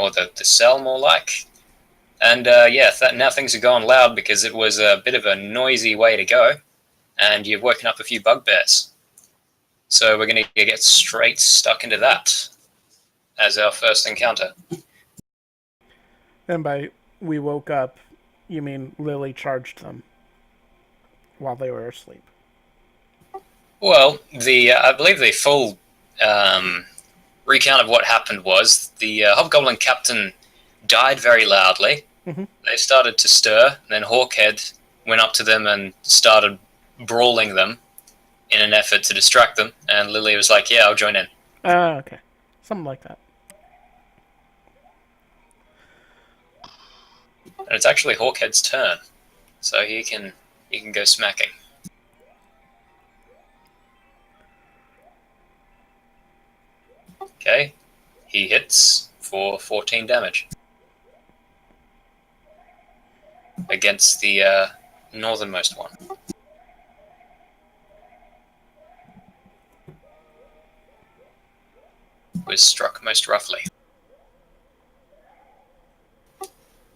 or the cell more like. And now things are going loud because it was a bit of a noisy way to go, and you've woken up a few bugbears. So we're going to get straight stuck into that as our first encounter. And by we woke up, you mean Lily charged them while they were asleep. Well, I believe the full recount of what happened was the Hobgoblin captain died very loudly. Mm-hmm. They started to stir, and then Hawkhead went up to them and started brawling them in an effort to distract them, and Lily was like, yeah, I'll join in. Okay. Something like that. And it's actually Hawkhead's turn, so he can go smacking. Okay, he hits for 14 damage against the northernmost one. Was struck most roughly.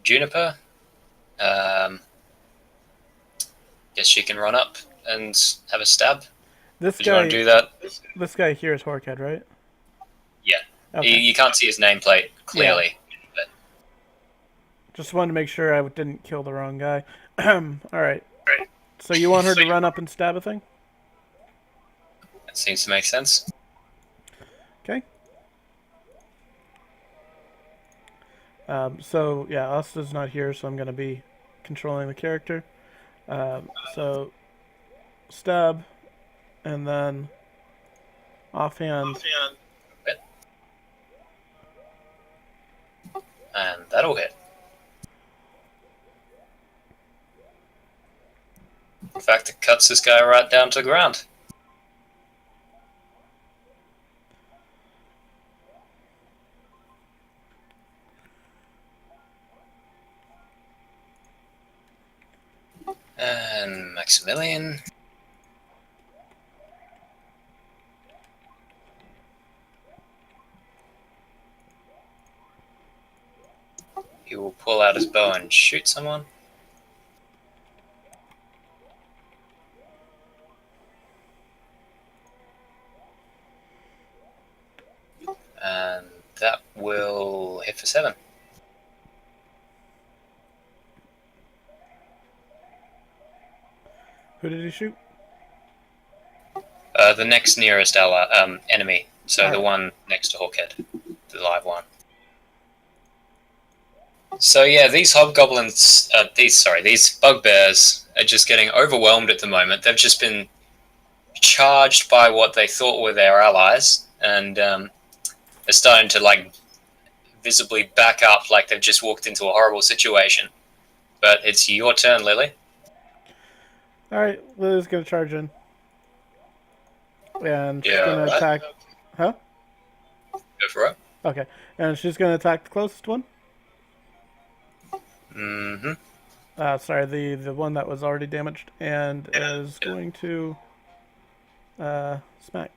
Juniper, guess she can run up and have a stab. This Did you want guy, to do that? this guy here is Horkhead, right? Yeah. Okay. You can't see his nameplate clearly. But Just wanted to make sure I didn't kill the wrong guy. All right. Right. So you want her to run up and stab a thing? That seems to make sense. Okay. So yeah, Austa's not here, so I'm going to be controlling the character. So stab, and then offhand. And that'll hit. In fact, it cuts this guy right down to the ground. And Maximilian. He will pull out his bow and shoot someone. And that will hit for 7. Who did he shoot? The next nearest enemy. So the one next to Hawkhead. The live one. So yeah, these hobgoblins, these bugbears are just getting overwhelmed at the moment. They've just been charged by what they thought were their allies, and they're starting to visibly back up like they've just walked into a horrible situation. But it's your turn, Lily. Alright, Lily's gonna charge in. And she's gonna attack. Huh? Go for it. Okay. And she's gonna attack the closest one? Mm-hmm. Sorry, the one that was already damaged, and is going to smack.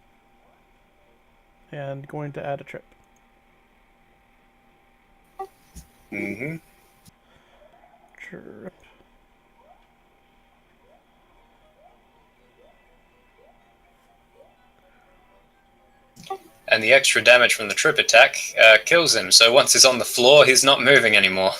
And going to add a trip. Mm-hmm. Trip. And the extra damage from the trip attack kills him. So once he's on the floor, he's not moving anymore.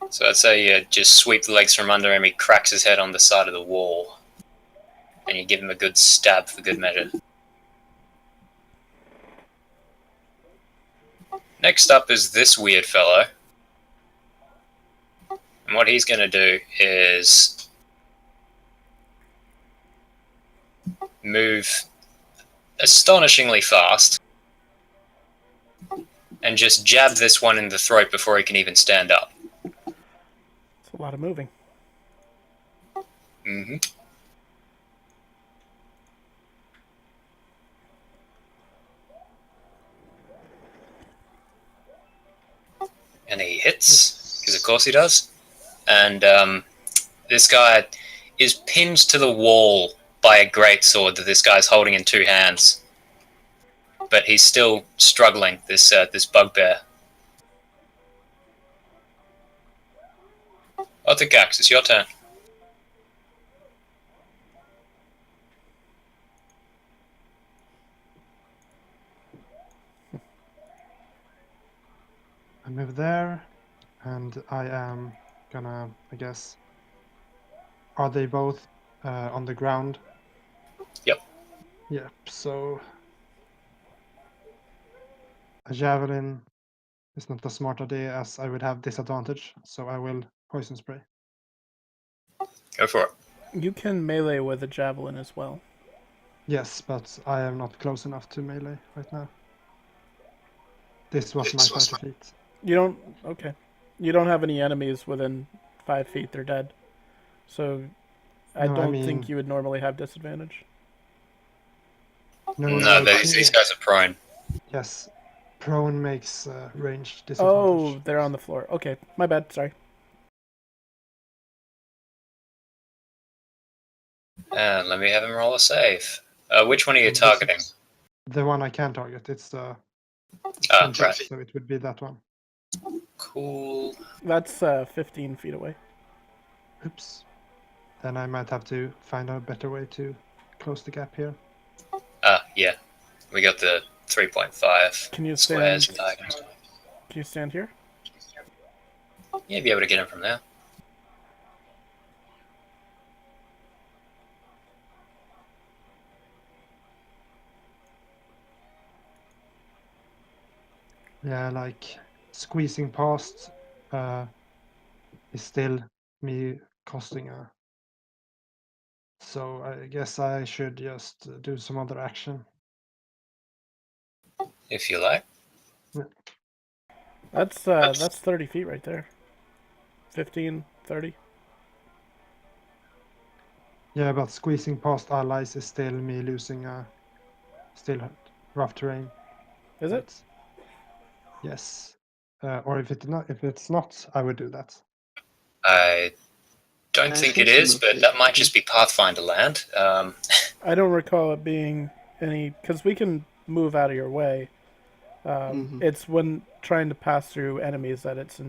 So I'd say you just sweep the legs from under him, he cracks his head on the side of the wall. And you give him a good stab for good measure. Next up is this weird fellow. And what he's going to do is move astonishingly fast and just jab this one in the throat before he can even stand up. It's a lot of moving. Mm-hmm. And he hits, because of course he does. And this guy is pinned to the wall by a great sword that this guy's holding in two hands. But he's still struggling, this bugbear. Othukkax, it's your turn. I move there, and I am gonna, I guess. Are they both on the ground? Yep. Yep, so a javelin is not a smart idea as I would have disadvantage, so I will poison spray. Go for it. You can melee with a javelin as well. Yes, but I am not close enough to melee right now. This was my 30 feet. You don't. Okay. You don't have any enemies within 5 feet. They're dead. So I No, I don't mean- think you would normally have disadvantage. No, these guys are prone. Yes, prone makes range disadvantage. Oh, they're on the floor. Okay, my bad. Sorry. And let me have him roll a save. Which one are you This targeting? is the one I can target. It's the Ah, center, right. so it would be that one. Cool. That's 15 feet away. Oops. Then I might have to find a better way to close the gap here. Yeah. We got the 3.5 Can you squares stand? and diagonals. Can you stand here? Yeah, be able to get him from there. Yeah, like squeezing past is still me costing a. So I guess I should just do some other action. If you like. That's 30 feet right there. 15, 30. Yeah, but squeezing past allies is still me losing a. Still rough terrain. Is it? Yes. Or if it's not, I would do that. I don't think it is, but that might just be Pathfinder land. I don't recall it being any because we can move out of your way. It's when trying to pass through enemies that it's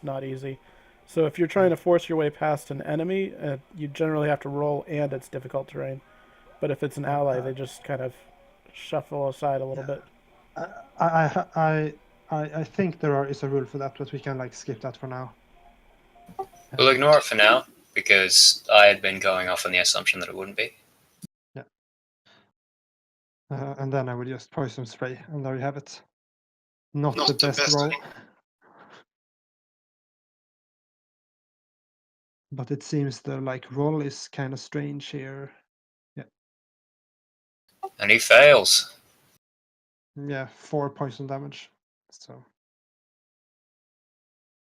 not easy. So if you're trying to force your way past an enemy, you generally have to roll, and it's difficult terrain. But if it's an ally, they just kind of shuffle aside a little bit. I think there is a rule for that, but we can like skip that for now. We'll ignore it for now, because I had been going off on the assumption that it wouldn't be. Yeah. And then I would just poison spray, and there you have it. Not the best roll. But it seems the like roll is kind of strange here. Yeah. And he fails. Yeah, 4 poison damage. So.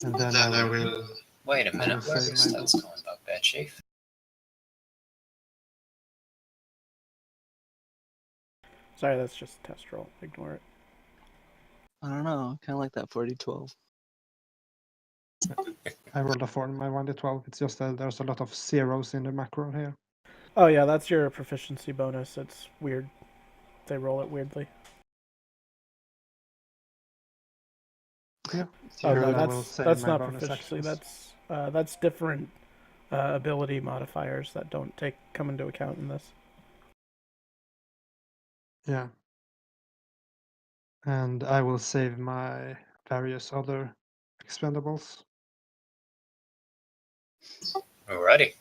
And then I will. Wait a minute, will where's save this my- stats going, Bugbear Chief? Sorry, that's just a test roll. Ignore it. I don't know. Kind of like that 40-12. I rolled a 4 in my 1d12. It's just that there's a lot of zeros in the macro here. Oh yeah, that's your proficiency bonus. It's weird. They roll it weirdly. Yeah. Oh Sure, no, I will that's save my not bonus proficiency. actions. That's different ability modifiers that don't come into account in this. Yeah. And I will save my various other expendables. Alrighty.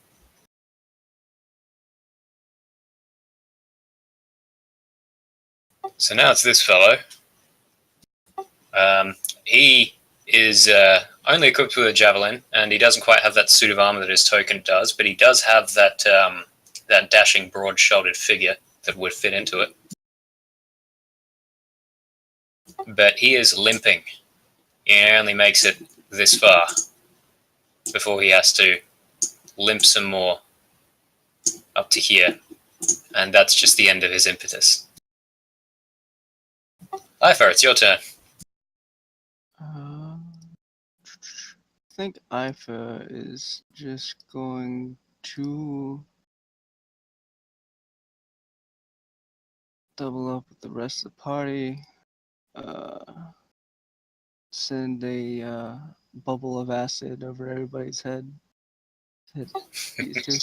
So now it's this fellow. He is only equipped with a javelin, and he doesn't quite have that suit of armor that his token does, but he does have that that dashing, broad-shouldered figure that would fit into it. But he is limping. He only makes it this far before he has to limp some more up to here, and that's just the end of his impetus. Eifer, it's your turn. I think Eifer is just going to double up with the rest of the party. Send a bubble of acid over everybody's head. Hit these two.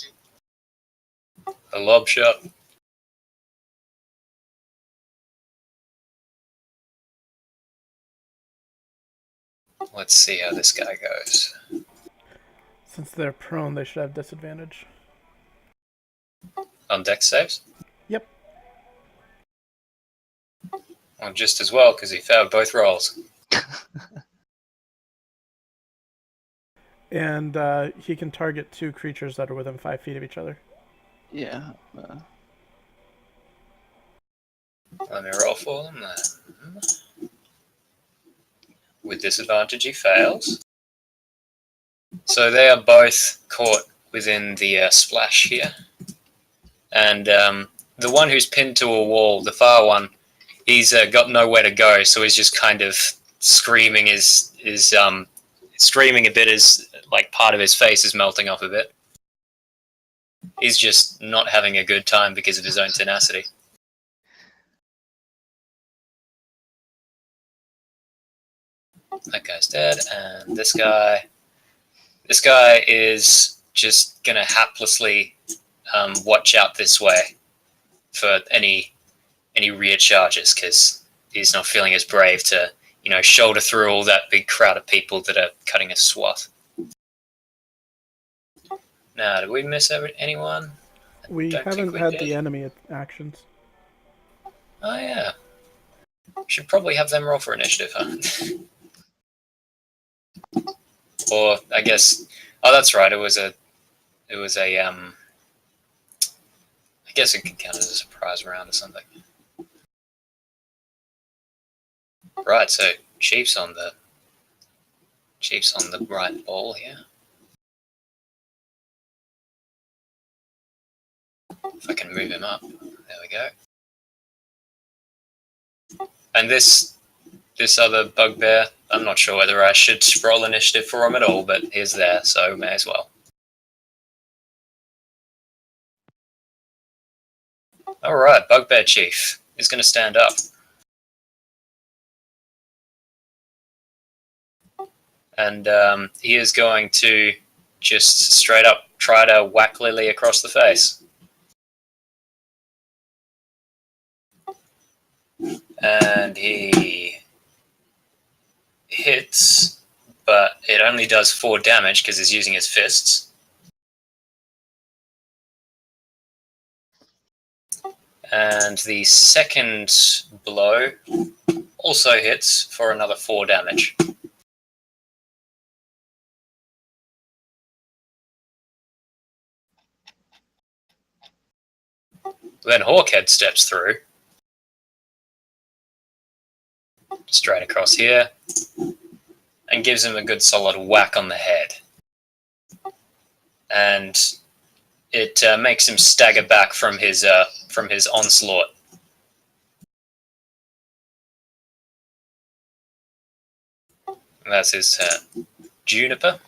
A lob shot. Let's see how this guy goes. Since they're prone, they should have disadvantage. On dex saves? Yep. Well, just as well, because he failed both rolls. And he can target 2 creatures that are within 5 feet of each other. Yeah. Let me roll for them then. With disadvantage, he fails. So they are both caught within the splash here. And the one who's pinned to a wall, the far one, he's got nowhere to go, so he's just kind of screaming screaming a bit as like part of his face is melting off a bit. He's just not having a good time because of his own tenacity. That guy's dead, and this guy is just gonna haplessly watch out this way for any rear charges, because he's not feeling as brave to, shoulder through all that big crowd of people that are cutting a swath. Now, did we miss anyone? We haven't had the enemy actions. Oh yeah, should probably have them roll for initiative, huh? Or I guess, oh, that's right. It was a. I guess it could count as a surprise round or something. Right, so Chief's on the right ball here. If I can move him up, there we go. And this other bugbear, I'm not sure whether I should roll initiative for him at all, but he's there, so may as well. Alright, Bugbear Chief is going to stand up. And he is going to just straight up try to whack Lily across the face. And he hits, but it only does 4 damage because he's using his fists. And the second blow also hits for another 4 damage. Then Hawkhead steps through. Straight across here. And gives him a good solid whack on the head. And it makes him stagger back from his onslaught. And that's his turn. Juniper?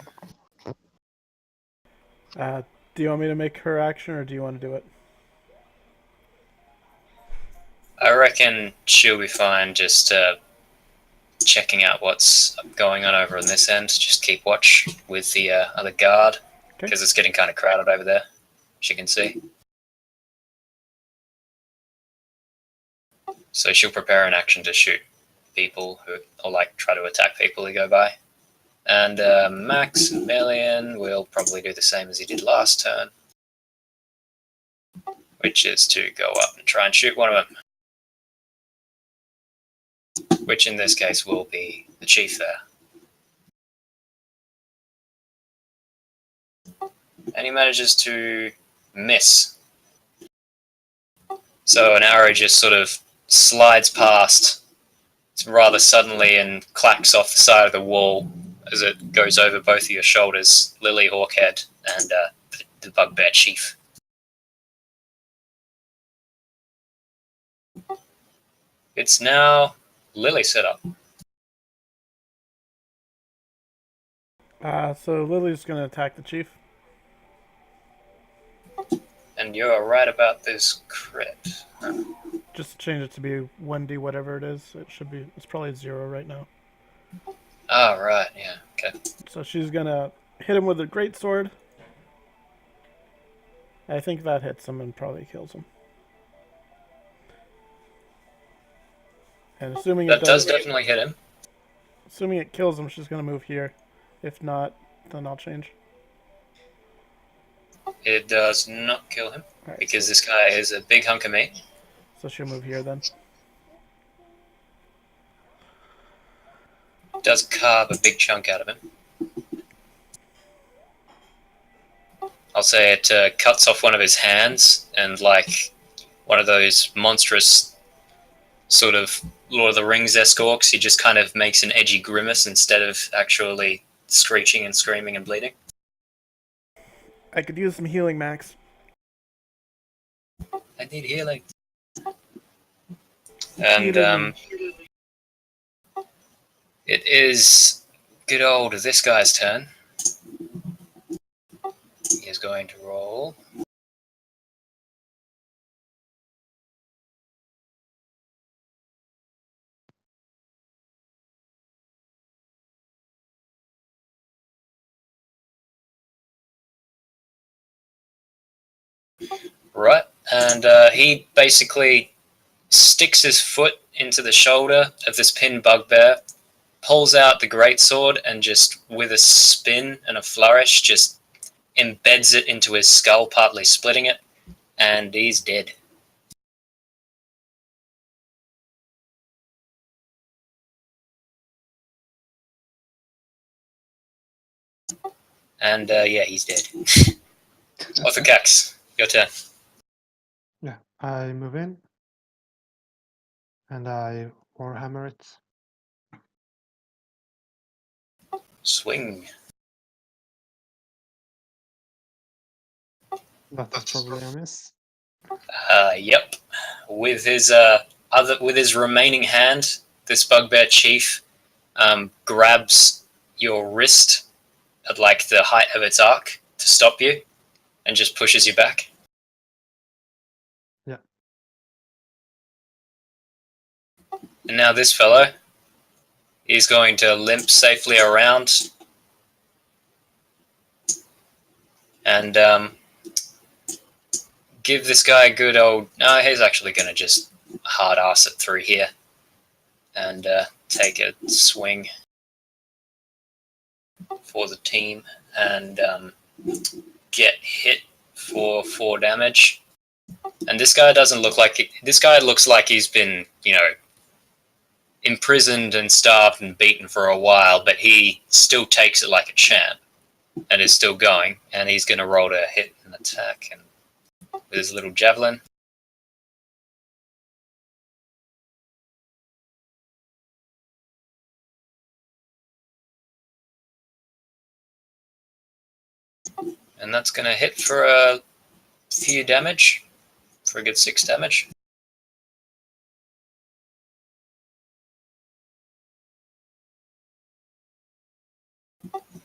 Do you want me to make her action, or do you want to do it? I reckon she'll be fine just checking out what's going on over on this end. Just keep watch with the other guard, because it's getting kind of crowded over there, as you can see. So she'll prepare an action to shoot people or try to attack people who go by. And Maximilian will probably do the same as he did last turn, which is to go up and try and shoot one of them. Which in this case will be the chief there. And he manages to miss. So an arrow just sort of slides past rather suddenly and clacks off the side of the wall as it goes over both of your shoulders, Lily, Hawkhead, and the Bugbear Chief. It's now Lily set up. So Lily's going to attack the chief. And you're right about this crit. Just change it to be 1d whatever it is. It's probably 0 right now. Oh, right, yeah, okay. So she's gonna hit him with a greatsword. I think that hits him and probably kills him. And assuming That does definitely hit him. Assuming it kills him, she's gonna move here. If not, then I'll change. It does not kill him, Right, because so, this guy is a big hunk of meat. so she'll move here then. Does carve a big chunk out of him. I'll say it cuts off one of his hands, and like one of those monstrous sort of Lord of the Rings-esque orcs, he just kind of makes an edgy grimace instead of actually screeching and screaming and bleeding. I could use some healing, Max. I need healing. And it is good old this guy's turn. He is going to roll. Right, and he basically sticks his foot into the shoulder of this pinned bugbear, pulls out the greatsword, and just with a spin and a flourish, just embeds it into his skull, partly splitting it, and he's dead. And yeah, he's dead. Othukkax, your turn. Yeah, I move in and I warhammer it. Swing. That is probably a miss. Yep. With his remaining hand, this bugbear chief grabs your wrist at like the height of its arc to stop you, and just pushes you back. Yeah. And now this fellow is going to limp safely around and give this guy a good old... No, he's actually going to just hard ass it through here and take a swing for the team and get hit for 4 damage. And this guy doesn't look like... This guy looks like he's been, imprisoned and starved and beaten for a while, but he still takes it like a champ and is still going, and he's going to roll to hit and attack and with his little javelin. And that's going to hit for a few damage, for a good 6 damage.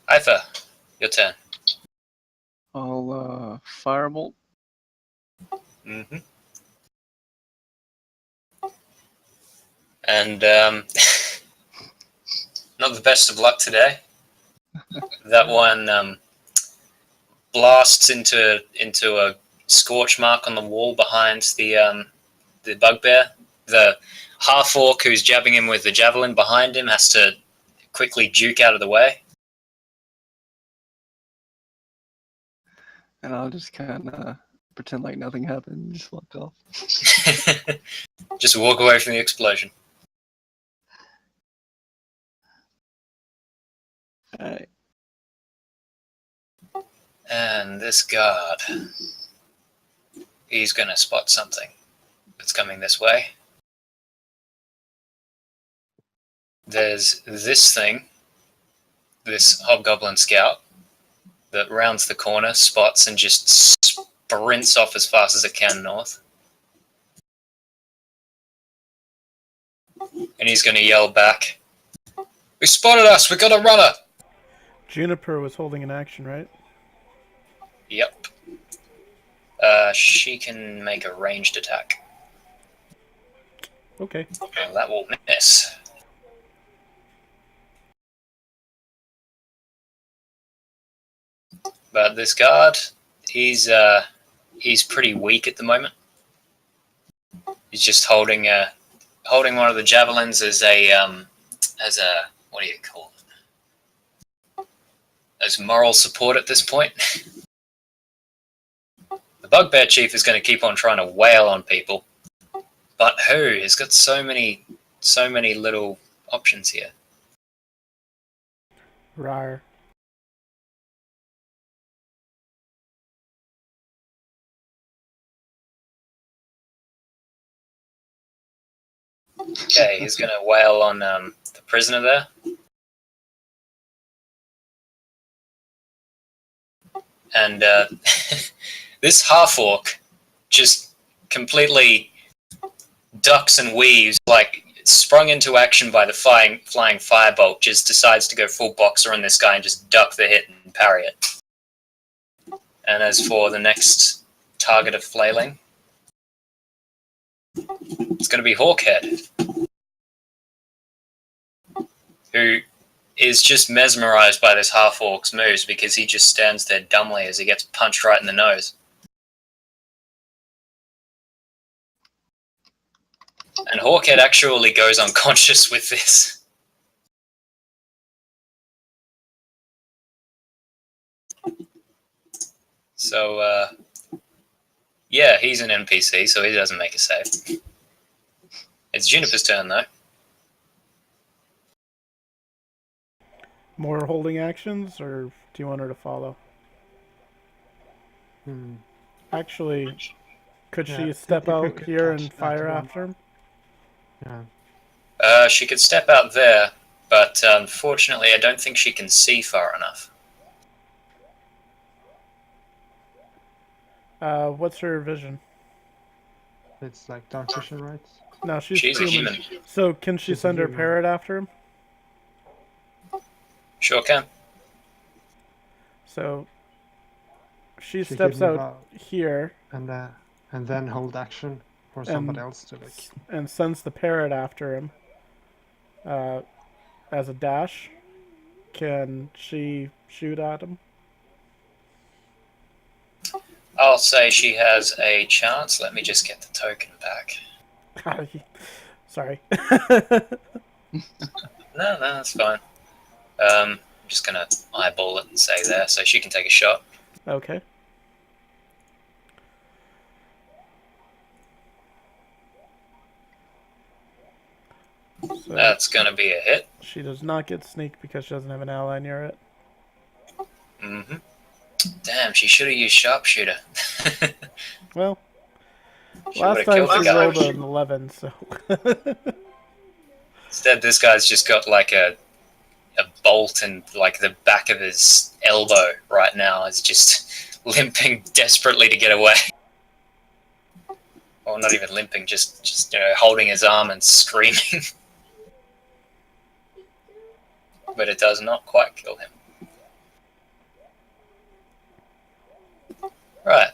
Eifer, your turn. I'll firebolt. Mm-hmm. And not the best of luck today. That one blasts into a scorch mark on the wall behind the bugbear. The half orc who's jabbing him with the javelin behind him has to quickly juke out of the way. And I'll just kind of pretend like nothing happened and just walk off. Just walk away from the explosion. Alright. And this guard, he's going to spot something that's coming this way. There's this thing, this hobgoblin scout, that rounds the corner, spots, and just sprints off as fast as it can north. And he's going to yell back, "We spotted us! We got a runner!" Juniper was holding an action, right? Yep. She can make a ranged attack. Okay. Well, that will miss. But this guard, he's pretty weak at the moment. He's just holding one of the javelins as a what do you call it? As moral support at this point. The Bugbear Chief is going to keep on trying to wail on people, but who has got so many little options here? Rar. Okay, he's going to wail on the prisoner there. And this half-orc just completely ducks and weaves, like sprung into action by the flying firebolt, just decides to go full boxer on this guy and just duck the hit and parry it. And as for the next target of flailing, it's going to be Hawkhead, who is just mesmerized by this half-orc's moves because he just stands there dumbly as he gets punched right in the nose. And Hawkhead actually goes unconscious with this. So, yeah, he's an NPC, so he doesn't make a save. It's Juniper's turn, though. More holding actions, or do you want her to follow? Actually, could she step out here and fire after him? Yeah. She could step out there, but unfortunately I don't think she can see far enough. What's her vision? It's like dark vision, right? No, she's a human. human. So can she She's a send her human. parrot after him? Sure can. So she She steps could move out here and then hold action for somebody else to like. and sends the parrot after him as a dash. Can she shoot at him? I'll say she has a chance. Let me just get the token back. Sorry. No, that's fine. I'm just going to eyeball it and say there, so she can take a shot. Okay. So That's going to be a hit. she does not get sneak because she doesn't have an ally near it. Mm-hmm. Damn, she should have used sharpshooter. Well, She last would've time killed the she guy. rolled an 11, so... Instead, this guy's just got like a bolt in like the back of his elbow right now. Is just limping desperately to get away. Or not even limping, just holding his arm and screaming. But it does not quite kill him. Right,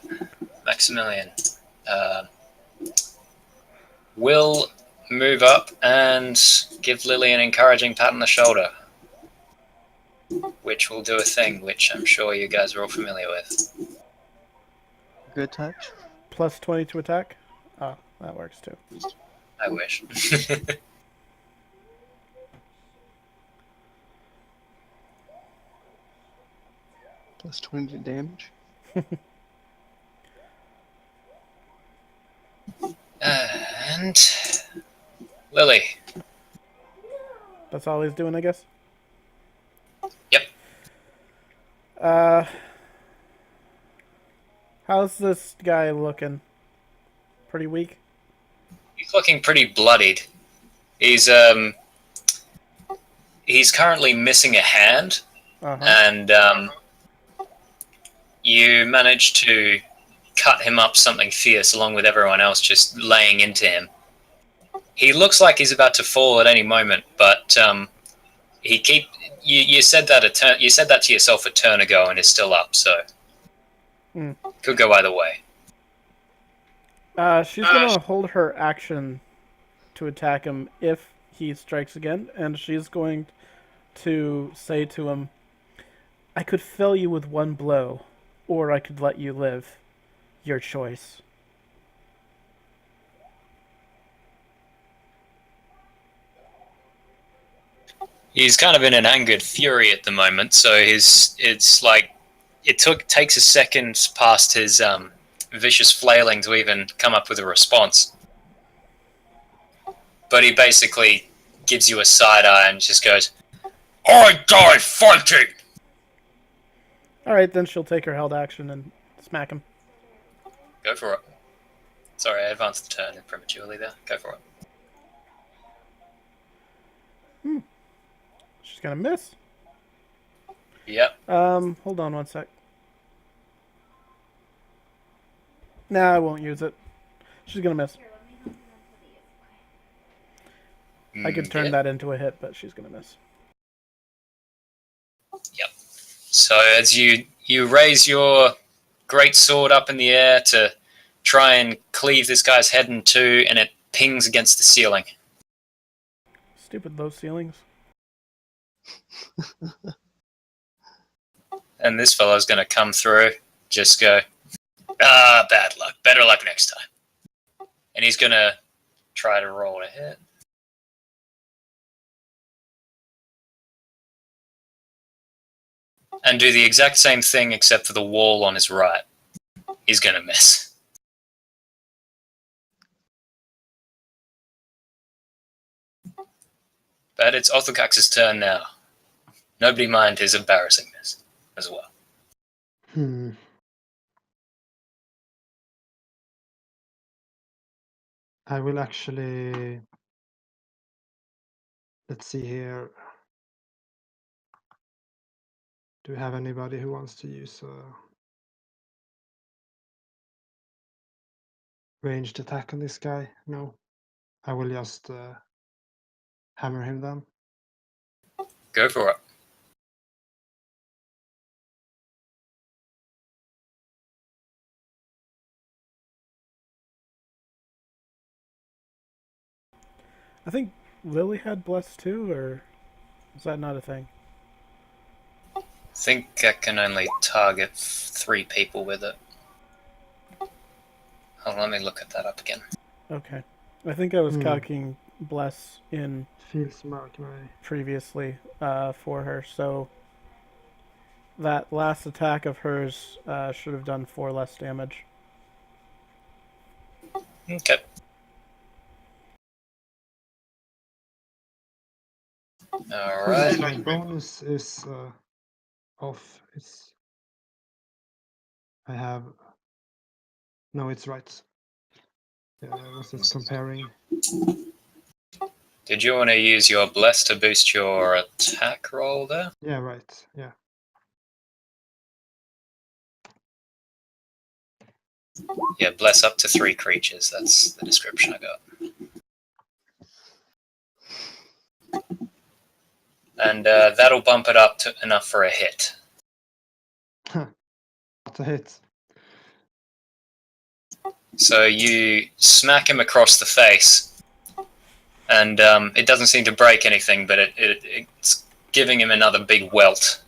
Maximilian will move up and give Lily an encouraging pat on the shoulder, which will do a thing which I'm sure you guys are all familiar with. Good touch. Plus 20 to attack? Ah, that works too. I wish. Plus 20 damage. And Lily. That's all he's doing, I guess? Yep. How's this guy looking? Pretty weak? He's looking pretty bloodied. He's currently missing a hand, and you managed to cut him up something fierce along with everyone else just laying into him. He looks like he's about to fall at any moment, but you said that to yourself a turn ago and is still up, so could go either way. She's gonna hold her action to attack him if he strikes again, and she's going to say to him, I could fell you with one blow, or I could let you live. Your choice. He's kind of in an angered fury at the moment, so it's like it takes a second past his vicious flailing to even come up with a response. But he basically gives you a side eye and just goes, I die fighting! Alright, then she'll take her held action and smack him. Go for it. Sorry, I advanced the turn prematurely there. Go for it. She's gonna miss. Yep. Hold on one sec. Nah, I won't use it. She's gonna miss. I could turn that into a hit, but she's gonna miss. Yep. So as you raise your great sword up in the air to try and cleave this guy's head in two, and it pings against the ceiling. Stupid low ceilings. And this fellow's going to come through, just go, bad luck. Better luck next time. And he's going to try to roll a hit. And do the exact same thing except for the wall on his right. He's going to miss. But it's Othukkax's turn now. Nobody mind his embarrassingness as well. I will actually... Let's see here. Do we have anybody who wants to use a ranged attack on this guy? No. I will just hammer him then. Go for it. I think Lily had Bless too, or is that not a thing? I think I can only target 3 people with it. Oh, let me look at that up again. Okay. I think I was calculating Bless in Field Smart previously for her, so that last attack of hers should have done 4 less damage. Okay. Alright. My bonus is off. I have... No, it's right. Yeah, I was just comparing. Did you want to use your Bless to boost your attack roll there? Yeah, right. Yeah. Yeah, Bless up to 3 creatures. That's the description I got. And that'll bump it up to enough for a hit. Not a hit. So you smack him across the face, and it doesn't seem to break anything, but it's giving him another big welt.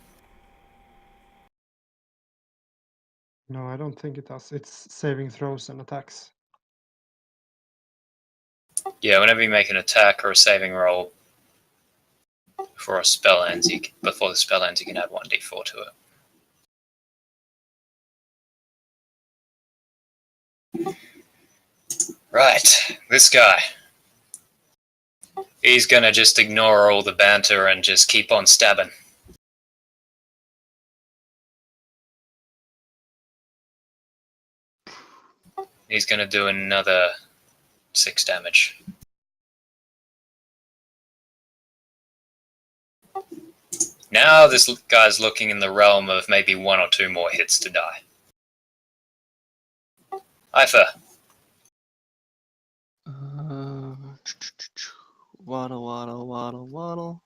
No, I don't think it does. It's saving throws and attacks. Yeah, whenever you make an attack or a saving roll before a spell ends, before the spell ends, you can add 1d4 to it. Right, this guy. He's gonna just ignore all the banter and just keep on stabbing. He's gonna do another 6 damage. Now this guy's looking in the realm of maybe 1 or 2 more hits to die. Eifer. Waddle, waddle, waddle, waddle.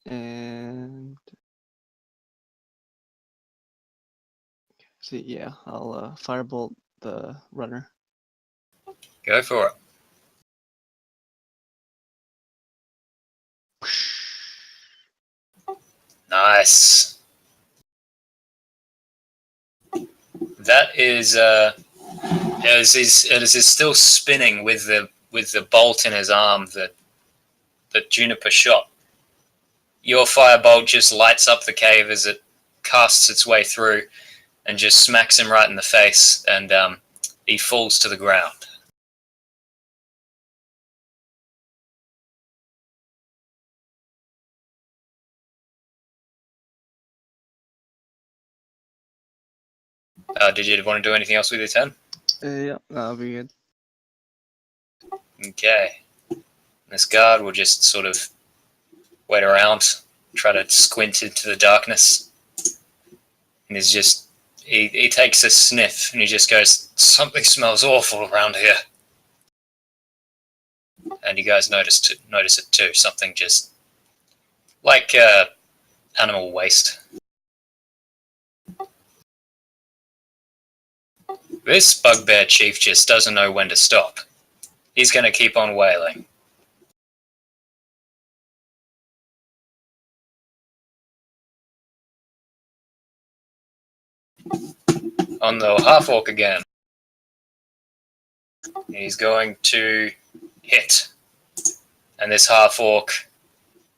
And... See, yeah, I'll firebolt the runner. Go for it. Nice. That is, as is still spinning with the bolt in his arm that Juniper shot. Your firebolt just lights up the cave as it casts its way through and just smacks him right in the face, and he falls to the ground. Did you want to do anything else with your turn? Yeah, that'll be good. Okay. This guard will just sort of wait around, try to squint into the darkness. And he's just, he takes a sniff and he just goes, something smells awful around here. And you guys notice it too, something just like animal waste. This bugbear chief just doesn't know when to stop. He's going to keep on wailing. On the half-orc again. He's going to hit. And this half-orc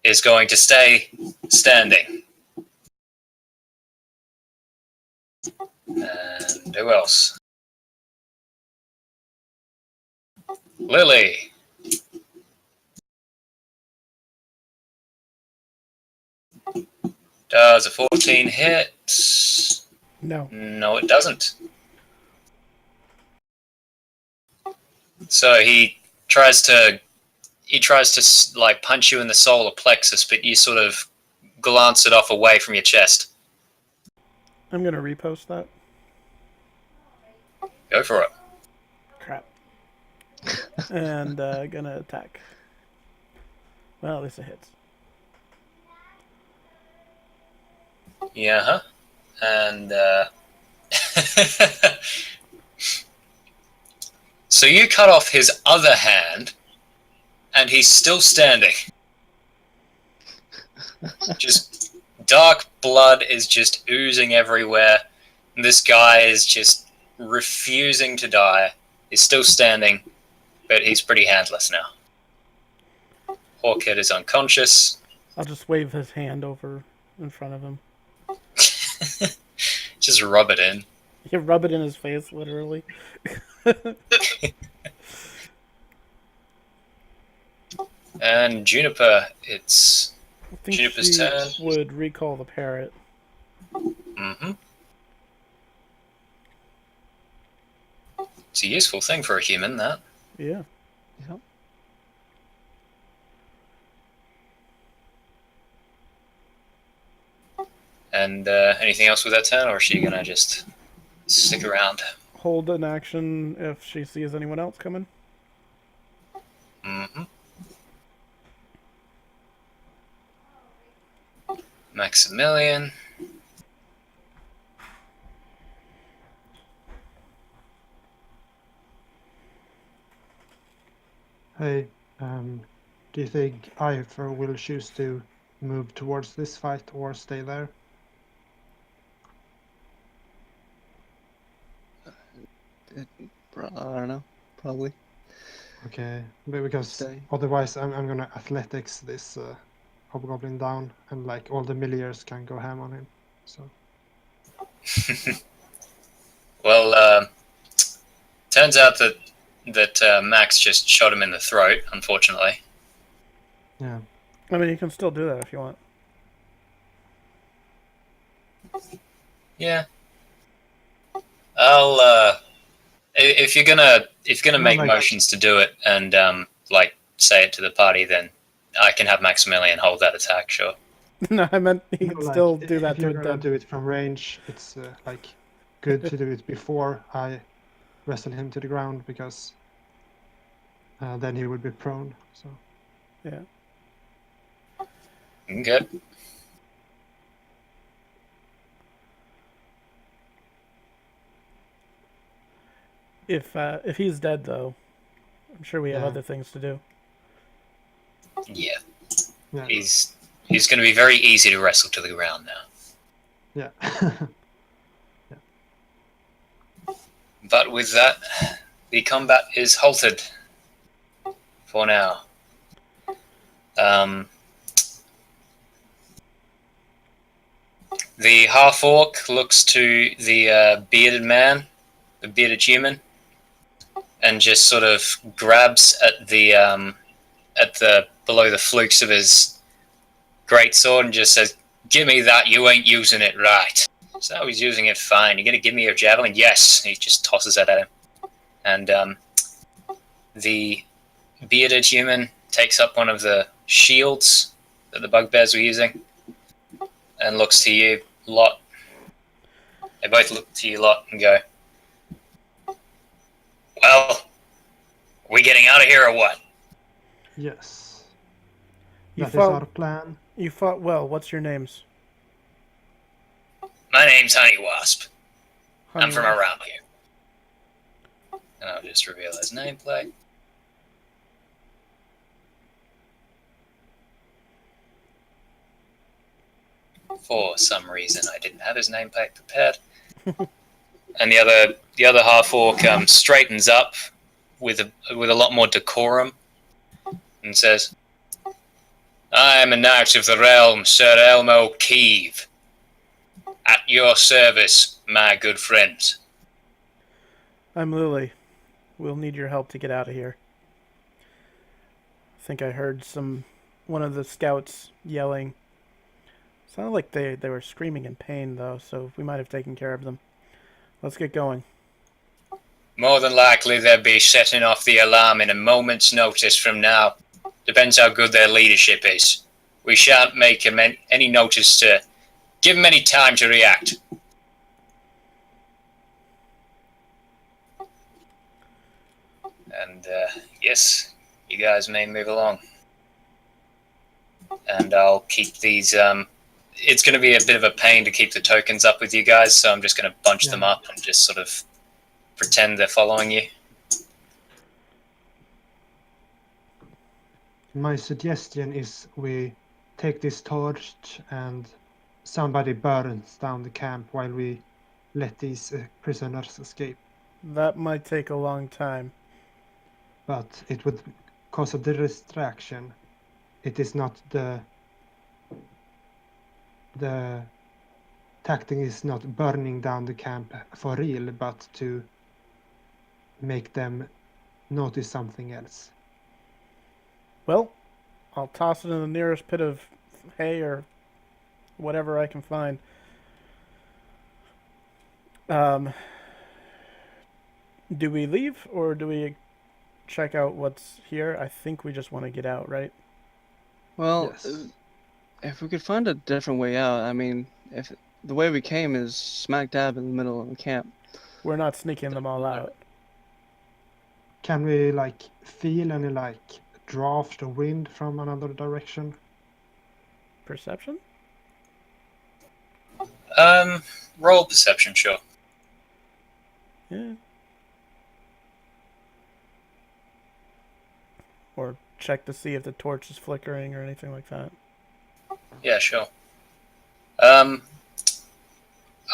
is going to stay standing. And who else? Lily. Does a 14 hit? No. No, it doesn't. So he tries to like punch you in the solar plexus, but you sort of glance it off away from your chest. I'm gonna repost that. Go for it. Crap. And gonna attack. Well, at least it hits. Yeah, and so you cut off his other hand, and he's still standing. Just dark blood is just oozing everywhere. And this guy is just refusing to die. He's still standing, but he's pretty handless now. Hawkhead is unconscious. I'll just wave his hand over in front of him. Just rub it in. You rub it in his face, literally. And Juniper, it's I think Juniper's she turn. would recall the parrot. Mm-hmm. It's a useful thing for a human, that. Yeah. Yep. And anything else with that turn, or is she gonna just stick around? Hold an action if she sees anyone else coming. Mm-hmm. Maximilian. Hey, do you think Eifer will choose to move towards this fight or stay there? I don't know. Probably. Okay, because Stay. otherwise I'm gonna athletics this hobgoblin down, and like all the milliers can go ham on him. So. Well, turns out that Max just shot him in the throat, unfortunately. Yeah. I mean, you can still do that if you want. Yeah. I'll if you're gonna make like- motions to do it and like say it to the party, then I can have Maximilian hold that attack, sure. No, I meant he can Like, still do that if to you're a gonna dead. do it from range, it's like good to do it before I wrestle him to the ground, because then he would be prone. So. Yeah. Okay. If he's dead, though, I'm sure we have Yeah. other things to do. Yeah. Yeah. He's He's going to be very easy to wrestle to the ground now. Yeah. But with that, the combat is halted for now. The half-orc looks to the bearded man, the bearded human, and just sort of grabs at the below the flukes of his greatsword and just says, "Give me that, you ain't using it right." So he's using it fine. You gonna give me your javelin? Yes. He just tosses it at him. And the bearded human takes up one of the shields that the bugbears were using and looks to you lot. They both look to you lot and go, "Well, we getting out of here or what?" Yes. You That is our plan. You fought well. What's your names? My name's Honey Wasp. I'm from Honey. around here. And I'll just reveal his nameplate. For some reason, I didn't have his nameplate prepared. And the other half orc straightens up with a lot more decorum and says, "I am a knight of the realm, Sir Elmo Keeve. At your service, my good friends." I'm Lily. We'll need your help to get out of here. I think I heard one of the scouts yelling. Sounded like they were screaming in pain, though, so we might have taken care of them. Let's get going. More than likely, they'll be setting off the alarm in a moment's notice from now. Depends how good their leadership is. We shan't make them any notice to give them any time to react. And yes, you guys may move along. And I'll keep these. It's going to be a bit of a pain to keep the tokens up with you guys, so I'm just going to bunch them up and just sort of pretend they're following you. My suggestion is we take this torch and somebody burns down the camp while we let these prisoners escape. That might take a long time. But it would cause a distraction. It is not the tactic is not burning down the camp for real, but to make them notice something else. Well, I'll toss it in the nearest pit of hay or whatever I can find. Do we leave or do we check out what's here? I think we just want to get out, right? Well, Yes. if we could find a different way out, I mean, if the way we came is smack dab in the middle of the camp. We're not sneaking them all out. Can we feel any draft of wind from another direction? Perception? Roll perception, sure. Yeah. Or check to see if the torch is flickering or anything like that. Yeah, sure. I'll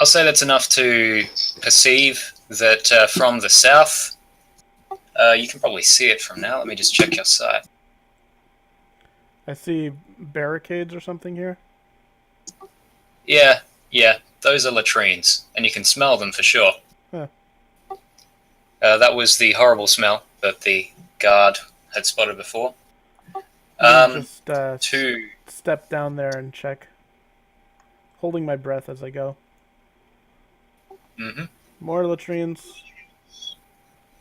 say that's enough to perceive that from the south. You can probably see it from now. Let me just check your sight. I see barricades or something here. Yeah, those are latrines, and you can smell them for sure. Huh. That was the horrible smell that the guard had spotted before. Just step down there and check, holding my breath as I go. Mm-hmm. More latrines.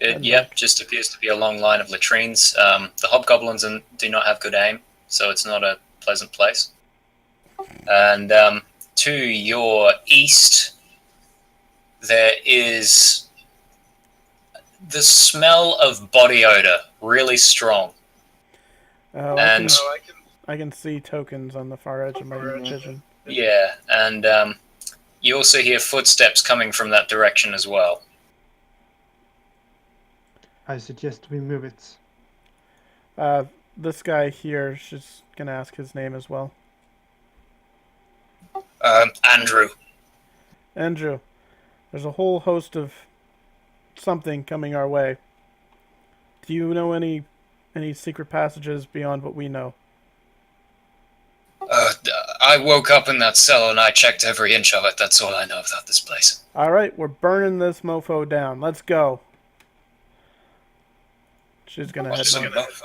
Yep, just appears to be a long line of latrines. The hobgoblins do not have good aim, so it's not a pleasant place. And to your east, there is the smell of body odor, really strong. Oh, And I can see tokens on the far edge of my vision. yeah, and you also hear footsteps coming from that direction as well. I suggest we move it. This guy here is just gonna ask his name as well. Andrew. Andrew, there's a whole host of something coming our way. Do you know any secret passages beyond what we know? I woke up in that cell and I checked every inch of it. That's all I know about this place. All right, we're burning this mofo down. Let's go. She's gonna head north.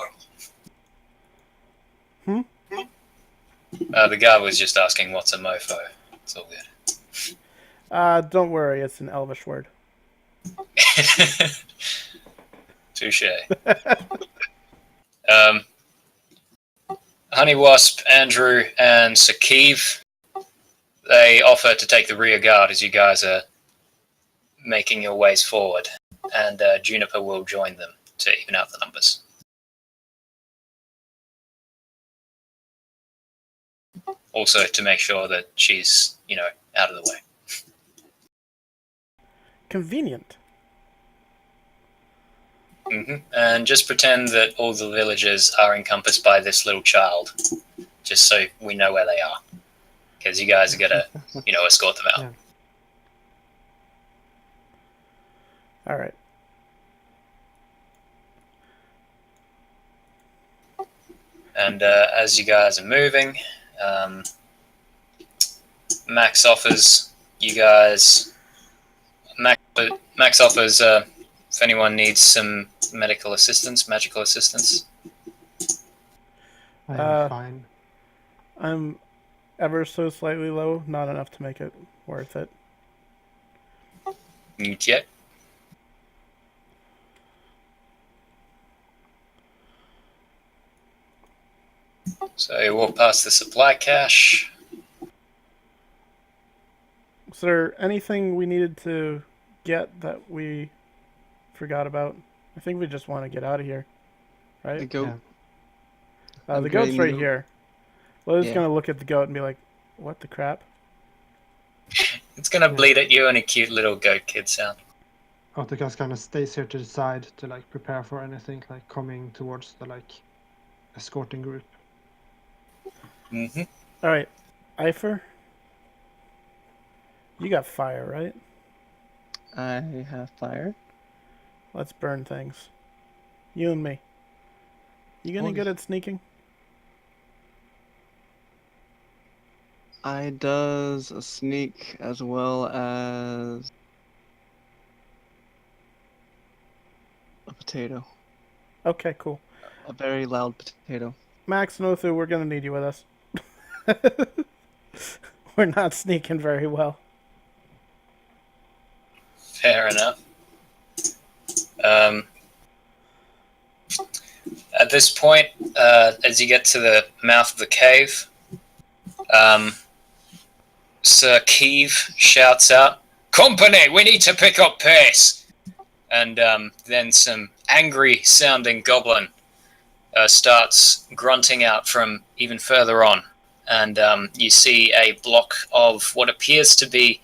The guy was just asking what's a mofo. It's all good. Don't worry, it's an Elvish word. Touche. Honey Wasp, Andrew, and Sakiv, they offer to take the rear guard as you guys are making your ways forward, and Juniper will join them to even out the numbers. Also to make sure that she's, out of the way. Convenient. And just pretend that all the villagers are encompassed by this little child, just so we know where they are. Because you guys are going to, escort them out. Yeah. All right. And as you guys are moving, Max offers you guys... Max offers... if anyone needs some magical assistance. I am fine. I'm ever so slightly low, not enough to make it worth it. Yet. So you walk past the supply cache. Was there anything we needed to get that we forgot about? I think we just want to get out of here, right? The goat. Yeah. The goat's right goat. here. Lily's gonna look at the goat and be like, "What the crap?" It's gonna bleed at you in a cute little goat kid sound. Othukkax kind of stays here to the side to prepare for anything coming towards the escorting group. All right, Eifer, you got fire, right? I have fire. Let's burn things. You and me. You any good at sneaking? I does a sneak as well as a potato. Okay, cool. A very loud potato. Max and Othu, we're gonna need you with us. We're not sneaking very well. Fair enough. At this point, as you get to the mouth of the cave, Sir Keeve shouts out, "Company, we need to pick up pace!" And then some angry-sounding goblin starts grunting out from even further on. And you see a block of what appears to be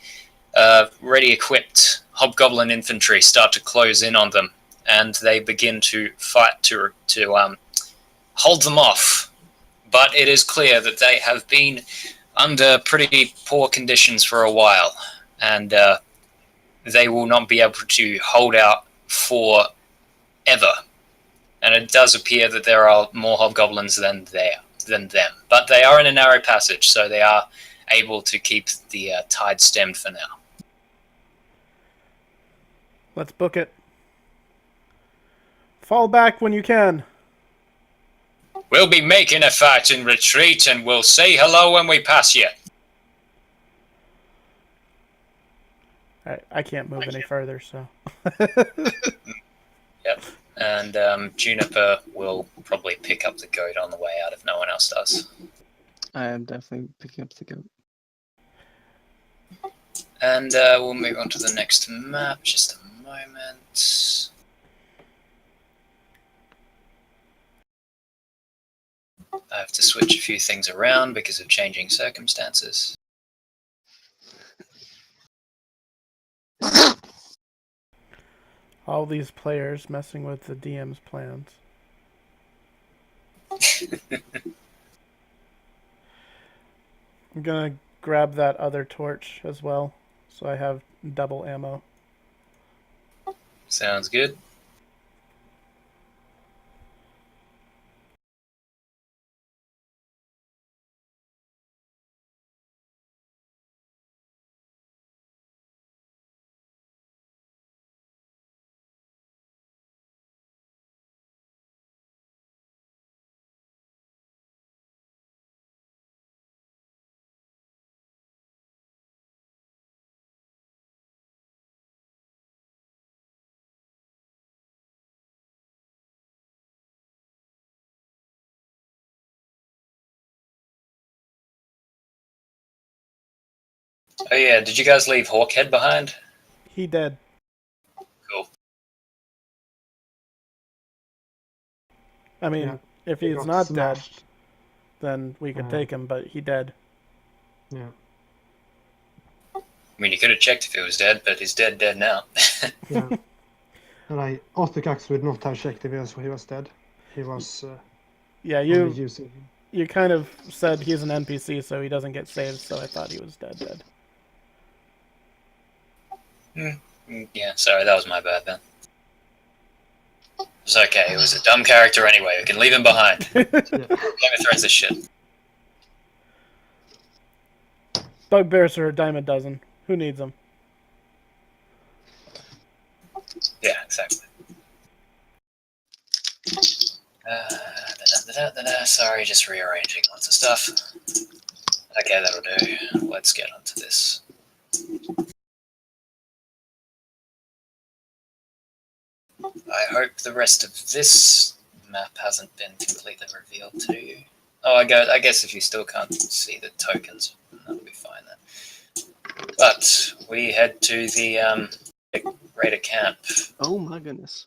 ready-equipped hobgoblin infantry start to close in on them. And they begin to fight to hold them off. But it is clear that they have been under pretty poor conditions for a while, and they will not be able to hold out forever. And it does appear that there are more hobgoblins than them. But they are in a narrow passage, so they are able to keep the tide stemmed for now. Let's book it. Fall back when you can. We'll be making a fight in retreat, and we'll say hello when we pass you. I can't move any further, so. Yep. And Juniper will probably pick up the goat on the way out if no one else does. I am definitely picking up the goat. And we'll move on to the next map. Just a moment. I have to switch a few things around because of changing circumstances. All these players messing with the DM's plans. I'm gonna grab that other torch as well, so I have double ammo. Sounds good. Oh yeah, did you guys leave Hawkhead behind? He dead. Cool. I mean, Yeah, if he he's got not smashed. dead, then we could Uh, take him, but he dead. Yeah. I mean, you could have checked if he was dead, but he's dead now. Yeah. And Othukkax would not have checked if he was dead. He was Yeah, only using him. you kind of said he's an NPC, so he doesn't get saved, so I thought he was dead. Yeah, sorry, that was my bad then. It's okay, it was a dumb character anyway, we can leave him behind. Yeah. Game of Thrones this shit. Bugbears are a dime a dozen. Who needs them? Yeah, exactly. Sorry, just rearranging lots of stuff. Okay, that'll do. Let's get onto this. I hope the rest of this map hasn't been completely revealed to you. Oh, I guess if you still can't see the tokens, that'll be fine then. But we head to the Raider camp. Oh my goodness.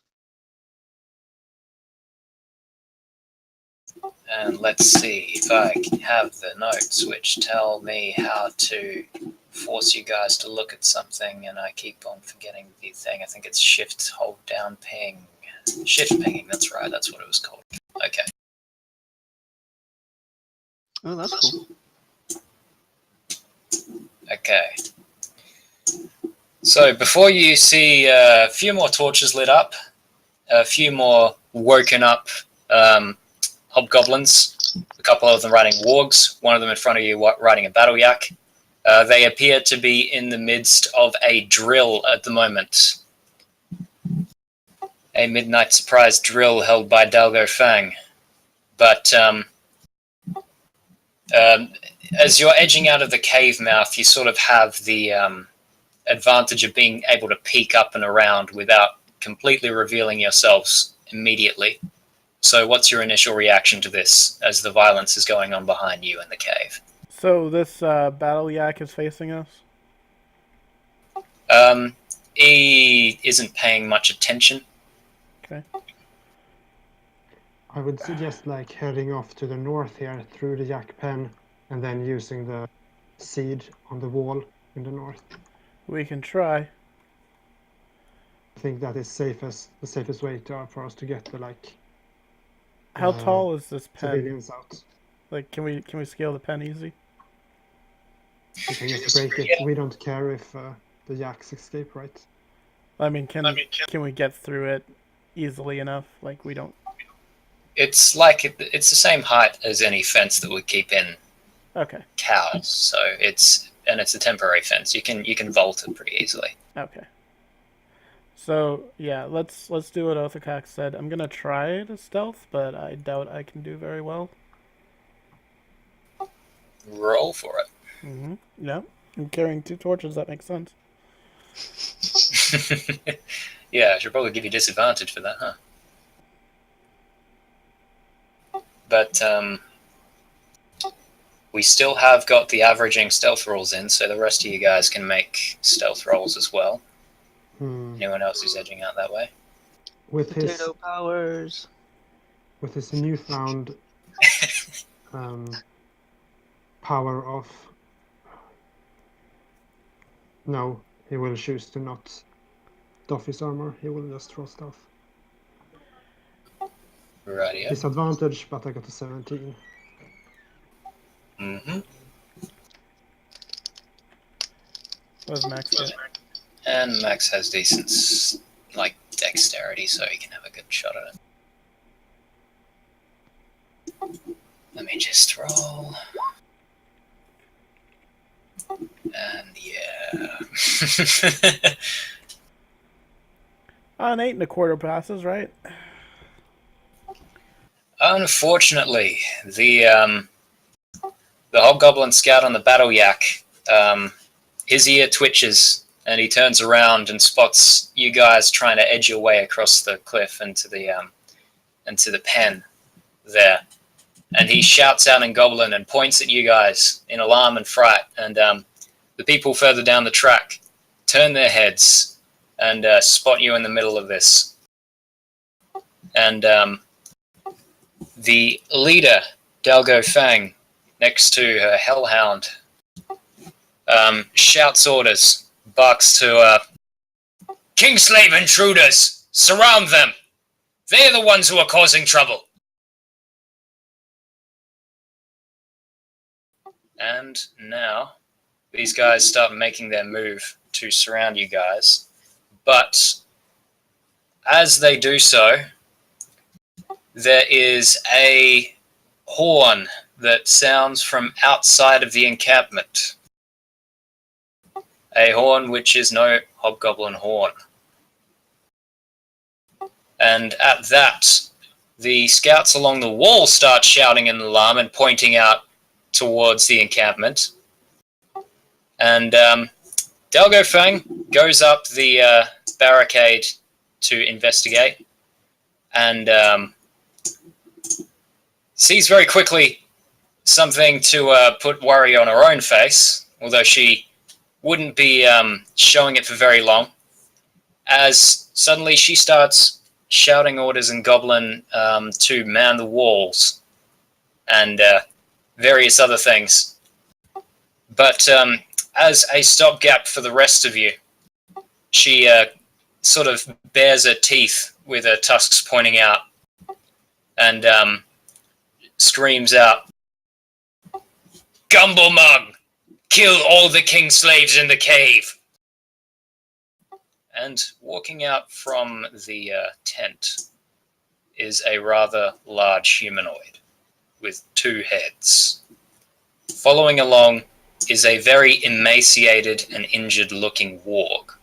And let's see if I have the notes which tell me how to force you guys to look at something, and I keep on forgetting the thing. I think it's shift, hold down, ping. Shift pinging, that's right, that's what it was called. Okay. Oh, that's cool. Okay. So before you see a few more torches lit up, a few more woken up hobgoblins, a couple of them riding wargs, one of them in front of you riding a battle yak. They appear to be in the midst of a drill at the moment. A midnight surprise drill held by Dalgo Fang. But as you're edging out of the cave mouth, you sort of have the advantage of being able to peek up and around without completely revealing yourselves immediately. So what's your initial reaction to this as the violence is going on behind you in the cave? So this battle yak is facing us? He isn't paying much attention. Okay. I would suggest heading off to the north here through the yak pen and then using the seed on the wall in the north. We can try. I think that is the safest way for us to get the How tall is this pen? civilians out. Can we scale the pen easy? We can just break it. We don't care if the yaks escape, right? I mean, can we get through it easily enough? We don't. It's it's the same height as any fence that would keep in Okay. cows. So it's a temporary fence. You can vault it pretty easily. Okay. So yeah, let's do what Othukkax said. I'm gonna try to stealth, but I doubt I can do very well. Roll for it. Mm-hmm. Yeah. I'm carrying 2 torches. That makes sense. Yeah, I should probably give you disadvantage for that, huh? But we still have got the averaging stealth rolls in, so the rest of you guys can make stealth rolls as well. Anyone else who's edging out that way? With Potato powers. With his newfound power of... No, he will choose to not doff his armor. He will just throw stuff. Rightio. Disadvantage, but I got a 17. Mm-hmm. What does Max get? And Max has decent, like, dexterity, so he can have a good shot at it. Let me just roll. And yeah. An 8 1/4 passes, right? Unfortunately, the hobgoblin scout on the battle yak, his ear twitches and he turns around and spots you guys trying to edge your way across the cliff into the pen there. And he shouts out in Goblin and points at you guys in alarm and fright. And the people further down the track turn their heads and spot you in the middle of this. And the leader, Dalgo Fang, next to her hellhound, shouts orders, barks to Kingslave intruders! Surround them! They're the ones who are causing trouble! And now, these guys start making their move to surround you guys. But as they do so, there is a horn that sounds from outside of the encampment. A horn which is no hobgoblin horn. And at that, the scouts along the wall start shouting in alarm and pointing out towards the encampment. And Dalgo Fang goes up the barricade to investigate and sees very quickly something to put worry on her own face, although she wouldn't be showing it for very long, as suddenly she starts shouting orders in Goblin to man the walls and various other things. But as a stopgap for the rest of you, she sort of bares her teeth with her tusks pointing out and screams out, "Gumblemug! Kill all the king slaves in the cave!" And walking out from the tent is a rather large humanoid with 2 heads. Following along is a very emaciated and injured-looking warg.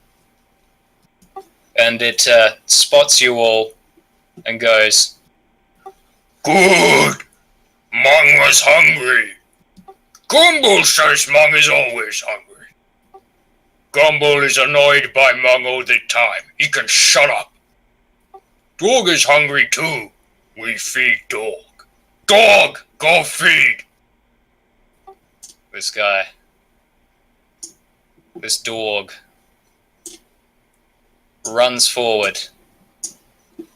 And it spots you all and goes, "Good! Mung was hungry. Gumble says Mung is always hungry. Gumble is annoyed by Mung all the time. He can shut up. Dog is hungry too. We feed dog. Dog, go feed!" This guy, this dog, runs forward,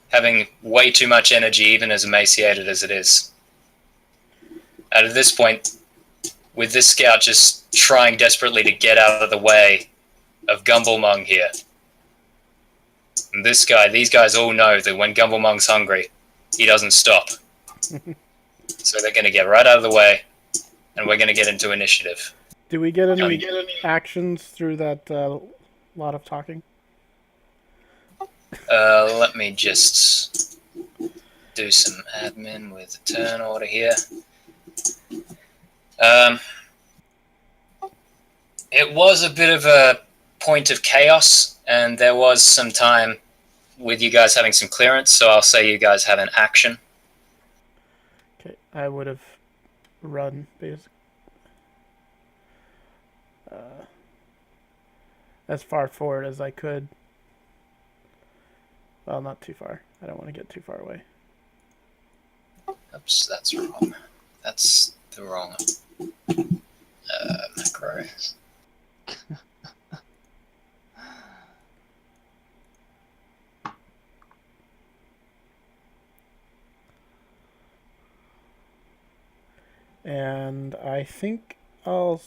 having way too much energy, even as emaciated as it is. And at this point, with this scout just trying desperately to get out of the way of Gumblemung here, and these guys all know that when Gumblemung's hungry, he doesn't stop. So they're going to get right out of the way, and we're going to get into initiative. Do we get any actions through that lot of talking? Let me just do some admin with the turn order here. It was a bit of a point of chaos, and there was some time with you guys having some clearance, so I'll say you guys have an action. Okay, I would have run, basically. As far forward as I could. Well, not too far. I don't want to get too far away. Oops, that's wrong. That's the wrong macro. And I think I'll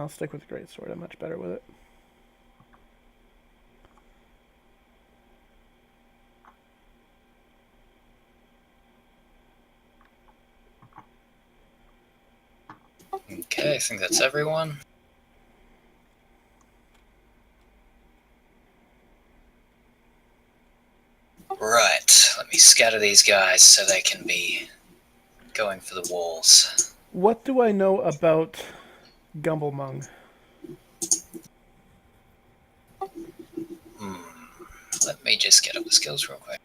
stick with the greatsword. I'm much better with it. Okay. Okay, I think that's everyone. Right, let me scatter these guys so they can be going for the walls. What do I know about Gumblemung? Let me just get up the skills real quick.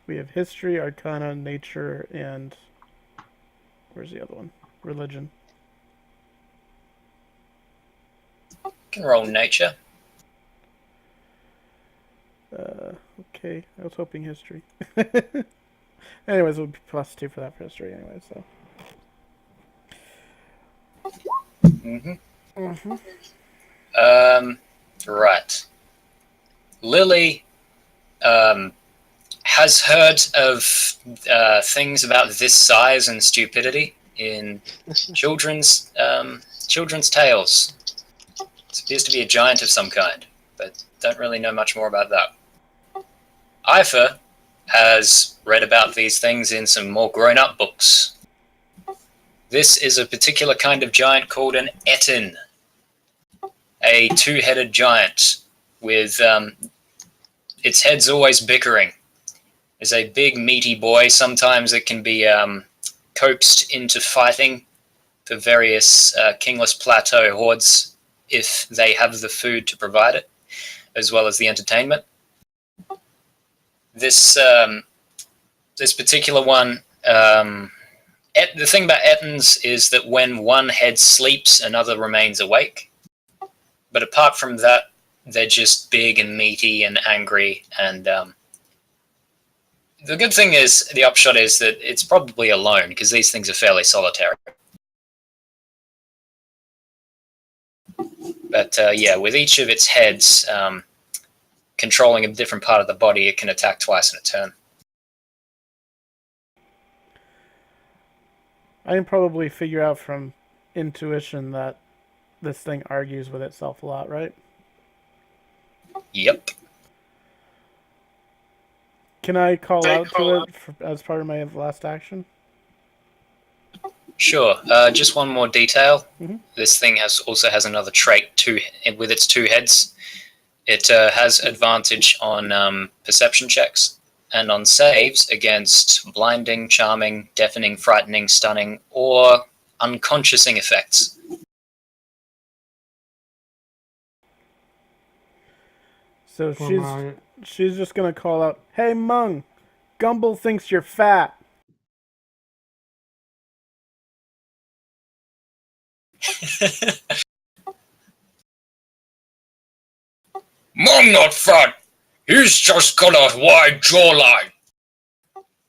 We have history, arcana, nature, and where's the other one? Religion. Can roll nature. Okay, I was hoping history. Anyways, it would be +2 for that for history anyway, so. Right. Lily has heard of things about this size and stupidity in children's tales. It appears to be a giant of some kind, but don't really know much more about that. Eifer has read about these things in some more grown-up books. This is a particular kind of giant called an Etin, a two-headed giant with its head's always bickering. Is a big meaty boy. Sometimes it can be coaxed into fighting the various Kingless Plateau hordes if they have the food to provide it, as well as the entertainment. This particular one, the thing about Ettins is that when one head sleeps, another remains awake. But apart from that, they're just big and meaty and angry. And the good thing is, the upshot is that it's probably alone, because these things are fairly solitary. But yeah, with each of its heads controlling a different part of the body, it can attack twice in a turn. I can probably figure out from intuition that this thing argues with itself a lot, right? Yep. Can I call out to it as part of my last action? Sure. Just one more detail. Mm-hmm. This thing also has another trait with its two heads. It has advantage on perception checks and on saves against blinding, charming, deafening, frightening, stunning, or unconsciousing effects. So she's just gonna call out, "Hey Mung, Gumble thinks you're fat." Mung not fat. He's just got a wide jawline.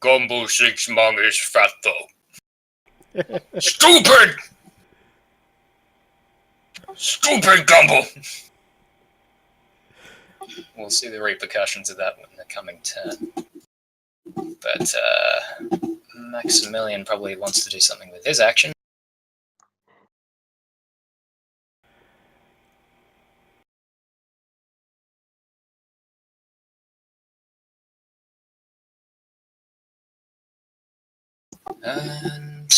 Gumble thinks Mung is fat though. Stupid! Stupid Gumble! We'll see the repercussions of that in the coming turn. But Maximilian probably wants to do something with his action. And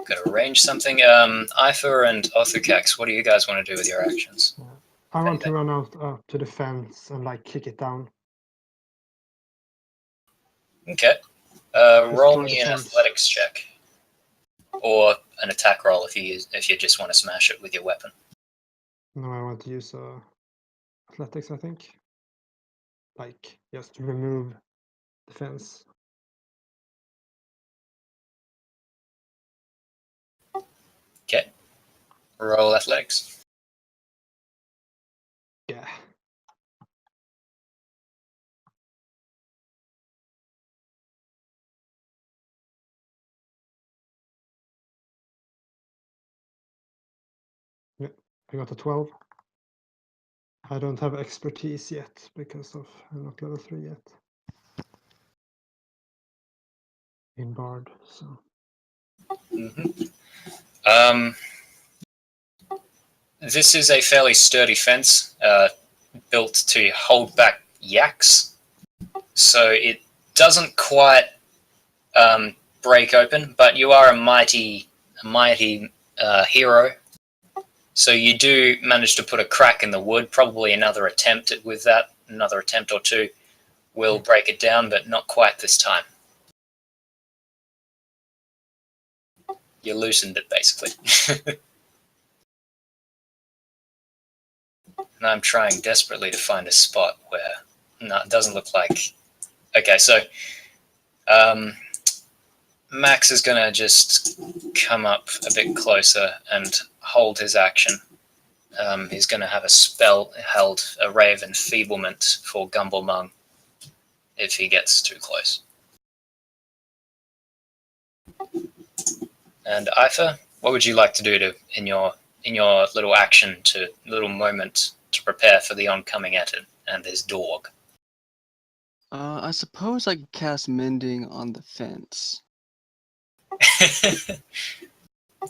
gotta arrange something. Eifer and Othukkax, what do you guys want to do with your actions? I want to run out to the fence and like kick it down. Okay. Roll me an athletics check, or an attack roll if you just want to smash it with your weapon. No, I want to use athletics. I think, like just to remove the fence. Okay. Roll athletics. Yeah. Yeah, I got a 12. I don't have expertise yet because I'm not level 3 yet in Bard. So. This is a fairly sturdy fence, built to hold back yaks, so it doesn't quite break open, but you are a mighty hero. So you do manage to put a crack in the wood. Probably another attempt with that, another attempt or two will break it down, but not quite this time. You loosened it, basically. And I'm trying desperately to find a spot where... No, it doesn't look like... Okay, so... Max is going to just come up a bit closer and hold his action. He's going to have a spell held, a Ray of Enfeeblement for Gumblemung if he gets too close. And Eifer, what would you like to do in your little little moment to prepare for the oncoming Etten and his dog? I suppose I could cast Mending on the fence.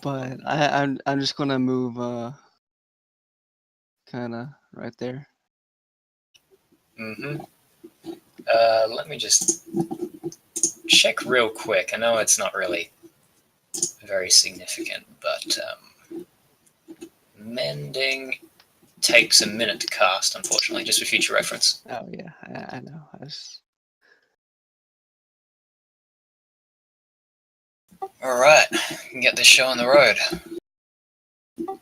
But I'm just gonna move kinda right there. Let me just check real quick. I know it's not really very significant, but Mending takes a minute to cast, unfortunately, just for future reference. Oh yeah, I know. Alright, we can get this show on the road.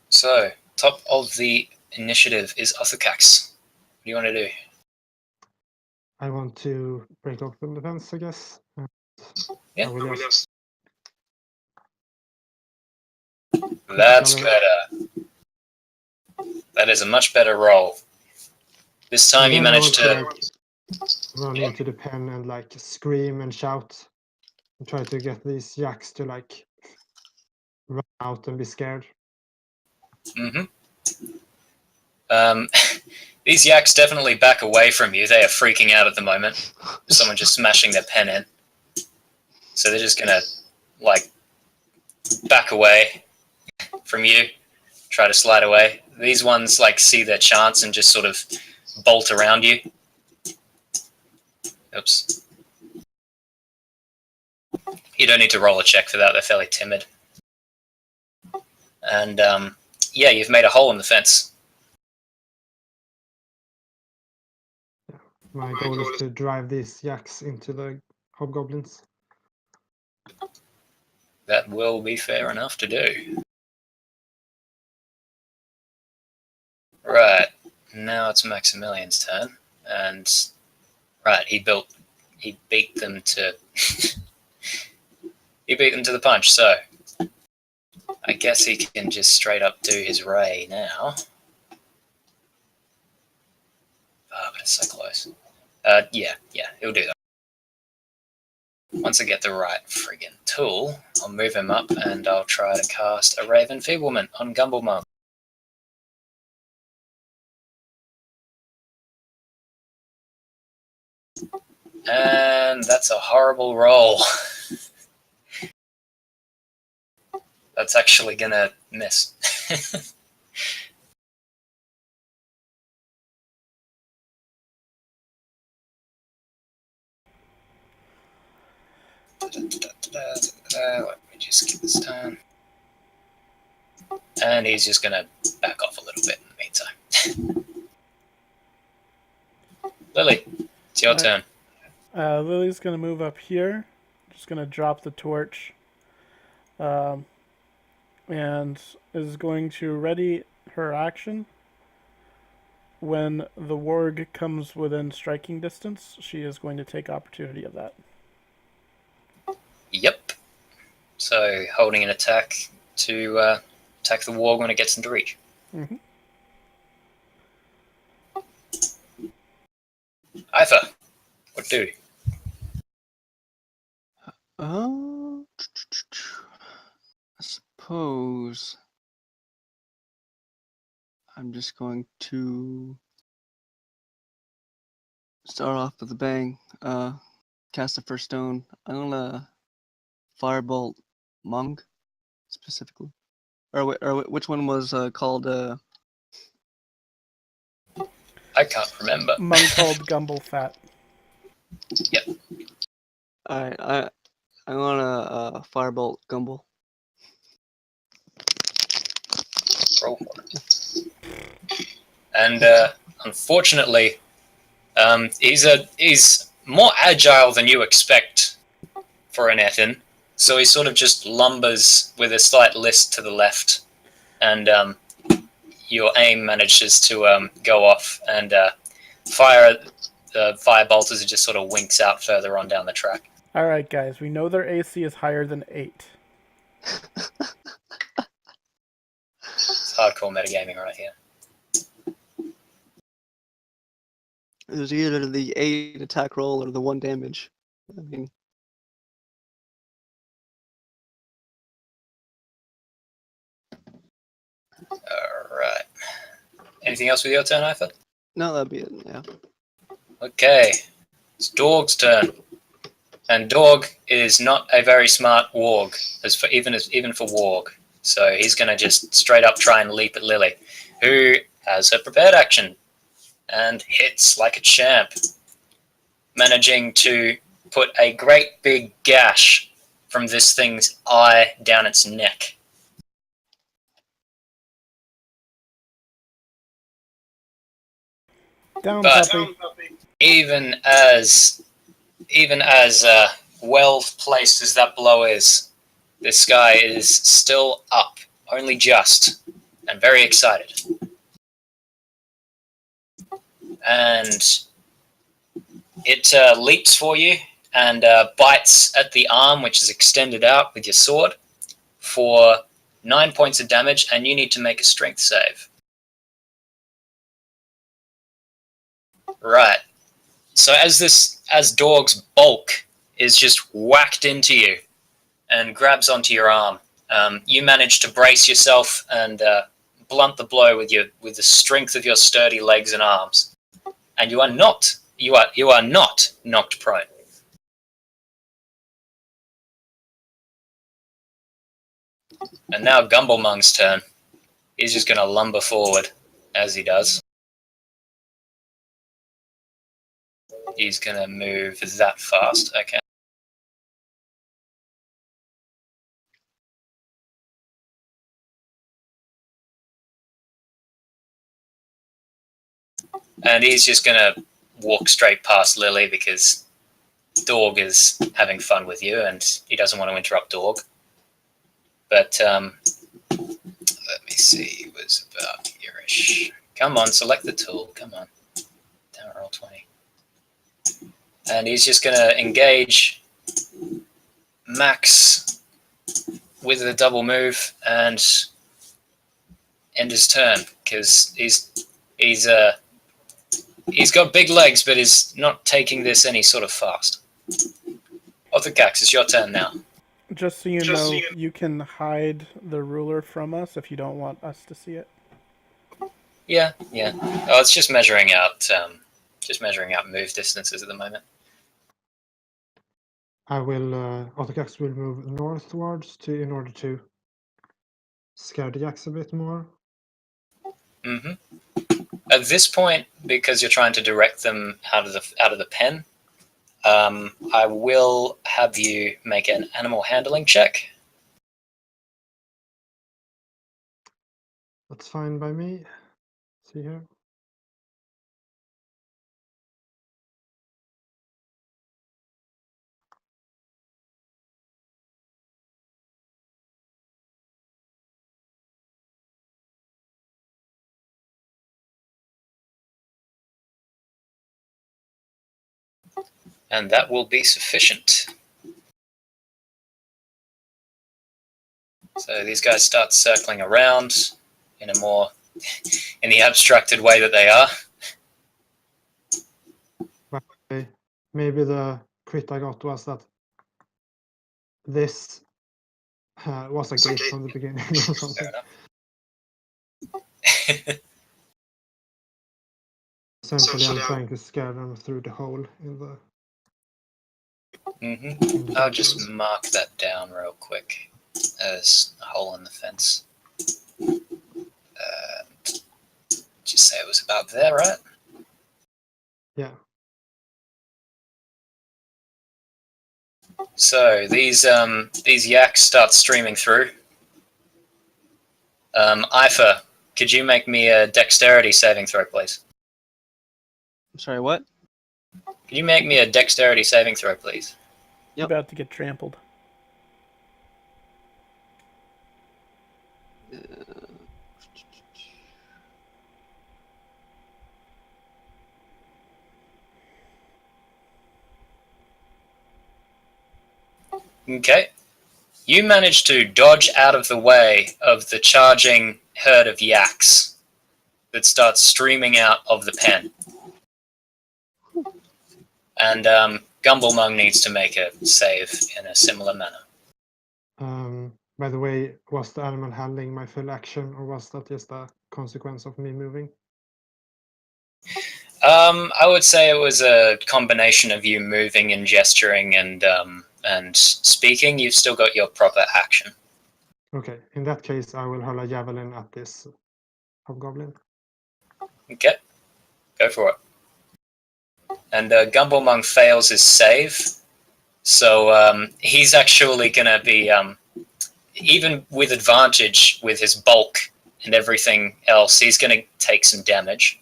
So, top of the initiative is Othukkax. What do you want to do? I want to break open the fence, I guess. Yeah. I will just... That's better. That is a much better roll. This time you managed to... run into the pen and like scream and shout and try to get these yaks to like run out and be scared. These yaks definitely back away from you. They are freaking out at the moment. Someone just smashing their pen in. So they're just gonna like back away from you, try to slide away. These ones like see their chance and just sort of bolt around you. Oops. You don't need to roll a check for that. They're fairly timid. And yeah, you've made a hole in the fence. My goal is to drive these yaks into the hobgoblins. That will be fair enough to do. Right, now it's Maximilian's turn, and right, he beat them to he beat them to the punch. So I guess he can just straight up do his ray now. Oh, but it's so close. Yeah, he'll do that. Once I get the right friggin' tool, I'll move him up and I'll try to cast a Ray of Enfeeblement on Gumblemung. And that's a horrible roll. That's actually gonna miss. Let me just get this turn. And he's just gonna back off a little bit in the meantime. Lily, it's your turn. Lily's going to move up here. Just going to drop the torch. And is going to ready her action. When the warg comes within striking distance, she is going to take opportunity of that. Yep. So holding an attack to attack the warg when it gets into reach. Mm-hmm. Eifer, what do? I suppose I'm just going to start off with a bang. Cast the first stone. I'm gonna firebolt Mung specifically, or which one was called? I can't remember. Monk called Gumble Fat. Yep. Alright, I'm gonna firebolt Gumble. Roll for it. And unfortunately, he's more agile than you expect for an Ethin. So he sort of just lumbers with a slight list to the left, and your aim manages to go off and fire the firebolt as it just sort of winks out further on down the track. All right, guys. We know their AC is higher than 8. It's hardcore metagaming right here. It was either the 8 attack roll or the 1 damage. I mean, Alright. Anything else with your turn, Eifer? no, that'd be it. Yeah. Okay. It's Dorg's turn. And Dorg is not a very smart warg, even for warg. So he's going to just straight up try and leap at Lily, who has her prepared action and hits like a champ, managing to put a great big gash from this thing's eye down its neck. Down, But puppy. even as well placed as that blow is, this guy is still up, only just, and very excited. And it leaps for you and bites at the arm, which is extended out with your sword, for 9 points of damage, and you need to make a strength save. Right. So as Dorg's bulk is just whacked into you and grabs onto your arm, you manage to brace yourself and blunt the blow with the strength of your sturdy legs and arms, and you are not knocked prone. And now Gumblemung's turn. He's just going to lumber forward as he does. He's going to move that fast. Okay. And he's just going to walk straight past Lily because Dorg is having fun with you and he doesn't want to interrupt Dorg. But let me see, it was about here-ish. Come on, select the tool. Come on. Damn it, roll 20. And he's just going to engage Max with a double move and end his turn because he's got big legs, but is not taking this any sort of fast. Othukkax, it's your turn now. Just so you know, you can hide the ruler from us if you don't want us to see it. Yeah. Oh, it's just measuring out move distances at the moment. Othukkax will move northwards in order to scare the yaks a bit more. Mm-hmm. At this point, because you're trying to direct them out of the pen, I will have you make an animal handling check. That's fine by me. See here. And that will be sufficient. So these guys start circling around in the abstracted way that they are. But maybe the crit I got was that this was a gate from the beginning or something. Essentially, I'm trying to scare them through the hole in the... Mm-hmm. I'll just mark that down real quick as a hole in the fence. Just say it was about there, right? Yeah. So these yaks start streaming through. Eifer, could you make me a dexterity saving throw, please? I'm sorry, what? Could you make me a dexterity saving throw, please? You're about to get trampled. Okay. You manage to dodge out of the way of the charging herd of yaks that starts streaming out of the pen. And Gumblemung needs to make a save in a similar manner. By the way, was the animal handling my full action, or was that just a consequence of me moving? I would say it was a combination of you moving and gesturing and speaking. You've still got your proper action. Okay, in that case, I will hurl a javelin at this hobgoblin. Okay, go for it. And Gumblemung fails his save, so he's actually going to be, even with advantage with his bulk and everything else, he's going to take some damage.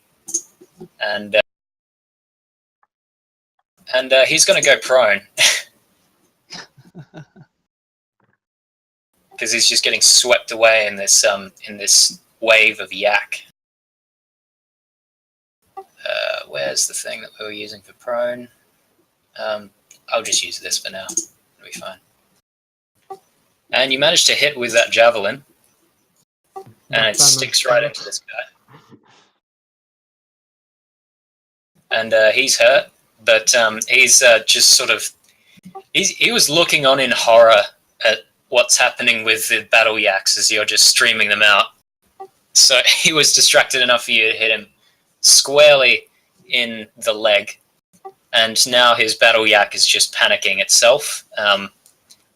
And he's going to go prone. Because he's just getting swept away in this wave of yak. Where's the thing that we were using for prone? I'll just use this for now. It'll be fine. And you manage to hit with that javelin, and it sticks right into this guy. And he's hurt, but he's just sort of... He was looking on in horror at what's happening with the battle yaks as you're just streaming them out. So he was distracted enough for you to hit him squarely in the leg, and now his battle yak is just panicking itself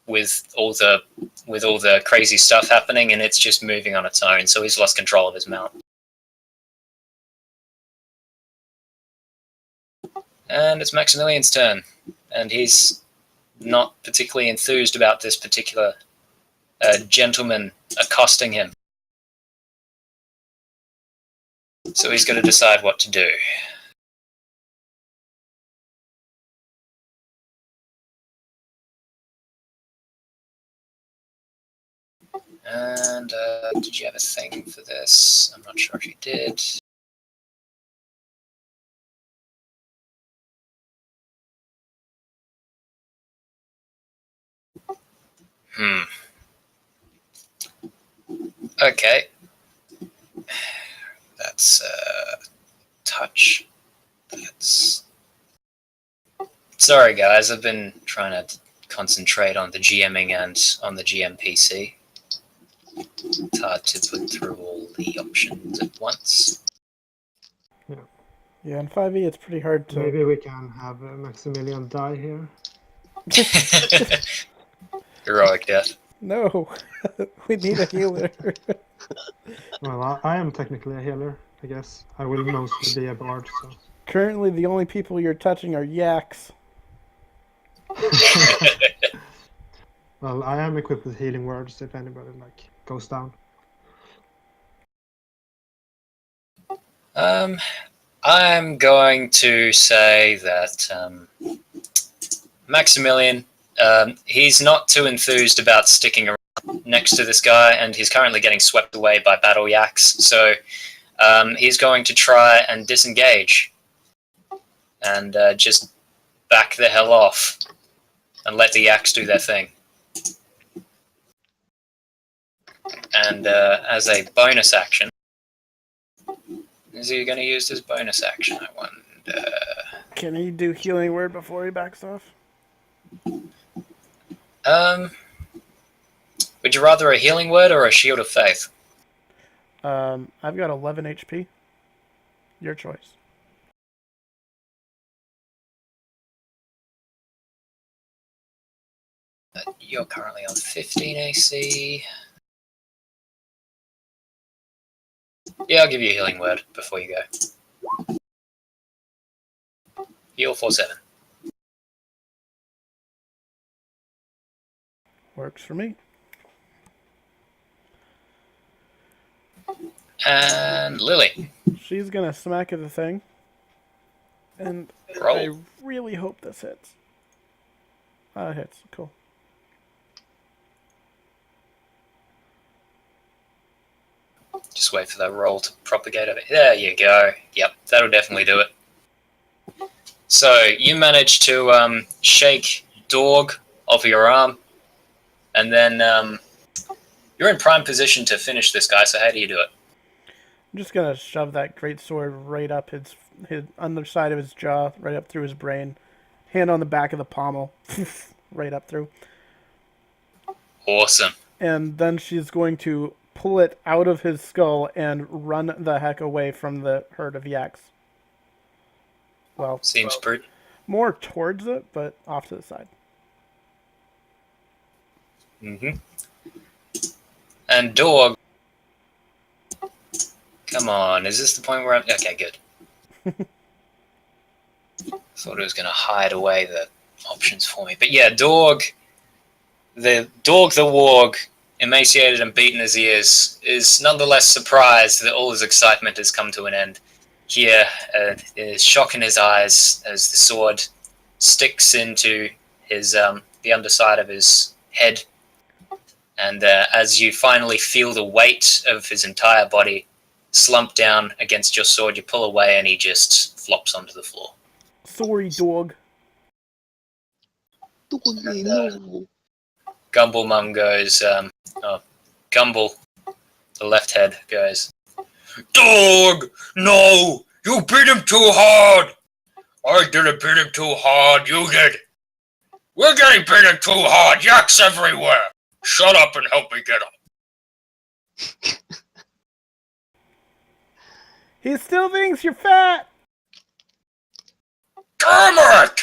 with all the crazy stuff happening, and it's just moving on its own. So he's lost control of his mount. And it's Maximilian's turn, and he's not particularly enthused about this particular gentleman accosting him. So he's going to decide what to do. And did you have a thing for this? I'm not sure if you did. Okay. That's touch. That's... Sorry guys, I've been trying to concentrate on the GMing and on the GMPC. It's hard to put through all the options at once. Yeah, in 5e it's pretty hard to... Maybe we can have Maximilian die here. Heroic death. No, we need a healer. Well, I am technically a healer, I guess. I will mostly be a bard, so... Currently, the only people you're touching are yaks. Well, I am equipped with healing words if anybody, goes down. I'm going to say that Maximilian, he's not too enthused about sticking around next to this guy, and he's currently getting swept away by battle yaks, so he's going to try and disengage and just back the hell off and let the yaks do their thing. And as a bonus action, is he going to use his bonus action, I wonder? Can he do healing word before he backs off? Would you rather a healing word or a shield of faith? I've got 11 HP. Your choice. You're currently on 15 AC. Yeah, I'll give you a healing word before you go. Heal for 7. Works for me. And Lily. She's gonna smack at the thing. And Roll. I really hope this hits. It hits. Cool. Just wait for that roll to propagate over. There you go. Yep, that'll definitely do it. So you manage to shake Dorg off your arm, and then you're in prime position to finish this guy. So how do you do it? I'm just gonna shove that great sword right up his underside of his jaw, right up through his brain. Hand on the back of the pommel, right up through. Awesome. And then she's going to pull it out of his skull and run the heck away from the herd of yaks. Well, Seems pretty. more towards it, but off to the side. And Dorg. Come on, is this the point where I'm... Okay, good. Thought it was going to hide away the options for me. But yeah, Dorg the warg, emaciated and beaten as he is nonetheless surprised that all his excitement has come to an end. Here, is shock in his eyes as the sword sticks into his the underside of his head. And as you finally feel the weight of his entire body slump down against your sword, you pull away and he just flops onto the floor. Sorry, dog. No. Gumblemum goes, Gumble, the left head, goes, Dog! No! You beat him too hard! I didn't beat him too hard, you did! We're getting beaten too hard, yaks everywhere! Shut up and help me get up. He still thinks you're fat! Damn it!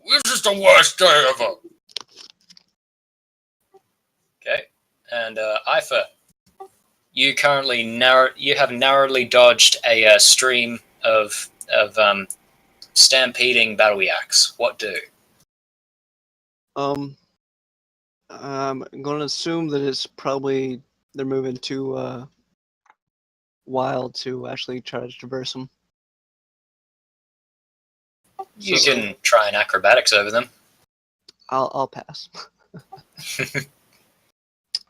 This is the worst day ever. Okay, and Eifer, you currently have narrowly dodged a stream of stampeding battle yaks. What do? I'm gonna assume that it's probably they're moving too wild to actually try to traverse them. You can try an acrobatics over them. I'll pass.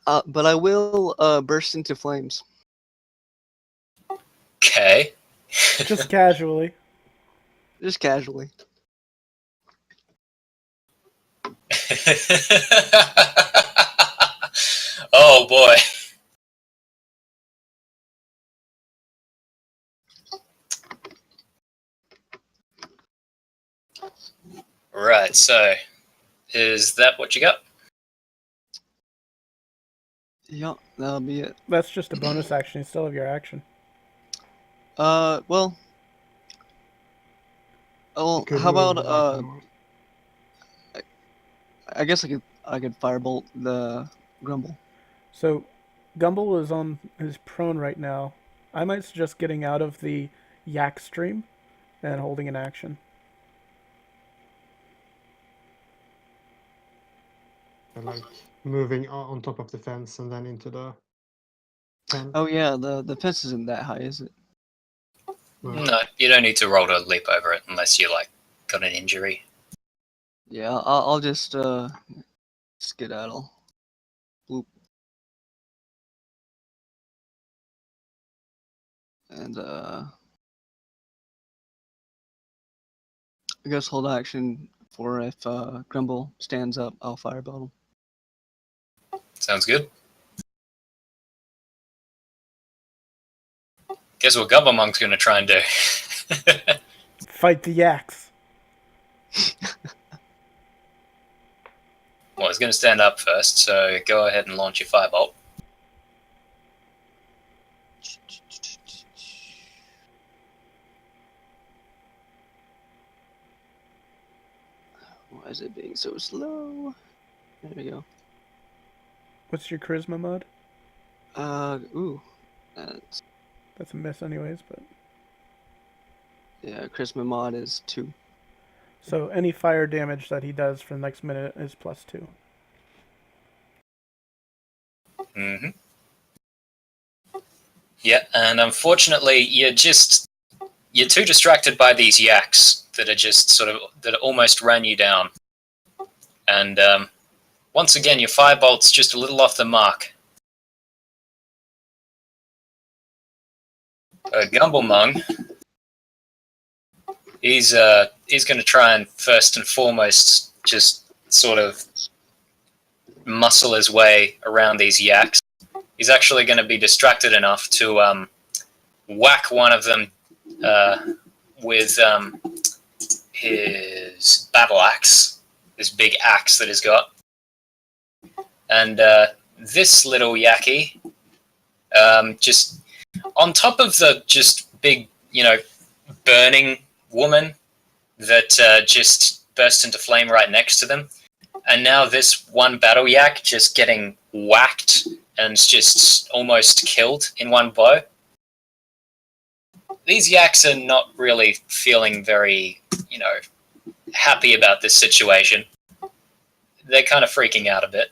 But I will burst into flames. Okay. Just casually. Just casually. Oh boy. Right, so is that what you got? Yeah, that'll be it. That's just a bonus action. You still have your action. Well. Oh, Could how move about like more. I guess I could firebolt the grumble. So, Gumble is prone right now. I might suggest getting out of the yak stream and holding an action. Like moving on top of the fence and then into the pen. Oh yeah, the fence isn't that high, is it? No, you don't need to roll to leap over it unless you got an injury. Yeah, I'll just skedaddle. Bloop. And I guess hold action for if Grumble stands up, I'll firebolt him. Sounds good. Guess what Gumblemonk's gonna try and do? Fight the yaks. Well, he's gonna stand up first, so go ahead and launch your firebolt. Why is it being so slow? There we go. What's your charisma mod? That's a miss anyways, but... Yeah, charisma mod is 2. So any fire damage that he does for the next minute is +2. Mm-hmm. Yeah, and unfortunately, you're too distracted by these yaks that are just that almost ran you down. And once again, your firebolt's just a little off the mark. Gumblemung, he's going to try and first and foremost just sort of muscle his way around these yaks. He's actually going to be distracted enough to whack one of them with his battle axe, this big axe that he's got. And this little yaki, just on top of the just big, burning woman that just burst into flame right next to them, and now this one battle yak just getting whacked and just almost killed in one blow. These yaks are not really feeling very, happy about this situation. They're kind of freaking out a bit.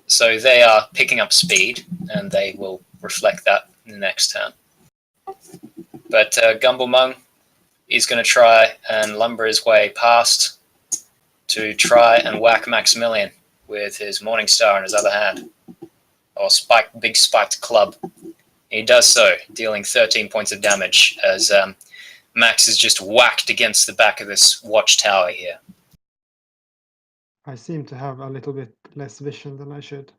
So they are picking up speed, and they will reflect that in the next turn. But Gumblemung is going to try and lumber his way past to try and whack Maximilian with his Morning Star in his other hand, or big spiked club. He does so, dealing 13 points of damage as Max is just whacked against the back of this watchtower here. I seem to have a little bit less vision than I should.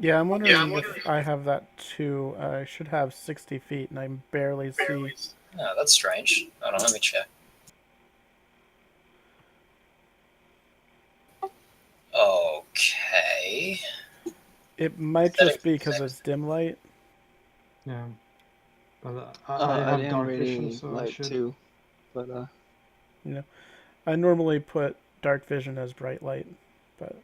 Yeah, I'm wondering if I have that too. I should have 60 feet, and I barely see. Oh, that's strange. Hold on, let me check. Okay. It might just be because it's dim light. Yeah. But I have dark vision, so light I should. too. But I normally put dark vision as bright light, but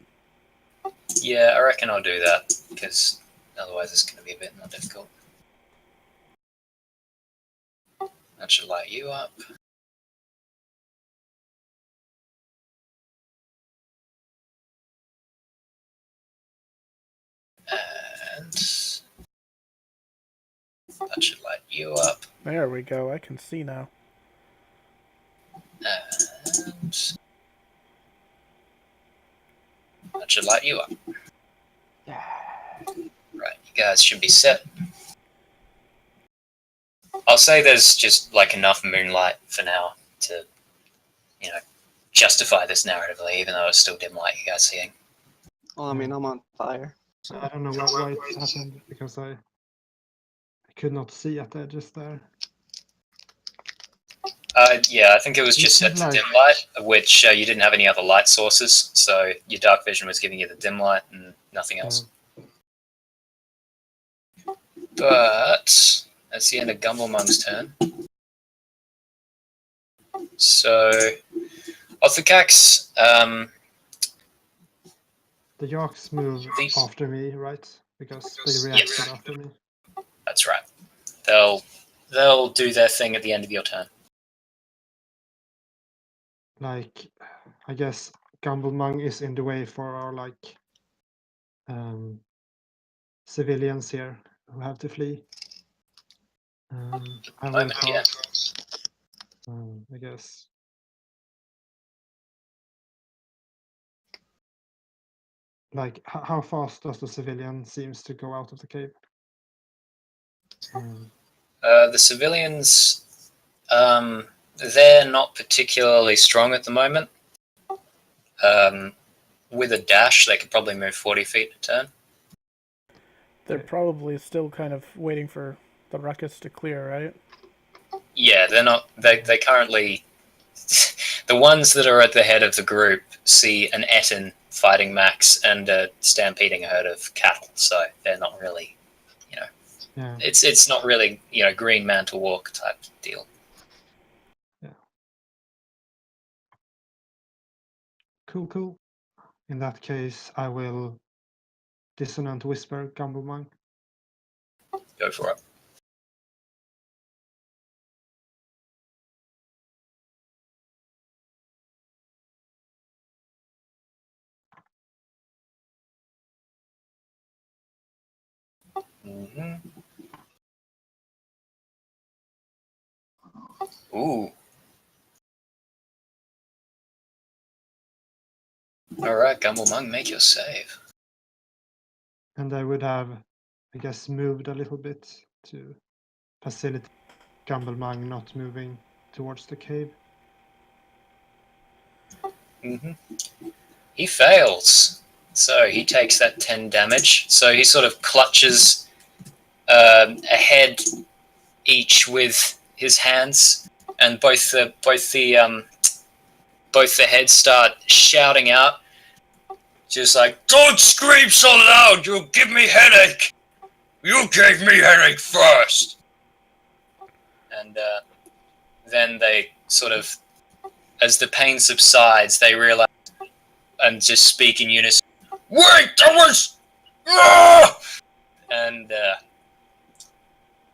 Yeah, I reckon I'll do that, because otherwise it's going to be a bit more difficult. That should light you up. And that should light you up. there we go. I can see now. And that should light you up. yeah. Right, you guys should be set. I'll say there's just enough moonlight for now to, justify this narratively, even though it's still dim light you guys seeing. Well, I mean, I'm on fire. So I don't know why it happened, because I could not see at the edges there. Yeah, I think it was just set to dim light, which you didn't have any other light sources, so your dark vision was giving you the dim light and nothing else. But that's the end of Gumblemung's turn. So, Othukkax, the Yaks move after me, right? Because they reacted after me. That's right. They'll do their thing at the end of your turn. I guess Gumblemung is in the way for our civilians here who have to flee. I will cast, I guess. How fast does the civilian seems to go out of the cave? The civilians, they're not particularly strong at the moment. With a dash, they could probably move 40 feet a turn. They're probably still kind of waiting for the ruckus to clear, right? Yeah, they're not. They currently. The ones that are at the head of the group see an Etten fighting Max and stampeding a herd of cattle, so they're not really, Yeah. It's not really, Green Man to Walk type deal. Yeah. Cool. In that case, I will Dissonant Whisper Gumblemung. Go for it. Mm-hmm. Ooh. Alright, Gumblemung, make your save. And I would have, I guess, moved a little bit to facilitate Gumblemung not moving towards the cave. Mm-hmm. He fails. So he takes that 10 damage. So he sort of clutches a head each with his hands, and both the heads start shouting out, just like, "Don't scream so loud! You'll give me headache. You gave me headache first." And then they sort of, as the pain subsides, they realize and just speak in unison. Wait, that was. Ah! And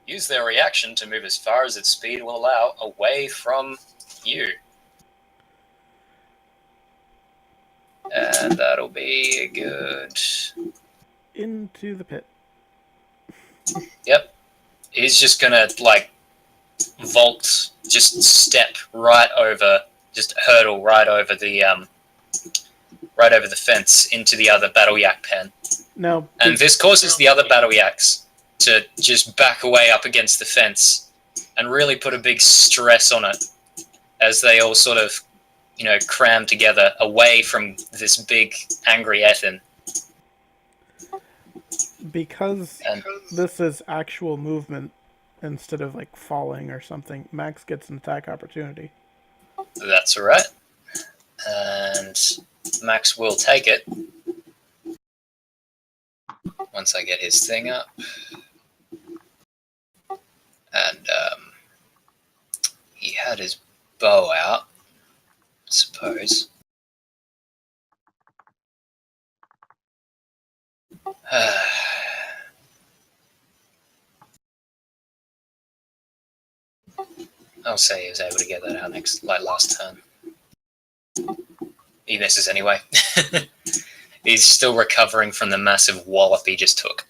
use their reaction to move as far as its speed will allow away from you. And that'll be good. Into the pit. Yep. He's just gonna, like, vault, just step right over, just hurdle right over the fence into the other battle yak pen. Now, And this causes the other battle yaks to just back away up against the fence and really put a big stress on it as they all sort of, cram together away from this big angry Ethan. Because this is actual movement instead of like falling or something, Max gets an attack opportunity. That's right. And Max will take it once I get his thing up. And he had his bow out, I suppose. I'll say he was able to get that out last turn. He misses anyway. He's still recovering from the massive wallop he just took.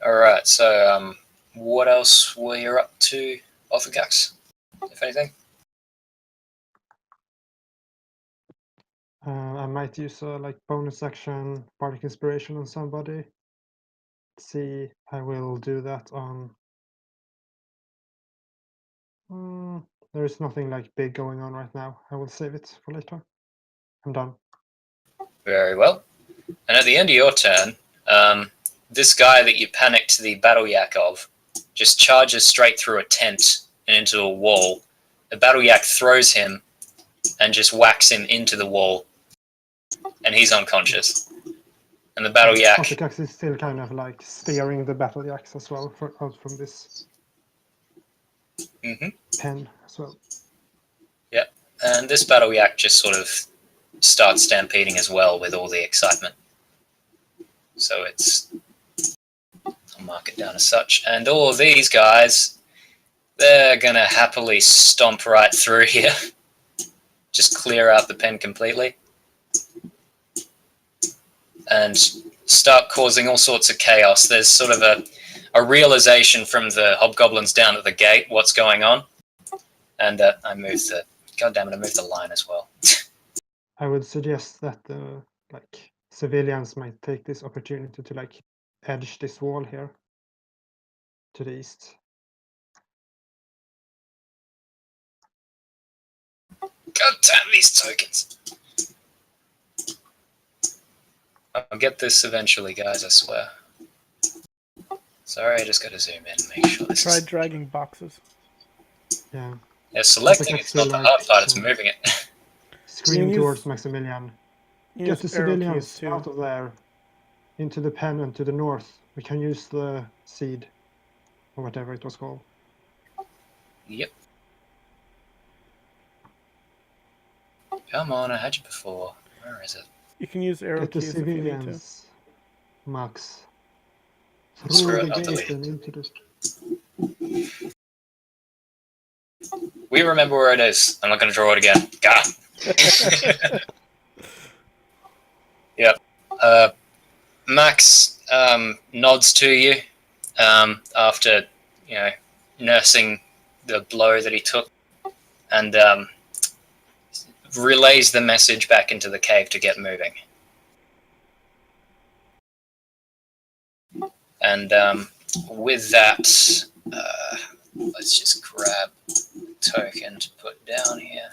Alright, so what else were you up to, Othukkax, if anything? I might use a bonus action, Bardic Inspiration on somebody. See, I will do that on. There is nothing big going on right now. I will save it for later. I'm done. Very well. And at the end of your turn, this guy that you panicked the battle yak of just charges straight through a tent and into a wall. The battle yak throws him and just whacks him into the wall, and he's unconscious. And the battle yak. Othukkax is still kind of steering the battle yaks as well out from this pen as well. Yep. And this battle yak just sort of starts stampeding as well with all the excitement. So I'll mark it down as such. And all of these guys, they're going to happily stomp right through here. Just clear out the pen completely. And start causing all sorts of chaos. There's sort of a realization from the hobgoblins down at the gate what's going on. And I moved the line as well. I would suggest that civilians might take this opportunity to edge this wall here to the east. God damn these tokens. I'll get this eventually, guys, I swear. Sorry, I just gotta zoom in and make sure this Try dragging boxes. Yeah. Yeah, selecting it's not the hard part, it's moving it. Scream towards Maximilian. Get Use the arrow civilians keys too. out of there. Into the pen and to the north. We can use the seed. Or whatever it was called. Yep. Come on, I had you before. Where is it? You can use arrow Get the keys if you need to. civilians, Max. Screw Through it, the I'll gate delete and into the... We remember where it is. I'm not going to draw it again. God. Yep. Max nods to you after, nursing the blow that he took, and relays the message back into the cave to get moving. And with that, let's just grab the token to put down here.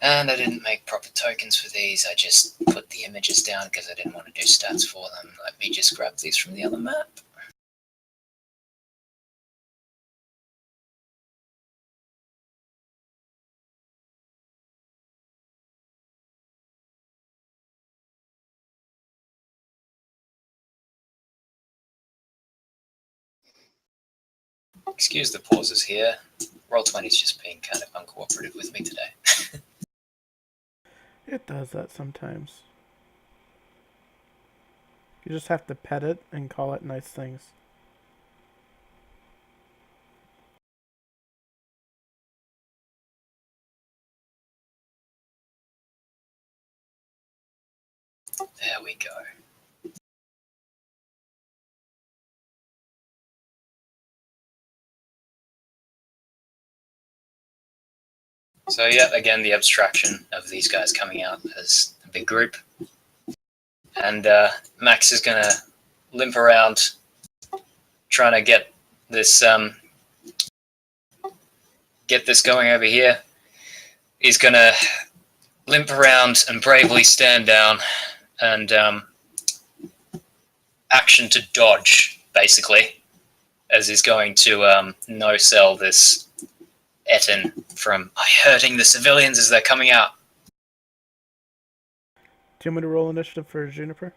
And I didn't make proper tokens for these. I just put the images down because I didn't want to do stats for them. Let me just grab these from the other map. Excuse the pauses here. Roll20's just being kind of uncooperative with me today. It does that sometimes. You just have to pet it and call it nice things. There we go. So yeah, again, the abstraction of these guys coming out as a big group. And Max is going to limp around trying to get this going over here. He's going to limp around and bravely stand down and action to dodge, basically, as he's going to no-sell this Etten from hurting the civilians as they're coming out. Do you want me to roll initiative for Juniper?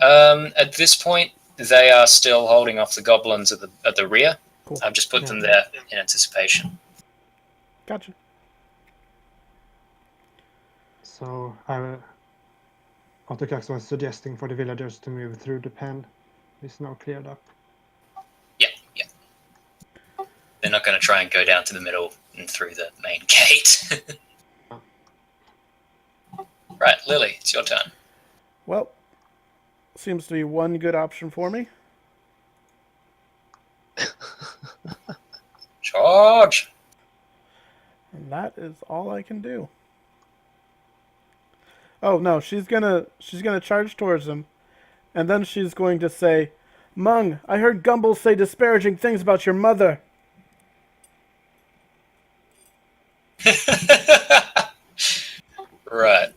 At this point, they are still holding off the goblins at the rear. Cool. I've just put them there in anticipation. Gotcha. So Othukkax was suggesting for the villagers to move through the pen. It's now cleared up. Yeah. They're not going to try and go down to the middle and through the main gate. Right, Lily, it's your turn. Well, seems to be one good option for me. Charge! And that is all I can do. Oh no, she's gonna charge towards him, and then she's going to say, "Mung, I heard Gumble say disparaging things about your mother." Right.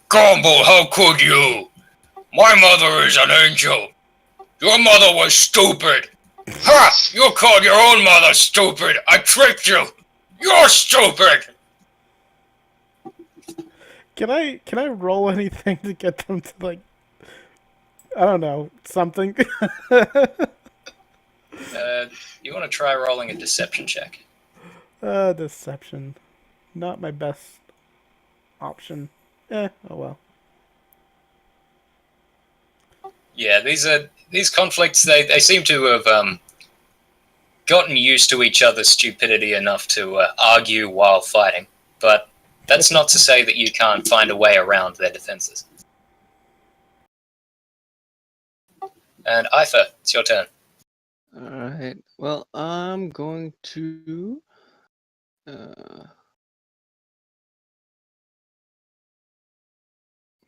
Gumble, how could you? My mother is an angel. Your mother was stupid. Ha! You called your own mother stupid. I tricked you. You're stupid. Can I roll anything to get them to, like, I don't know, something? You want to try rolling a deception check? Deception. Not my best option. Oh well. Yeah, these conflicts, they seem to have gotten used to each other's stupidity enough to argue while fighting, but that's not to say that you can't find a way around their defenses. And Eifer, it's your turn. Alright, well, I'm going to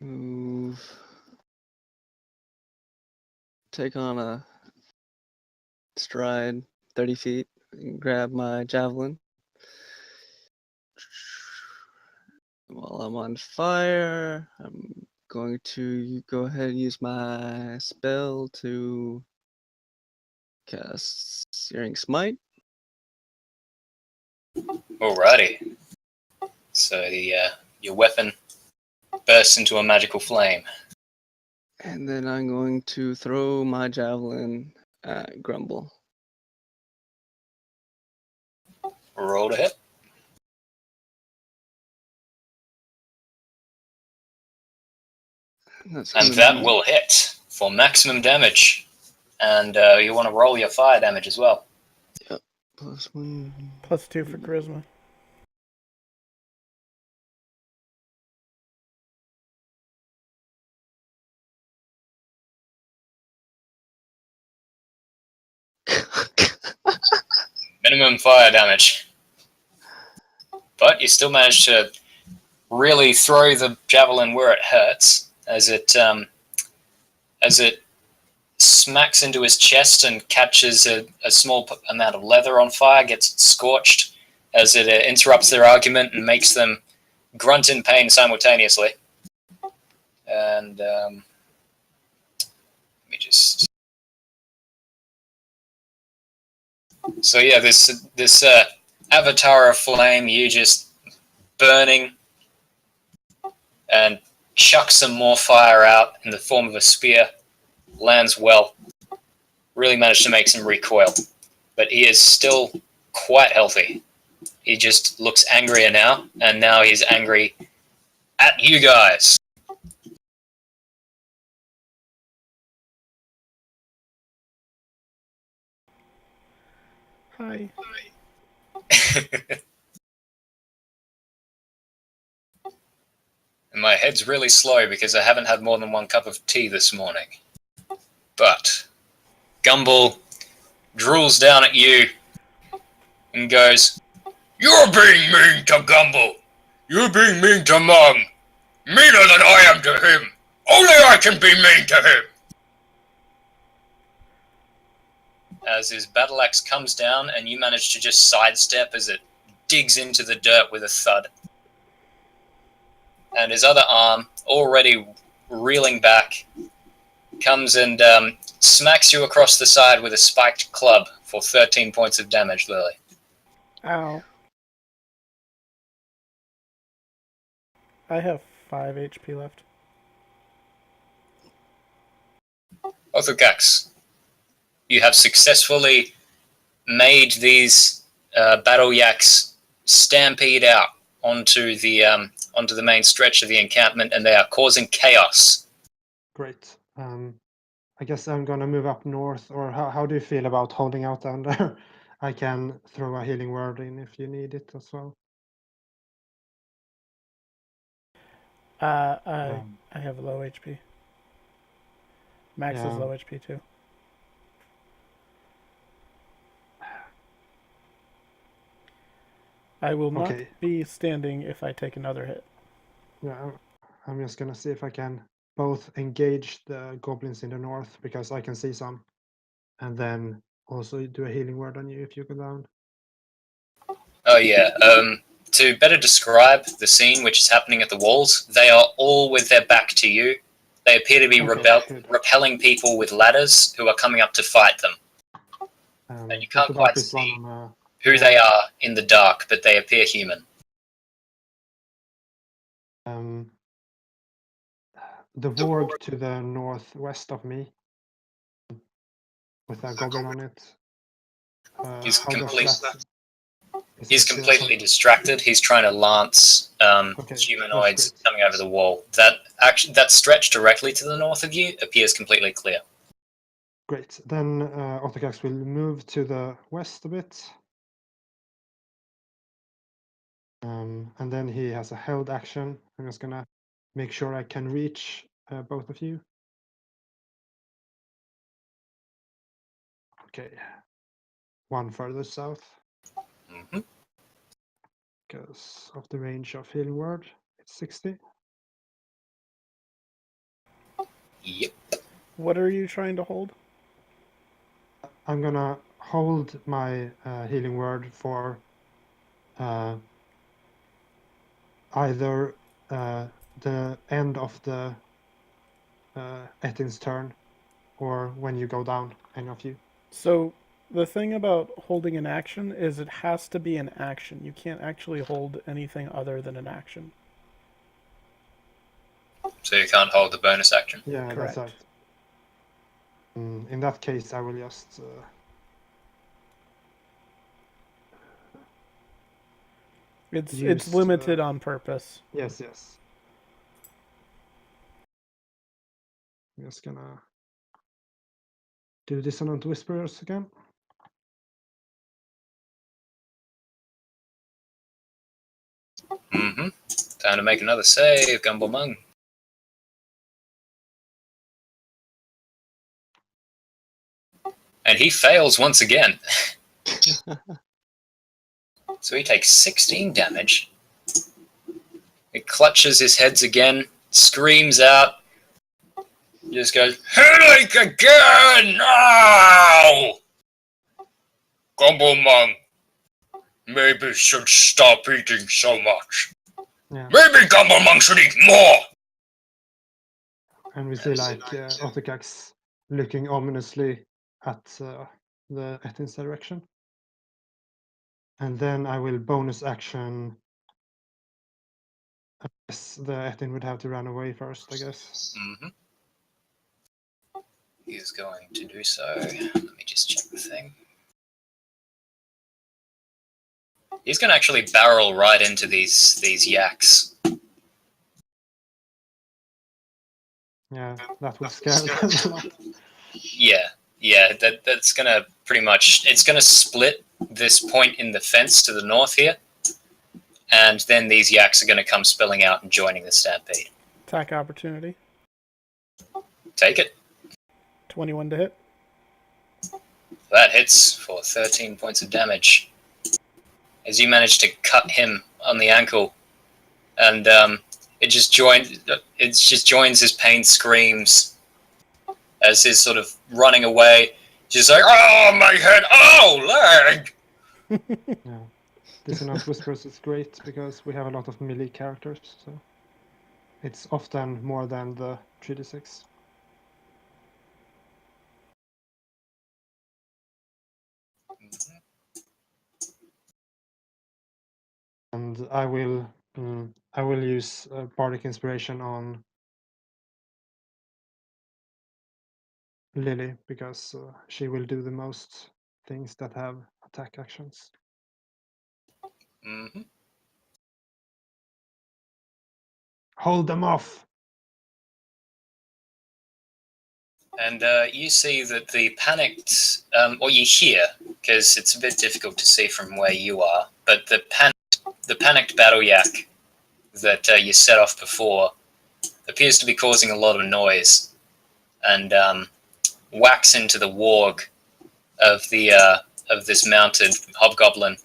move, take on a stride 30 feet, and grab my javelin. While I'm on fire, I'm going to go ahead and use my spell to cast Searing Smite. Alrighty. So your weapon bursts into a magical flame. And then I'm going to throw my javelin at Grumble. Roll to hit. That's And gonna that be will hit for maximum damage. And you want to roll your fire damage as well. Yep. +1. +2 for charisma. Minimum fire damage. But you still manage to really throw the javelin where it hurts, as it smacks into his chest and catches a small amount of leather on fire, gets scorched, as it interrupts their argument and makes them grunt in pain simultaneously. And let me just... So yeah, this avatar of flame, you just burning, and chuck some more fire out in the form of a spear. Lands well. Really managed to make some recoil. But he is still quite healthy. He just looks angrier now, and now he's angry at you guys. Hi. And my head's really slow because I haven't had more than one cup of tea this morning. But Gumball drools down at you and goes, "You're being mean to Gumball. You're being mean to Mung. Meaner than I am to him. Only I can be mean to him." As his battle axe comes down and you manage to just sidestep as it digs into the dirt with a thud. And his other arm, already reeling back, comes and smacks you across the side with a spiked club for 13 points of damage, Lily. Ow. I have 5 HP left. Othukkax, you have successfully made these battle yaks stampede out onto the main stretch of the encampment, and they are causing chaos. Great. I guess I'm gonna move up north. Or how do you feel about holding out down there? I can throw a healing word in if you need it as well. I have low HP. Max Yeah. is low HP too. I will not Okay. be standing if I take another hit. Yeah, I'm just gonna see if I can both engage the goblins in the north, because I can see some, and then also do a healing word on you if you go down. Oh yeah, to better describe the scene which is happening at the walls, they are all with their back to you. They appear to be Okay, repelling people with ladders who are coming up to fight them. And you can't quite see who they are in the dark, but they appear human. The warg to the northwest of me, with a goblin on it. He's How does that? He's completely distracted. He's trying to lance humanoids coming over the wall. That stretch directly to the north of you appears completely clear. Great. Then Othukkax will move to the west a bit. And then he has a held action. I'm just gonna make sure I can reach both of you. Okay. One further south. Mm-hmm. Because of the range of healing word, it's 60. Yep. What are you trying to hold? I'm gonna hold my healing word for either the end of the Etin's turn, or when you go down, any of you. So the thing about holding an action is it has to be an action. You can't actually hold anything other than an action. So you can't hold the bonus action? Yeah, Correct. that's right. In that case, I will just... It's limited on purpose. Yes. I'm just gonna do Dissonant Whispers again. Mm-hmm. Time to make another save, Gumblemung. And he fails once again. So he takes 16 damage. He clutches his heads again, screams out, just goes, "Headache again! No! Gumblemung, maybe should stop eating so much. Yeah. Maybe Gumblemung should eat more!" And we see like Othukkax looking ominously at the Ettin's direction. And then I will bonus action. I guess the Ettin would have to run away first, I guess. Mm-hmm. He's going to do so. Let me just check the thing. He's going to actually barrel right into these yaks. Yeah, that would scare them a lot. Yeah, that's going to pretty much... It's going to split this point in the fence to the north here. And then these yaks are going to come spilling out and joining the stampede. Attack opportunity. Take it. 21 to hit. That hits for 13 points of damage. As you manage to cut him on the ankle, and it just joins his pain screams as he's sort of running away. Just like, "Oh, my head! Oh, leg!" Yeah. Dissonant Whispers is great because we have a lot of melee characters, so it's often more than the 3d6. And I will use Bardic Inspiration on Lily because she will do the most things that have attack actions. Mm-hmm. Hold them off! And you see that the panicked, or you hear, because it's a bit difficult to see from where you are, but the panicked battle yak that you set off before appears to be causing a lot of noise, and whacks into the warg of this mounted hobgoblin,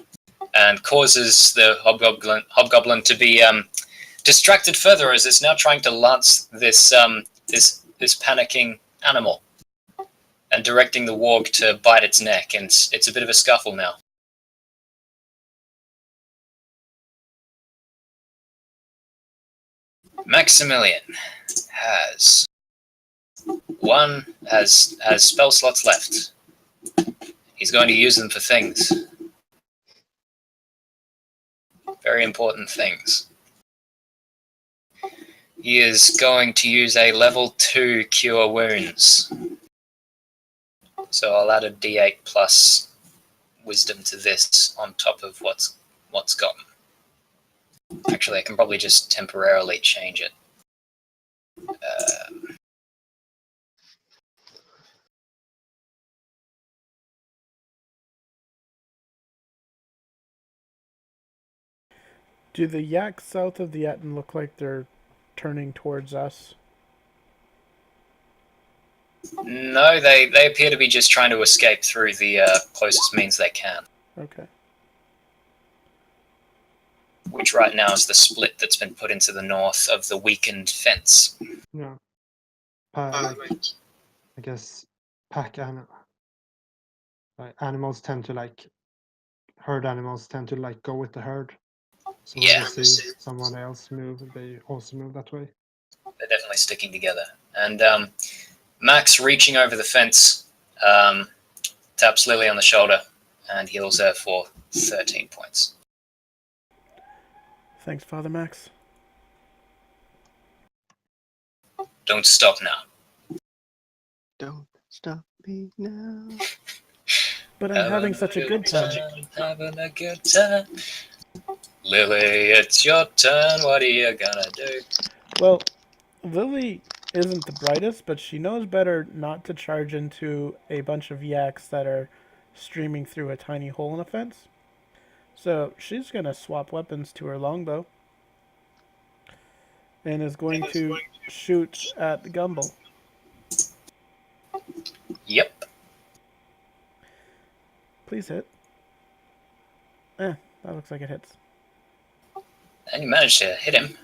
and causes the hobgoblin to be distracted further as it's now trying to lance this panicking animal and directing the warg to bite its neck, and it's a bit of a scuffle now. Maximilian has spell slots left. He's going to use them for things. Very important things. He is going to use a level 2 Cure Wounds. So I'll add a D8 plus Wisdom to this on top of what's got. Actually, I can probably just temporarily change it. Do the yaks south of the Ettin look like they're turning towards us? No, they appear to be just trying to escape through the closest means they can. Okay. Which right now is the split that's been put into the north of the weakened fence. Yeah. I guess pack animals tend to herd animals tend to go with the herd. So when they see someone else move, they also move that way. They're definitely sticking together. And Max, reaching over the fence, taps Lily on the shoulder and heals her for 13 points. Thanks, Father Max. Don't stop now. Don't stop me now. But I'm having such a good time. Having a good time. Lily, it's your turn. What are you gonna do? Well, Lily isn't the brightest, but she knows better not to charge into a bunch of yaks that are streaming through a tiny hole in a fence. So she's going to swap weapons to her longbow and is going to shoot at Gumble. Yep. Please hit. That looks like it hits. And you manage to hit him.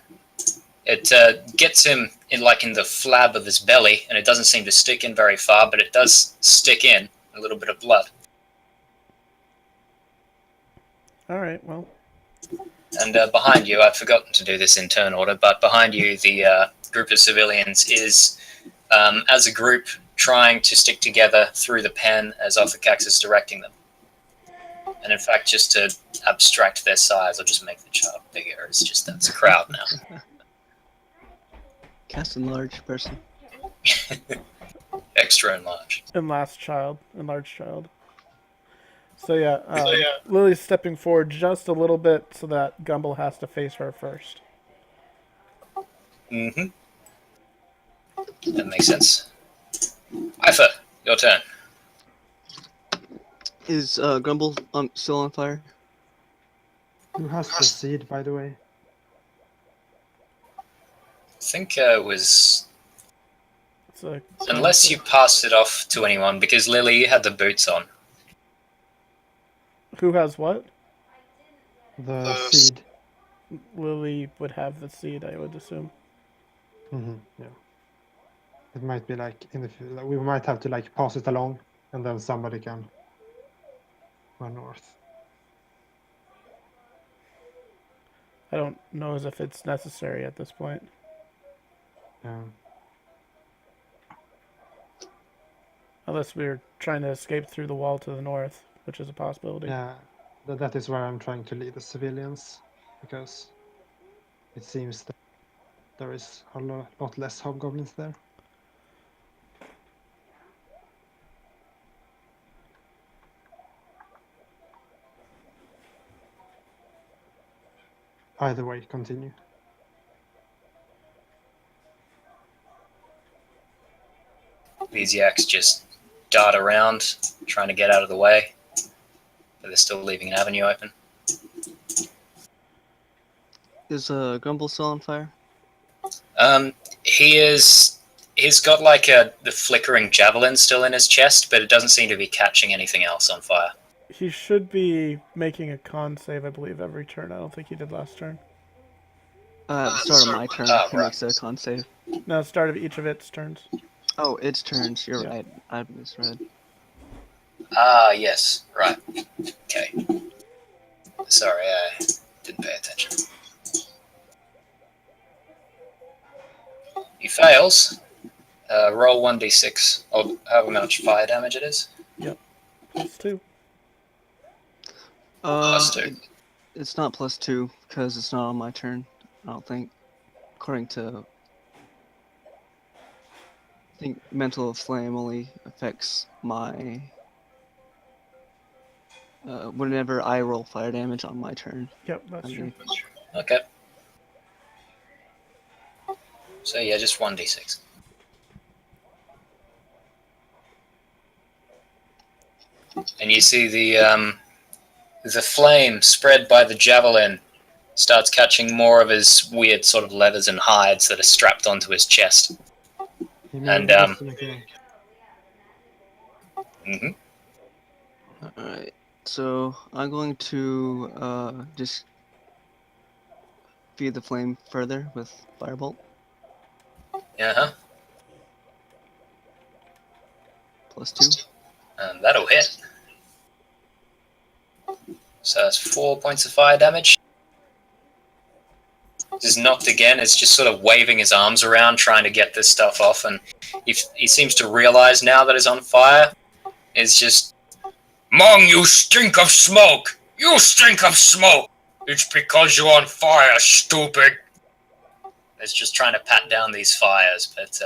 It gets him in the flab of his belly, and it doesn't seem to stick in very far, but it does stick in a little bit of blood. All right, well. And behind you, I've forgotten to do this in turn order, but behind you, the group of civilians is, as a group, trying to stick together through the pen as Othukkax is directing them. And in fact, just to abstract their size, I'll just make the chart bigger. It's just that's a crowd now. Cast enlarge person. Extra enlarged. Enlarged child. So yeah, Lily's stepping forward just a little bit so that Gumble has to face her first. Mm-hmm. That makes sense. Eifer, your turn. Is Grumble still on fire? Who has the seed, by the way? I think it was... So, Unless you passed it off to anyone, because Lily, you had the boots on. who has what? The seed. Lily would have the seed, I would assume. Yeah. It might be like in the future. We might have to like pass it along, and then somebody can run north. I don't know as if it's necessary at this point. Yeah. Unless we're trying to escape through the wall to the north, which is a possibility. Yeah. That is where I'm trying to lead the civilians, because it seems that there is a lot less hobgoblins there. Either way, continue. These yaks just dart around, trying to get out of the way. But they're still leaving an avenue open. Is Grumble still on fire? He's got like the flickering javelin still in his chest, but it doesn't seem to be catching anything else on fire. He should be making a con save, I believe, every turn. I don't think he did last turn. At the start of my turn, he right. makes a con save. No, start of each of its turns. Oh, it's turns. You're right. I misread. Ah, yes, right. Okay. Sorry, I didn't pay attention. He fails. Roll 1d6, or however much fire damage it is. Yep. +2. +2. It's not +2 because it's not on my turn. I don't think, according to. I think Mental Flame only affects my. Whenever I roll fire damage on my turn. Yep, that's true. Okay. So yeah, just 1d6. And you see the flame spread by the javelin starts catching more of his weird sort of leathers and hides that are strapped onto his chest. And Alright, so I'm going to just feed the flame further with Firebolt. Uh-huh. +2. And that'll hit. So that's 4 points of fire damage. He's knocked again. It's just sort of waving his arms around, trying to get this stuff off. And he seems to realize now that he's on fire. It's just, Mong, you stink of smoke! You stink of smoke! It's because you're on fire, stupid! It's just trying to pat down these fires, but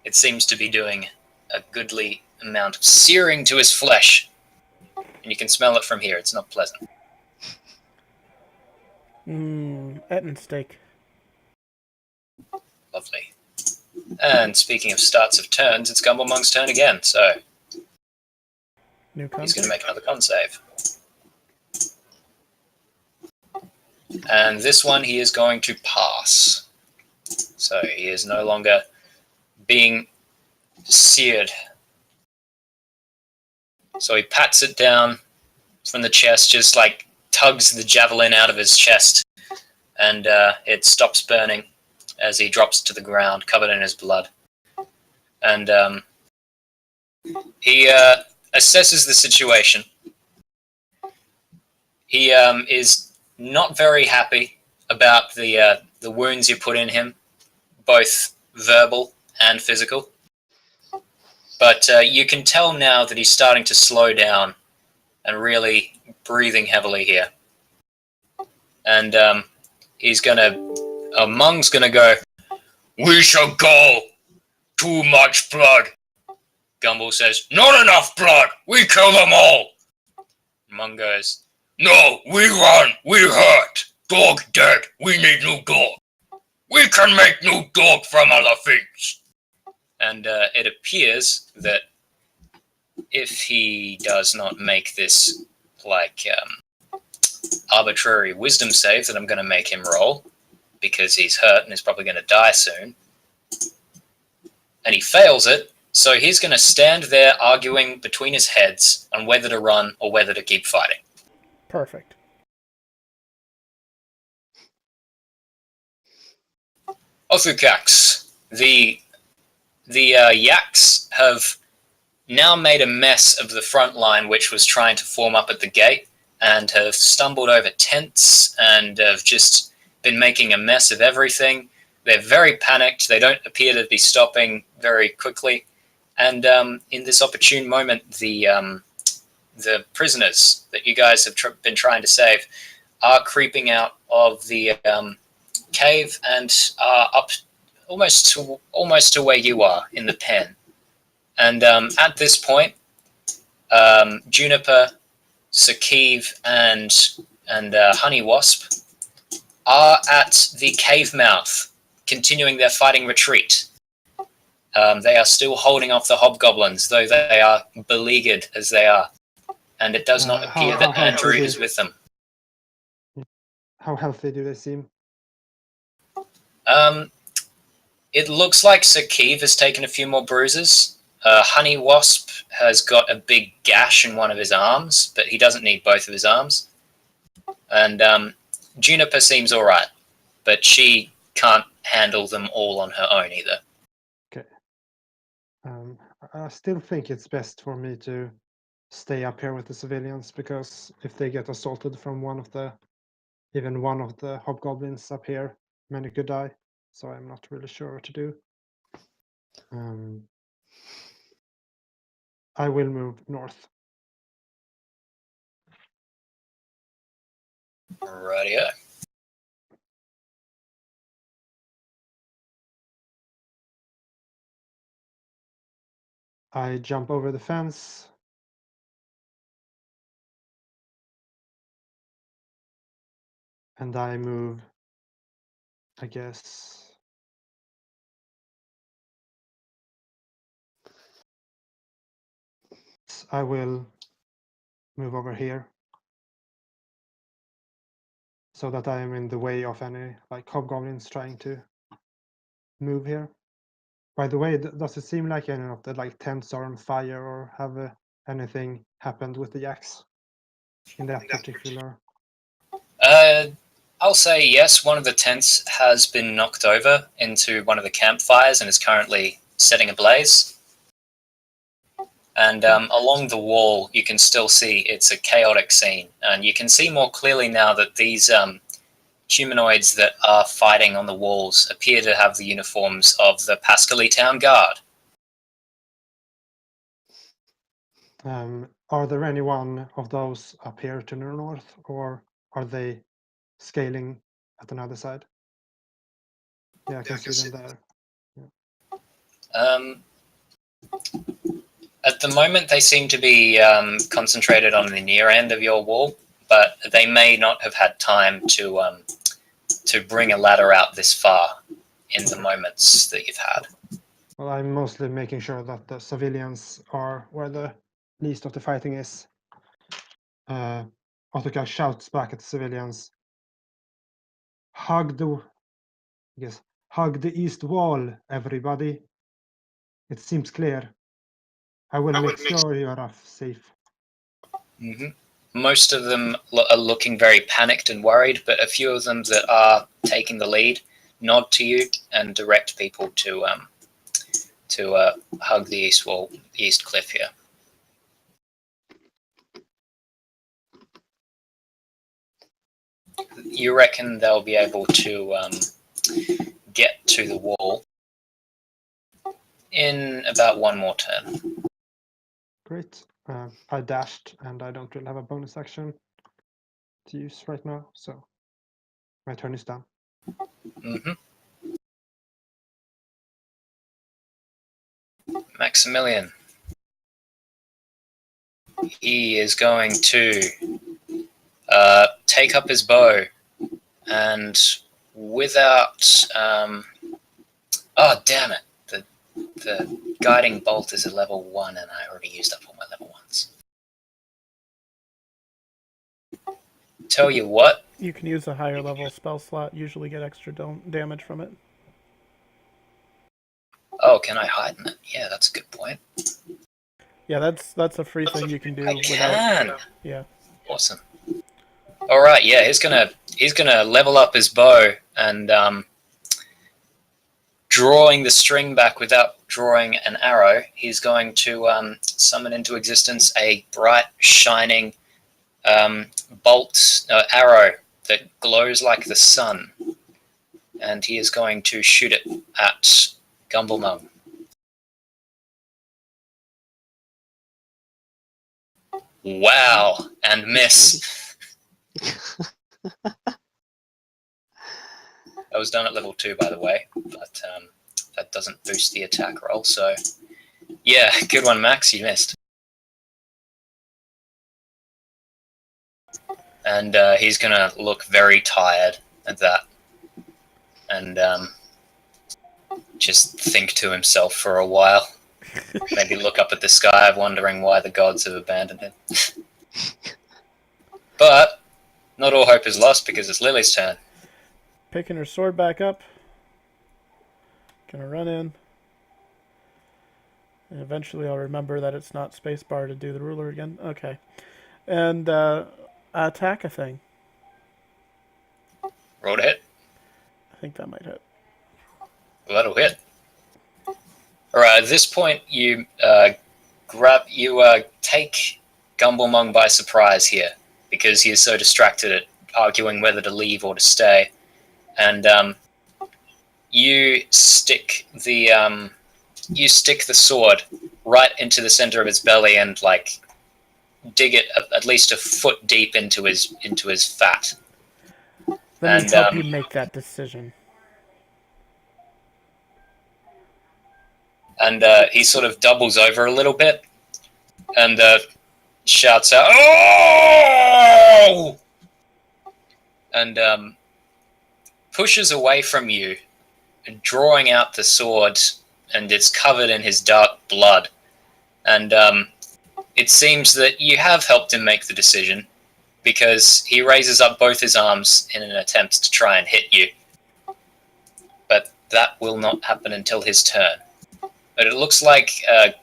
it seems to be doing a goodly amount of searing to his flesh. And you can smell it from here. It's not pleasant. Etten steak. Lovely. And speaking of starts of turns, it's Gumblemonk's turn again, so New con he's going to save? make another con save. And this one he is going to pass. So he is no longer being seared. So he pats it down from the chest, just like tugs the javelin out of his chest, and it stops burning as he drops to the ground, covered in his blood. And he assesses the situation. He is not very happy about the wounds you put in him, both verbal and physical. But you can tell now that he's starting to slow down and really breathing heavily here. And Mung's gonna go, "We shall go! Too much blood!" Gumble says, "Not enough blood! We kill them all!" Mung goes, "No, we run! We hurt! Dog dead! We need new dog! We can make new dog from other things!" And it appears that if he does not make this, arbitrary wisdom save that I'm going to make him roll, because he's hurt and is probably going to die soon, and he fails it, so he's going to stand there arguing between his heads on whether to run or whether to keep fighting. Perfect. Othukkax, the Yaks have now made a mess of the front line, which was trying to form up at the gate, and have stumbled over tents and have just been making a mess of everything. They're very panicked. They don't appear to be stopping very quickly. And in this opportune moment, the prisoners that you guys have been trying to save are creeping out of the cave and are up almost to where you are in the pen. And at this point, Juniper, Sakiv, and Honey Wasp are at the cave mouth, continuing their fighting retreat. They are still holding off the hobgoblins, though they are beleaguered as they are. And it does not appear that Andrew is with them. How healthy do they seem? It looks like Sakiv has taken a few more bruises. Honey Wasp has got a big gash in one of his arms, but he doesn't need both of his arms. And Juniper seems alright, but she can't handle them all on her own either. Okay. I still think it's best for me to stay up here with the civilians, because if they get assaulted from even one of the hobgoblins up here, many could die. So I'm not really sure what to do. I will move north. Rightio. I jump over the fence. And I move, I guess. I will move over here, so that I am in the way of any hobgoblins trying to move here. By the way, does it seem like any of the tents are on fire, or have anything happened with the Yaks in that particular? I'll say yes, one of the tents has been knocked over into one of the campfires and is currently setting ablaze. And along the wall, you can still see it's a chaotic scene. And you can see more clearly now that these humanoids that are fighting on the walls appear to have the uniforms of the Pascali Town Guard. Are there any one of those up here to the north, or are they scaling at another side? Yeah, I can see them there. Yeah. At the moment, they seem to be concentrated on the near end of your wall, but they may not have had time to bring a ladder out this far in the moments that you've had. Well, I'm mostly making sure that the civilians are where the least of the fighting is. Othukkax shouts back at the civilians. Hug the east wall, everybody. It seems clear. I will make sure you are safe. Mm-hmm. Most of them are looking very panicked and worried, but a few of them that are taking the lead nod to you and direct people to hug the east wall, the east cliff here. You reckon they'll be able to get to the wall in about one more turn. Great. I dashed, and I don't really have a bonus action to use right now, so my turn is done. Mm-hmm. Maximilian. He is going to take up his bow and without... oh, damn it. The guiding bolt is a level 1 and I already used up all my level 1s. Tell you what. You can use a higher level spell slot, usually get extra damage from it. Oh, can I heighten it? Yeah, that's a good point. Yeah, that's a free thing you can do. I can. Yeah. Awesome. All right, yeah, he's gonna level up his bow and drawing the string back without drawing an arrow, he's going to summon into existence a bright, shining arrow that glows like the sun, and he is going to shoot it at Gumblemung. Wow, and miss. That was done at level 2, by the way, but that doesn't boost the attack roll, so yeah, good one, Max, you missed. And he's going to look very tired at that and just think to himself for a while. Maybe look up at the sky, wondering why the gods have abandoned him. But not all hope is lost because it's Lily's turn. Picking her sword back up. Gonna run in. And eventually I'll remember that it's not spacebar to do the ruler again. Okay. And attack a thing. Roll to hit. I think that might hit. Well, that'll hit. Alright, at this point you take Gumblemung by surprise here because he is so distracted at arguing whether to leave or to stay. And you stick the sword right into the center of his belly and like dig it at least a foot deep into his fat. Let me help you make that decision. And he sort of doubles over a little bit and shouts out, "Oh!" and pushes away from you, drawing out the sword, and it's covered in his dark blood. And it seems that you have helped him make the decision, because he raises up both his arms in an attempt to try and hit you. But that will not happen until his turn. But it looks like a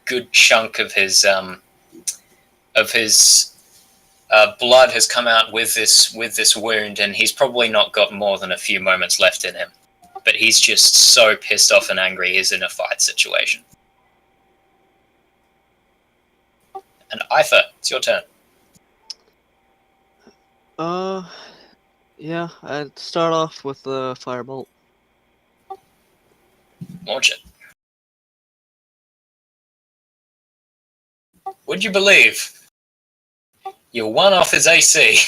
good chunk of his blood has come out with this wound, and he's probably not got more than a few moments left in him. But he's just so pissed off and angry he's in a fight situation. And Eifer, it's your turn. Yeah, I'd start off with the firebolt. Launch it. Would you believe? You're 1 off his AC.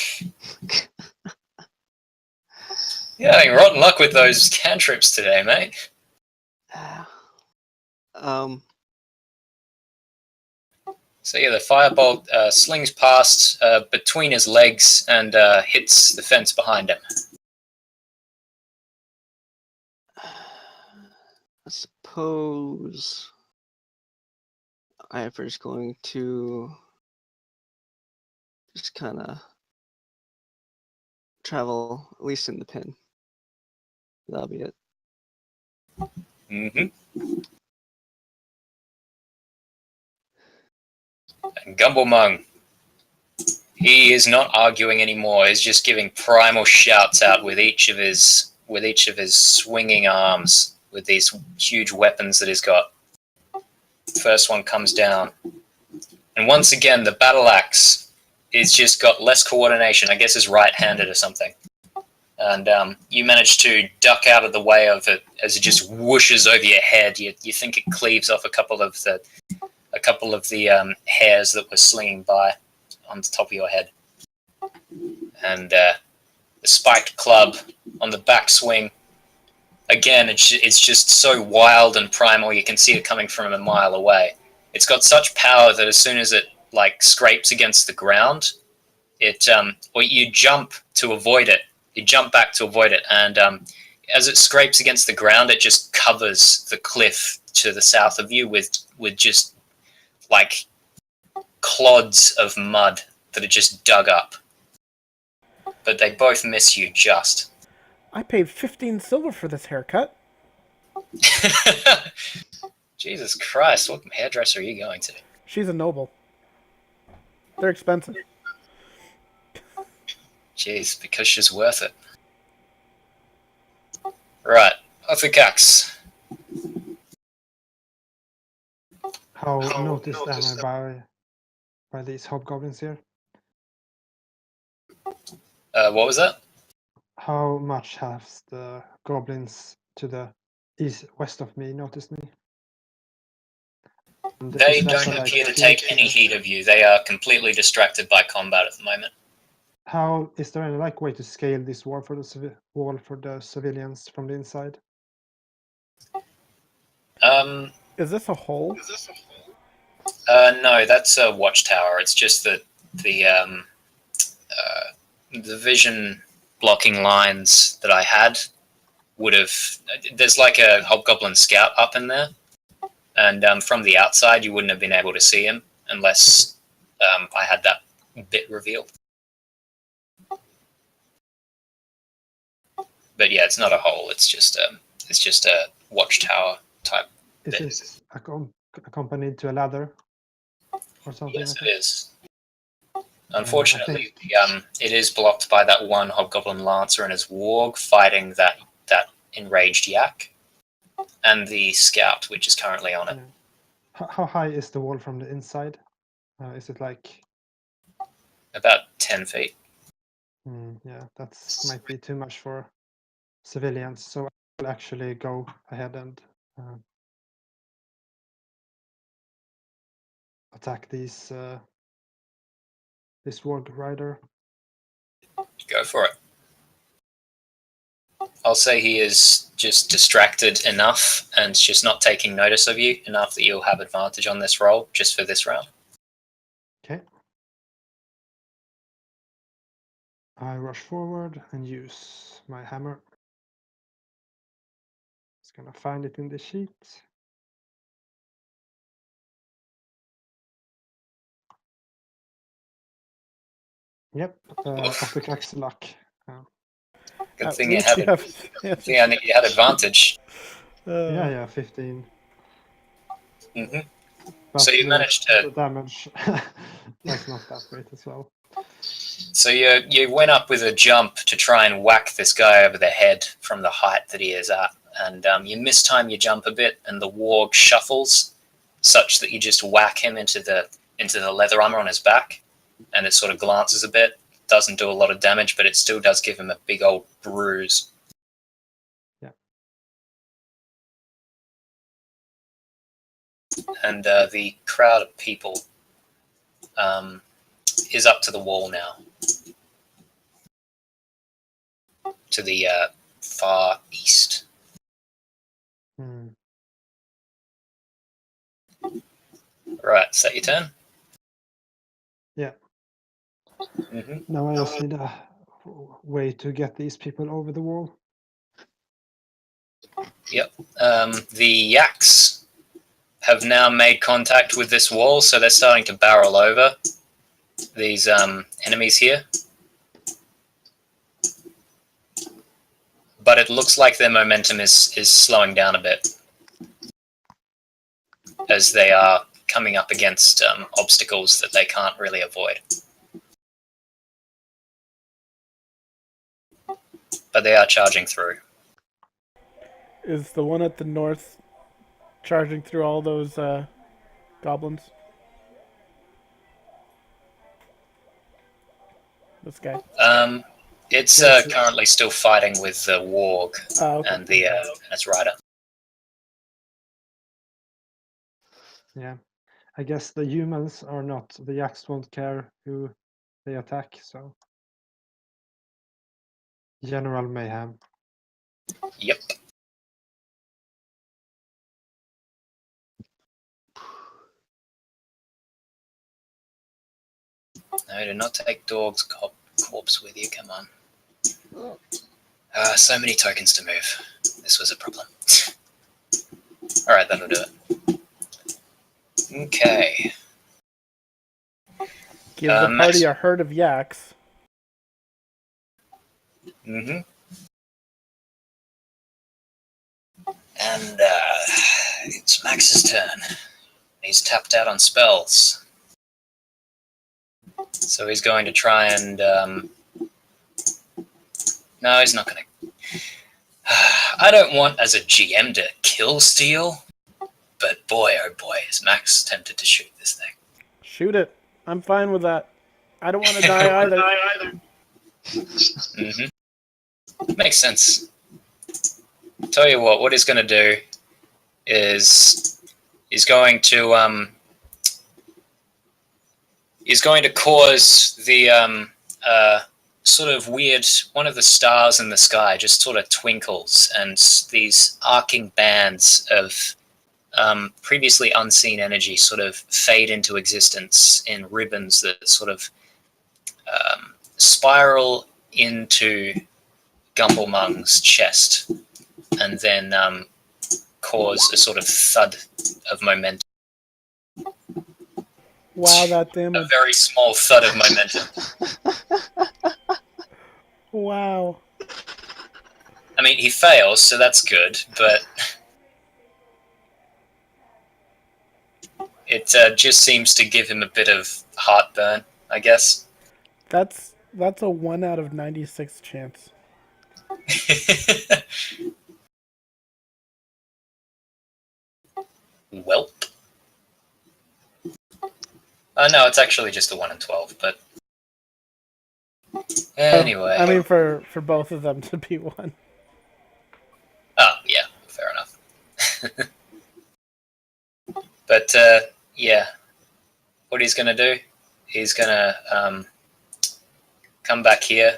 You're having rotten luck with those cantrips today, mate. So yeah, the firebolt slings past between his legs and hits the fence behind him. I suppose Eifer's going to just kind of travel, at least in the pin. That'll be it. And Gumblemung, he is not arguing anymore. He's just giving primal shouts out with each of his swinging arms with these huge weapons that he's got. First one comes down, and once again the battle axe is just got less coordination. I guess is right-handed or something. And you manage to duck out of the way of it as it just whooshes over your head. You think it cleaves off a couple of the hairs that were slinging by on the top of your head. And the spiked club on the backswing. Again, it's just so wild and primal. You can see it coming from a mile away. It's got such power that as soon as it scrapes against the ground, or you jump to avoid it. You jump back to avoid it, and as it scrapes against the ground, it just covers the cliff to the south of you with just clods of mud that are just dug up. But they both miss you just. I paid 15 silver for this haircut. Jesus Christ, what hairdresser are you going to? She's a noble. They're expensive. Jeez, because she's worth it. Right, Othukkax. How noticed am I by these hobgoblins here? What was that? How much has the goblins to the west of me noticed me? And They don't appear to take any heed of you. They are completely distracted by combat at the moment. How is there any way to scale this wall for the civilians from the inside? Is this a hole? No, that's a watchtower. It's just that the vision blocking lines that I had would have. There's a hobgoblin scout up in there, and from the outside you wouldn't have been able to see him unless I had that bit revealed. But yeah, it's not a hole. It's just a watchtower type. Is it accompanied to a ladder or something? Yes, it is. Unfortunately, it is blocked by that one hobgoblin lancer and his warg fighting that enraged yak, and the scout, which is currently on it. Yeah. How high is the wall from the inside? Is it about 10 feet? Yeah, that might be too much for civilians. So I will actually go ahead and attack this warg rider. Go for it. I'll say he is just distracted enough and just not taking notice of you enough that you'll have advantage on this roll just for this round. Okay. I rush forward and use my hammer. Just gonna find it in the sheet. Yep, Othukkax luck. Good thing you had advantage. Yeah, 15. Mm-hmm. But so you managed to... The damage was not that great as well. So you went up with a jump to try and whack this guy over the head from the height that he is at, and you mistime your jump a bit, and the warg shuffles such that you just whack him into the leather armor on his back, and it sort of glances a bit. Doesn't do a lot of damage, but it still does give him a big old bruise. Yeah. And the crowd of people is up to the wall now. To the far east. Right, is that your turn? Yeah. Mm-hmm. Now I just need a way to get these people over the wall. Yep. The yaks have now made contact with this wall, so they're starting to barrel over these enemies here. But it looks like their momentum is slowing down a bit as they are coming up against obstacles that they can't really avoid. But they are charging through. Is the one at the north charging through all those goblins? This guy. It's currently still fighting with the warg and its rider. Yeah, I guess the humans are not. The yaks won't care who they attack, so general mayhem. Yep. No, do not take Dog's corpse with you. Come on. So many tokens to move. This was a problem. Alright, that'll do it. Okay. Give the party a herd of yaks. Mm-hmm. And it's Max's turn. He's tapped out on spells. So he's going to try and... No, he's not going to... I don't want, as a GM, to kill Steel, but boy, oh boy, is Max tempted to shoot this thing. Shoot it. I'm fine with that. I don't want to die either. Mm-hmm. Makes sense. Tell you what he's going to do is he's going to cause the sort of weird, one of the stars in the sky just sort of twinkles, and these arcing bands of previously unseen energy sort of fade into existence in ribbons that sort of spiral into Gumblemung's chest, and then cause a sort of thud of momentum. Wow, that damage. A very small thud of momentum. Wow. I mean, he fails, so that's good, but it just seems to give him a bit of heartburn, I guess. That's a 1 out of 96 chance. Welp. No, it's actually just a 1 in 12, but anyway. I mean, for both of them to be 1. Oh, yeah, fair enough. But, yeah. What he's going to do, he's going to come back here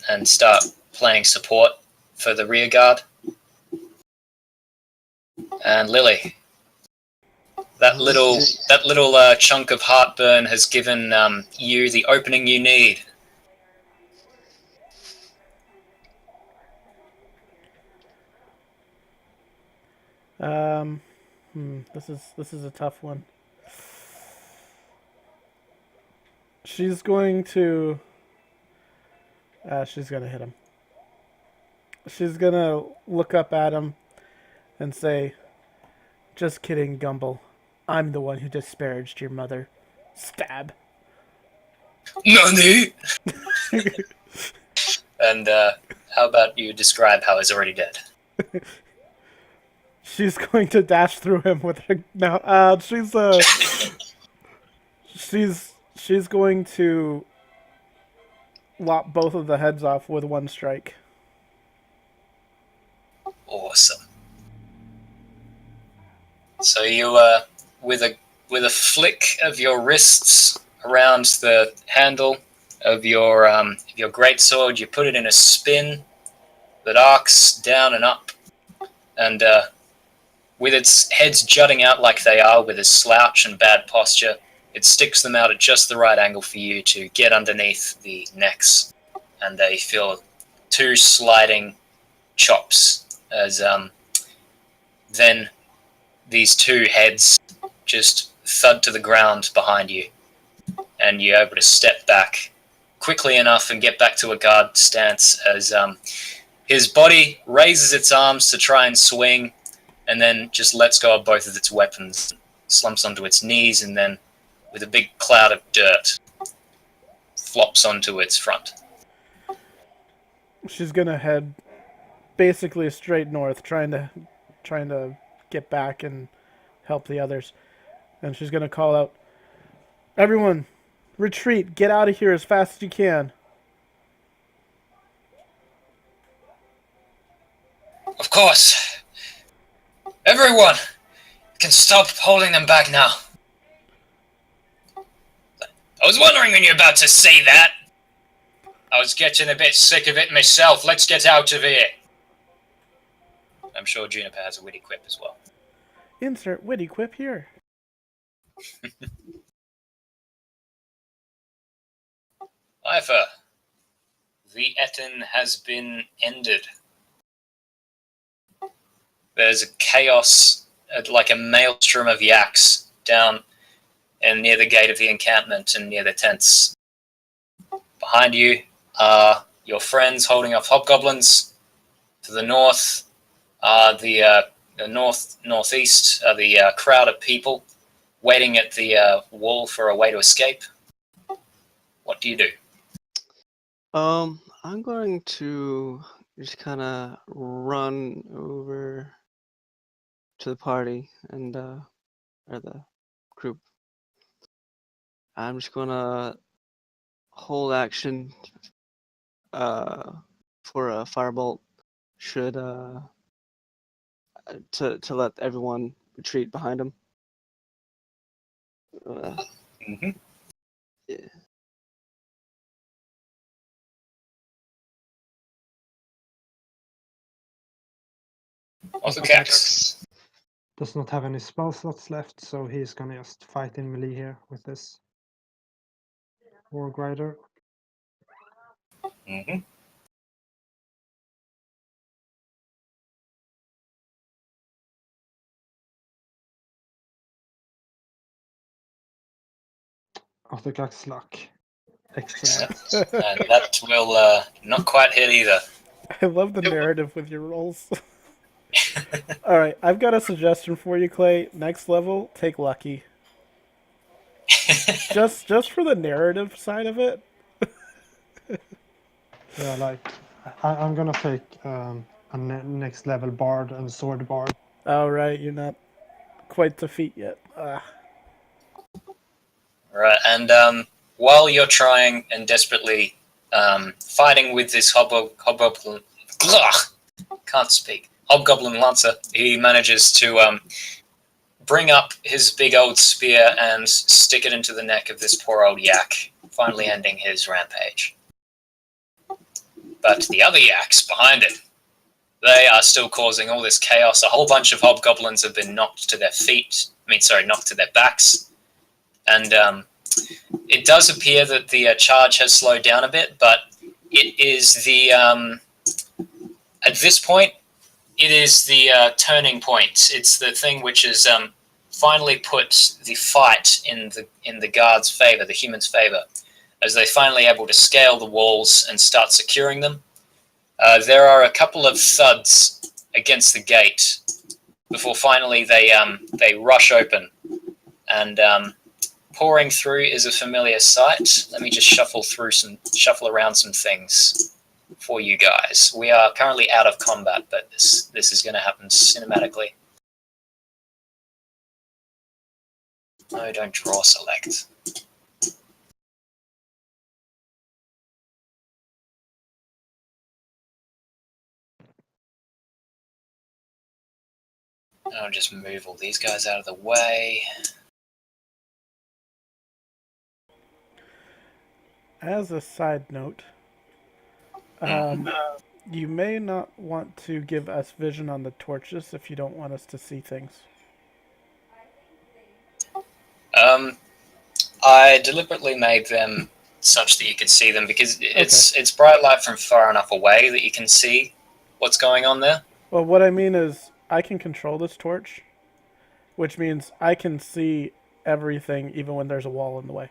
and start playing support for the rear guard. And Lily, that little chunk of heartburn has given you the opening you need. This is a tough one. She's going to hit him. She's gonna look up at him and say, "Just kidding, Gumble. I'm the one who disparaged your mother." Stab. Nani? And how about you describe how he's already dead? She's going to dash through him with her. No, she's going to lop both of the heads off with one strike. Awesome. So you, with a flick of your wrists around the handle of your greatsword, you put it in a spin that arcs down and up, and with its heads jutting out like they are, with its slouch and bad posture, it sticks them out at just the right angle for you to get underneath the necks, and they feel two sliding chops as then these two heads just thud to the ground behind you, and you're able to step back quickly enough and get back to a guard stance as his body raises its arms to try and swing, and then just lets go of both of its weapons, slumps onto its knees, and then, with a big cloud of dirt, flops onto its front. She's gonna head basically straight north, trying to get back and help the others. And she's gonna call out, "Everyone, retreat! Get out of here as fast as you can." Of course. Everyone can stop holding them back now. I was wondering when you're about to say that. I was getting a bit sick of it myself. Let's get out of here. I'm sure Juniper has a witty quip as well. Insert witty quip here. Eifer, the Etten has been ended. There's a chaos, like a maelstrom of yaks down and near the gate of the encampment and near the tents. Behind you are your friends holding off hobgoblins. To the north are the northeast are the crowd of people waiting at the wall for a way to escape. What do you do? I'm going to just kind of run over to the party and or the group. I'm just gonna hold action for a firebolt should to let everyone retreat behind him. Yeah. Othukkax. Does not have any spell slots left, so he's gonna just fight in melee here with this Warg Rider. Othukkax luck. Excellent. And that will not quite hit either. I love the narrative with your rolls. Alright, I've got a suggestion for you, Clay. Next level, take Lucky. just for the narrative side of it. Yeah, like I'm gonna take a next level Bard and Sword Bard. Alright, you're not quite to feet yet. Right, and while you're trying and desperately fighting with this hobgoblin, can't speak, hobgoblin lancer, he manages to bring up his big old spear and stick it into the neck of this poor old yak, finally ending his rampage. But the other yaks behind it, they are still causing all this chaos. A whole bunch of hobgoblins have been knocked to their feet. Knocked to their backs. And it does appear that the charge has slowed down a bit, but it is the at this point, it is the turning point. It's the thing which has finally put the fight in the guards' favor, the humans' favor, as they finally able to scale the walls and start securing them. There are a couple of thuds against the gate before finally they rush open, and pouring through is a familiar sight. Let me just shuffle around some things for you guys. We are currently out of combat, but this is going to happen cinematically. No, don't draw select. I'll just move all these guys out of the way. As a side note, you may not want to give us vision on the torches if you don't want us to see things. I deliberately made them such that you could see them because it's bright light from far enough away that you can see what's going on there. Well, what I mean is, I can control this torch, which means I can see everything even when there's a wall in the way.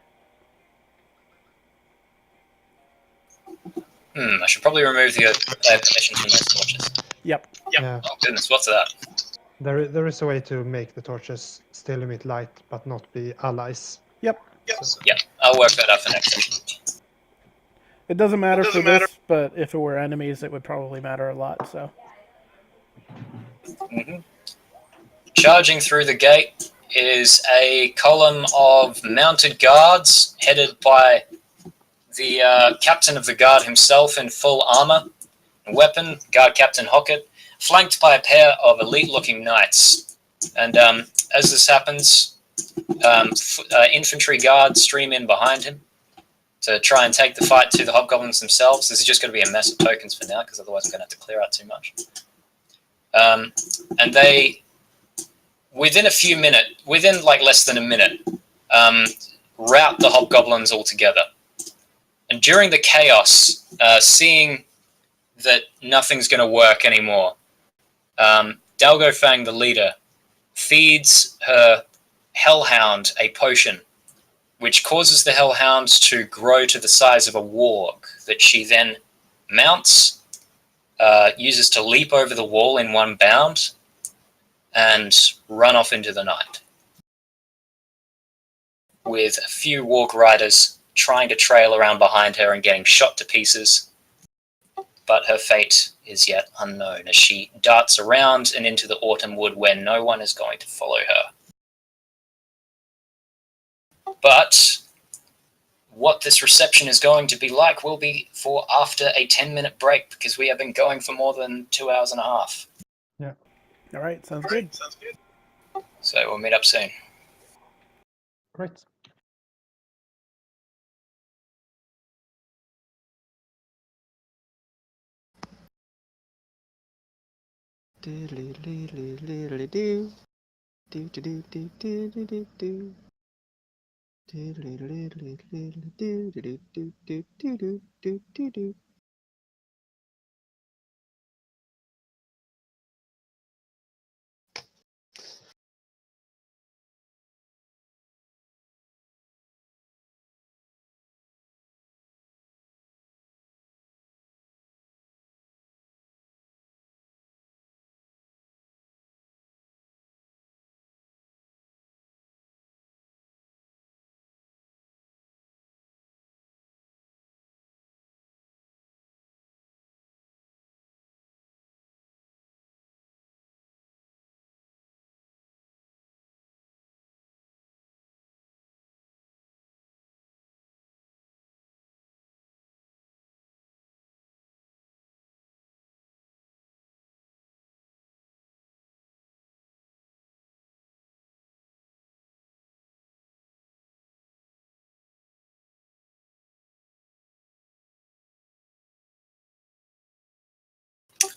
I should probably remove the player permissions from those torches. Yep. Yeah. Oh goodness, what's that? There is a way to make the torches still emit light, but not be allies. Yep. So, Yeah, I'll work that out for next session. It doesn't matter for this, but if it were enemies, it would probably matter a lot. So. Charging through the gate is a column of mounted guards headed by the captain of the guard himself in full armor and weapon, Guard Captain Hockett, flanked by a pair of elite-looking knights. And as this happens, infantry guards stream in behind him to try and take the fight to the hobgoblins themselves. This is just going to be a mess of tokens for now, because otherwise I'm going to have to clear out too much. And they, within like less than a minute, rout the hobgoblins altogether. And during the chaos, seeing that nothing's going to work anymore, Dalgofang, the leader, feeds her hellhound a potion, which causes the hellhound to grow to the size of a warg that she then mounts, uses to leap over the wall in one bound, and run off into the night, with a few warg riders trying to trail around behind her and getting shot to pieces. But her fate is yet unknown as she darts around and into the autumn wood where no one is going to follow her. But what this reception is going to be like will be for after a 10-minute break, because we have been going for more than 2 hours and a half. yeah. All right. Sounds good. So we'll meet up soon. Great.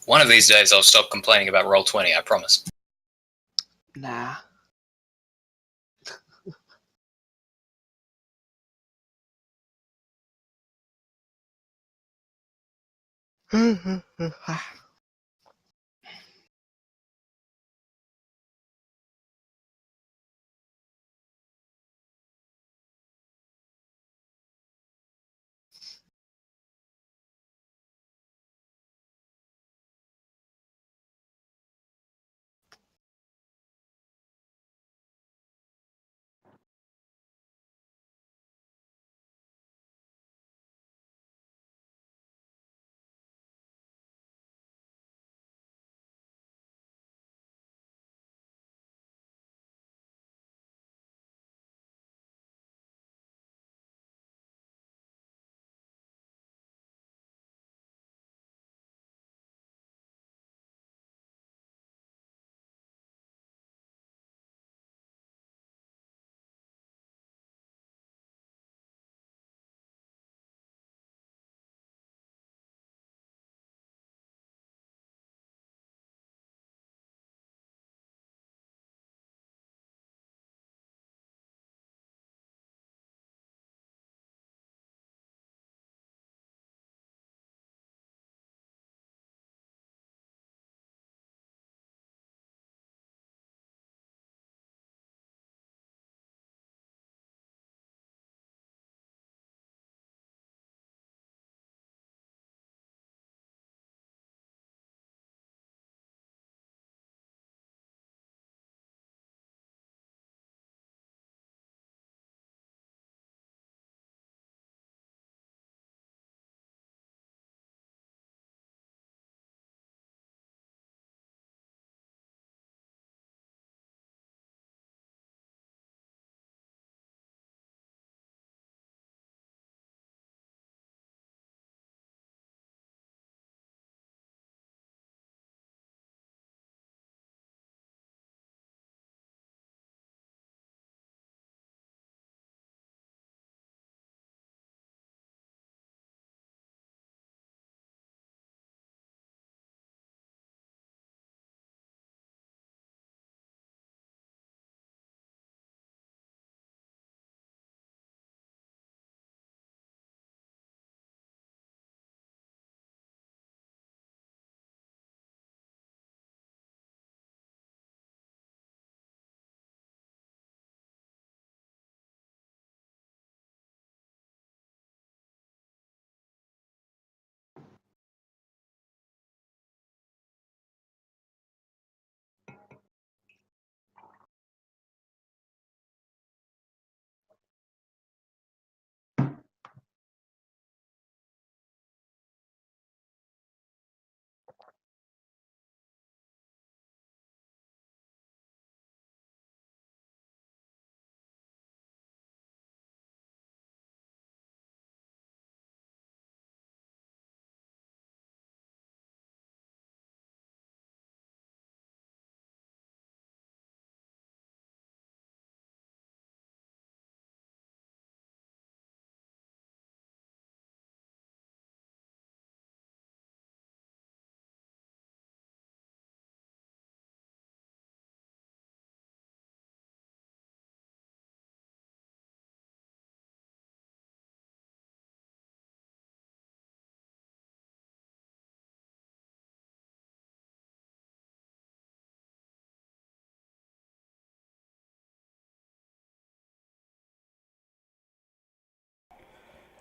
One of these days I'll stop complaining about Roll20, I promise. Nah.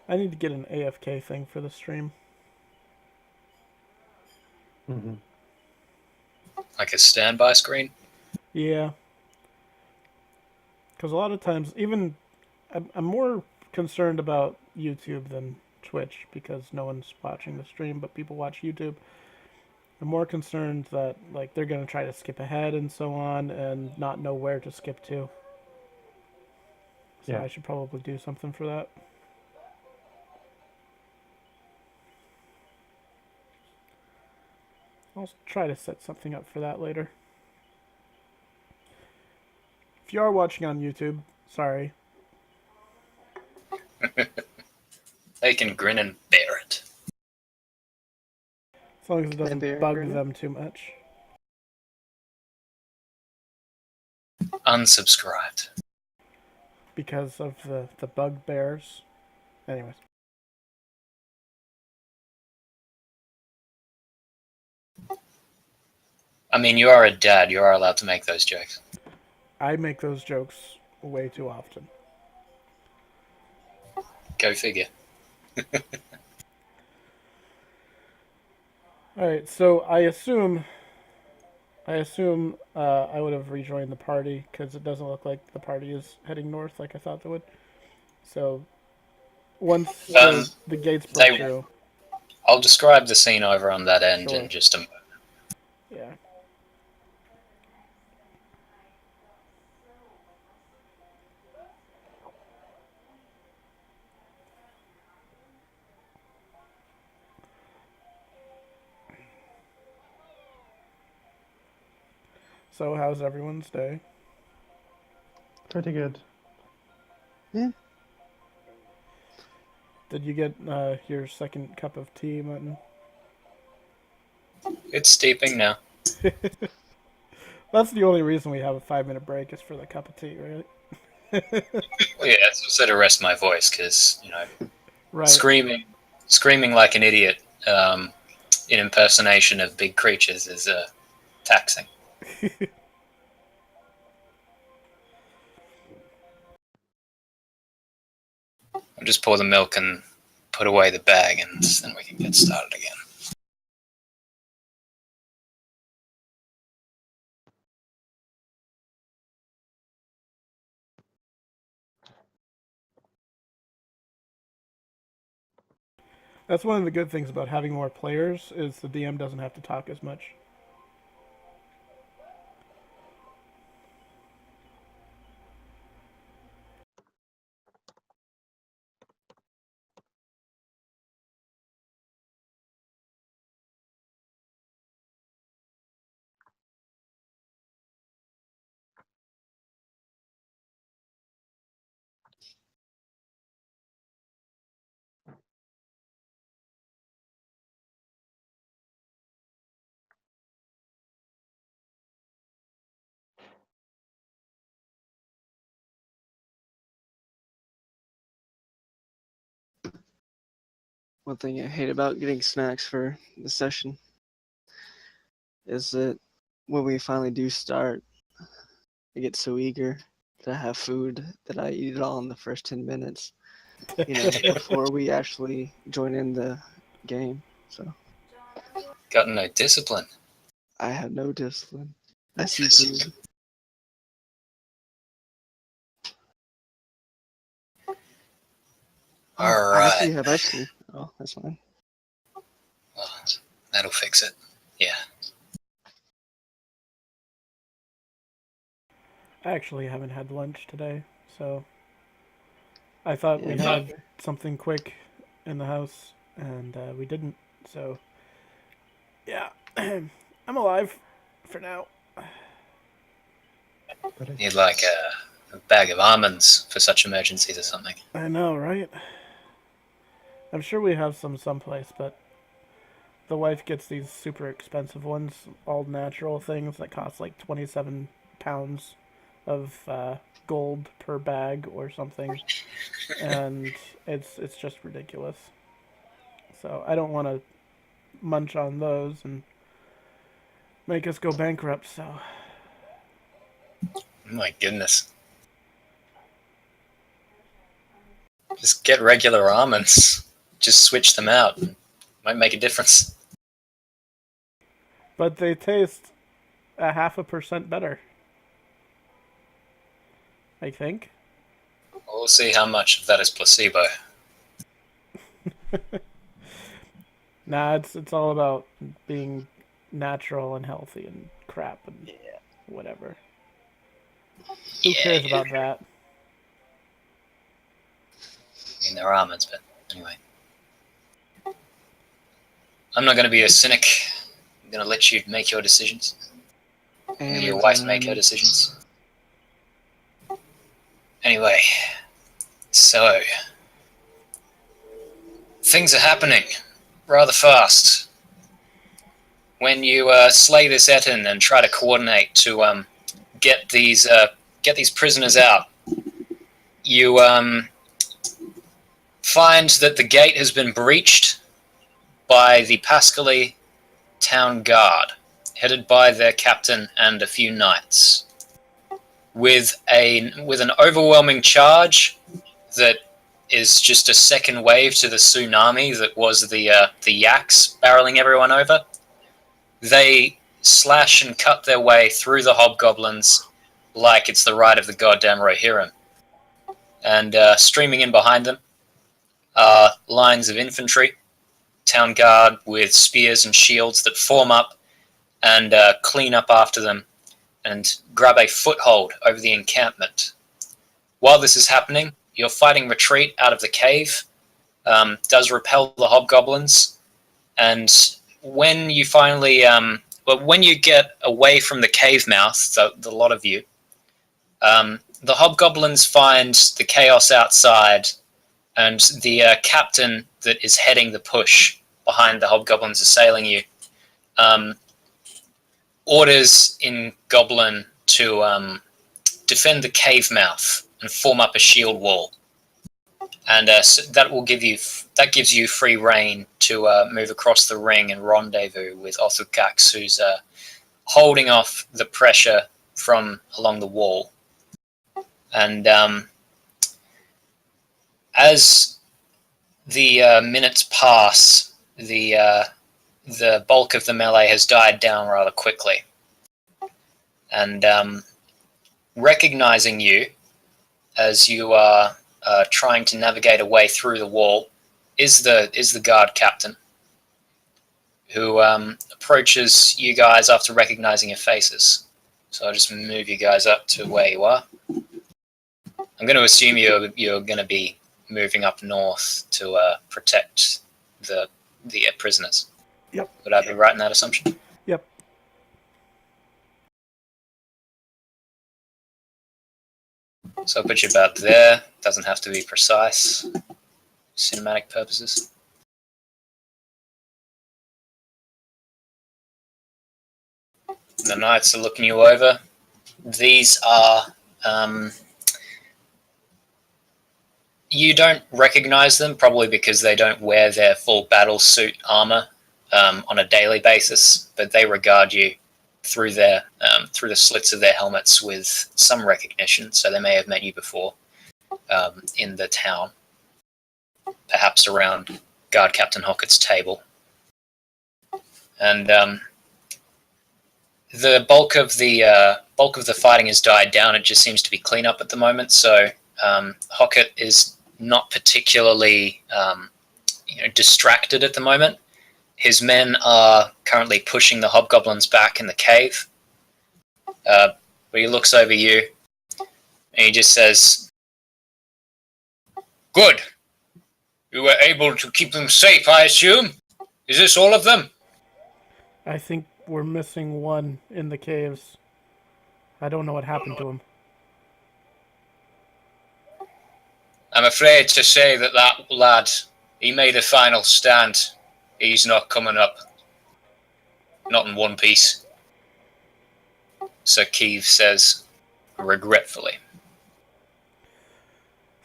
I need to get an AFK thing for the stream. Mm-hmm. Like a standby screen? Yeah. Because a lot of times, even I'm more concerned about YouTube than Twitch because no one's watching the stream, but people watch YouTube. I'm more concerned that like they're gonna try to skip ahead and so on, and not know where to skip to. So Yeah. I should probably do something for that. I'll try to set something up for that later. If you are watching on YouTube, sorry. They can grin and bear it. As long as it doesn't Maybe bug agree. them too much. Unsubscribed. Because of the bugbears. Anyways. I mean, you are a dad. You are allowed to make those jokes. I make those jokes way too often. Go figure. Alright, so I assume I would have rejoined the party because it doesn't look like the party is heading north like I thought they would. So once the gates broke through. I'll describe the scene over on that end Sure. in just a moment. Yeah. So how's everyone's day? Pretty good. Yeah. Did you get your second cup of tea, Mutton? It's steeping now. That's the only reason we have a 5-minute break is for the cup of tea, right? Well, yeah, it's also to rest my voice because, you know, Right. screaming like an idiot in impersonation of big creatures is taxing. I'll just pour the milk and put away the bag, and then we can get started again. That's one of the good things about having more players is the DM doesn't have to talk as much. One thing I hate about getting snacks for the session is that when we finally do start, I get so eager to have food that I eat it all in the first 10 minutes, before we actually join in the game. So Got no discipline. I have no discipline. I see food. All I actually right. have ice cream. Oh, that's fine. Well, that'll fix it. Yeah. I actually haven't had lunch today, so I thought Yeah, we me had neither. something quick in the house, and we didn't. So, yeah, I'm alive for now. But Need like a bag of almonds for such emergencies or something. I know, right? I'm sure we have some someplace, but the wife gets these super expensive ones, all natural things that cost like 27 pounds of gold per bag or something, and it's just ridiculous. So I don't want to munch on those and make us go bankrupt. So My goodness. Just get regular almonds. Just switch them out. Might make a difference. But they taste 0.5% better. I think. We'll see how much of that is placebo. Nah, it's all about being natural and healthy and crap and whatever. Who cares about that? I mean, they're almonds, but anyway. I'm not going to be a cynic. I'm going to let you make your decisions. And your wife make her decisions. Anyway, so things are happening rather fast. When you slay this Etin and try to coordinate to get these prisoners out, you find that the gate has been breached by the Pascali town guard, headed by their captain and a few knights, with an overwhelming charge that is just a second wave to the tsunami that was the yaks barreling everyone over. They slash and cut their way through the hobgoblins like it's the right of the goddamn Rohirrim. And streaming in behind them are lines of infantry, town guard with spears and shields that form up and clean up after them and grab a foothold over the encampment. While this is happening, your fighting retreat out of the cave does repel the hobgoblins, and when you finally, when you get away from the cave mouth, the lot of you, the hobgoblins find the chaos outside, and the captain that is heading the push behind the hobgoblins assailing you orders in Goblin to defend the cave mouth and form up a shield wall, and so that gives you free reign to move across the ring and rendezvous with Othukkax, who's holding off the pressure from along the wall. And as the minutes pass, the bulk of the melee has died down rather quickly, and recognizing you as you are trying to navigate a way through the wall is the guard captain, who approaches you guys after recognizing your faces. So I'll just move you guys up to where you are. I'm going to assume you're going to be moving up north to protect the prisoners. Yep. Would I be right in that assumption? Yep. So I'll put you about there. Doesn't have to be precise. Cinematic purposes. The knights are looking you over. These are... you don't recognize them, probably because they don't wear their full battle suit armor on a daily basis, but they regard you through the slits of their helmets with some recognition, so they may have met you before in the town, perhaps around Guard Captain Hockett's table. And the bulk of the fighting has died down. It just seems to be cleanup at the moment, so Hockett is not particularly distracted at the moment. His men are currently pushing the hobgoblins back in the cave. But he looks over you and he just says, "Good. You were able to keep them safe, I assume? Is this all of them?" I think we're missing one in the caves. I don't know what happened to him. I'm afraid to say that lad, he made a final stand. He's not coming up. Not in one piece. Sir Keeve says, regretfully.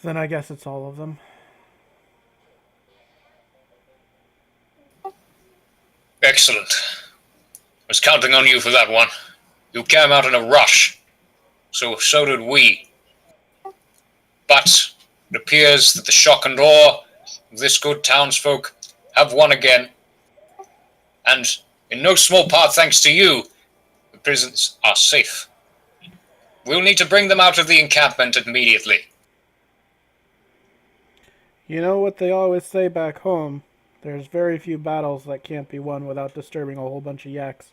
Then I guess it's all of them. Excellent. I was counting on you for that one. You came out in a rush. So did we. But It appears that the shock and awe of this good townsfolk have won again. And in no small part thanks to you, the prisons are safe. We'll need to bring them out of the encampment immediately. You know what they always say back home? There's very few battles that can't be won without disturbing a whole bunch of yaks.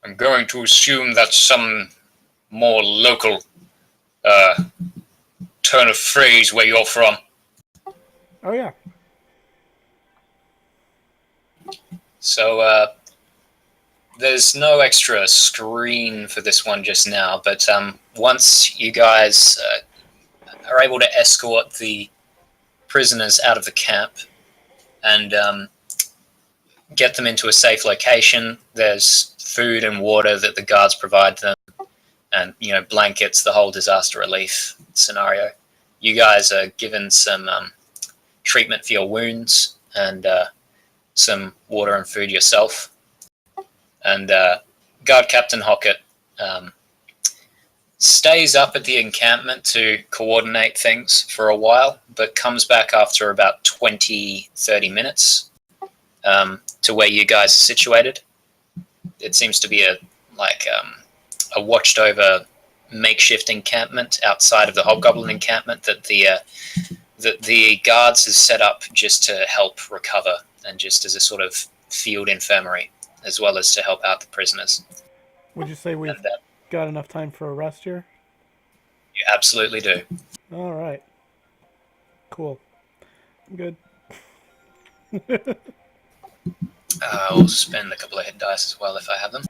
I'm going to assume that's some more local turn of phrase where you're from. Oh, yeah. So, there's no extra screen for this one just now, but once you guys are able to escort the prisoners out of the camp and get them into a safe location, there's food and water that the guards provide them, and blankets, the whole disaster relief scenario. You guys are given some treatment for your wounds and some water and food yourself. And Guard Captain Hockett stays up at the encampment to coordinate things for a while, but comes back after about 20-30 minutes to where you guys are situated. It seems to be a watched over makeshift encampment outside of the Hobgoblin encampment that the guards has set up just to help recover and just as a sort of field infirmary, as well as to help out the prisoners. Would you say we've got enough time for a rest here? You absolutely do. All right. Cool. I'm good. I'll spend a couple of hit dice as well if I have them.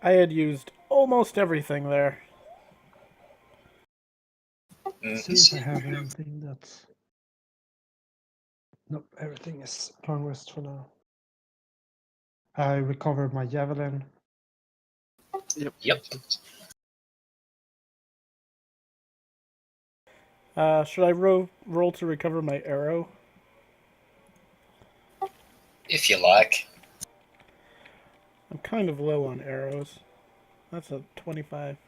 I had used almost everything there. See if I have anything that's... Nope, everything is long rest for now. I recovered my javelin. Yep. Should I roll to recover my arrow? If you like. I'm kind of low on arrows. That's a 25.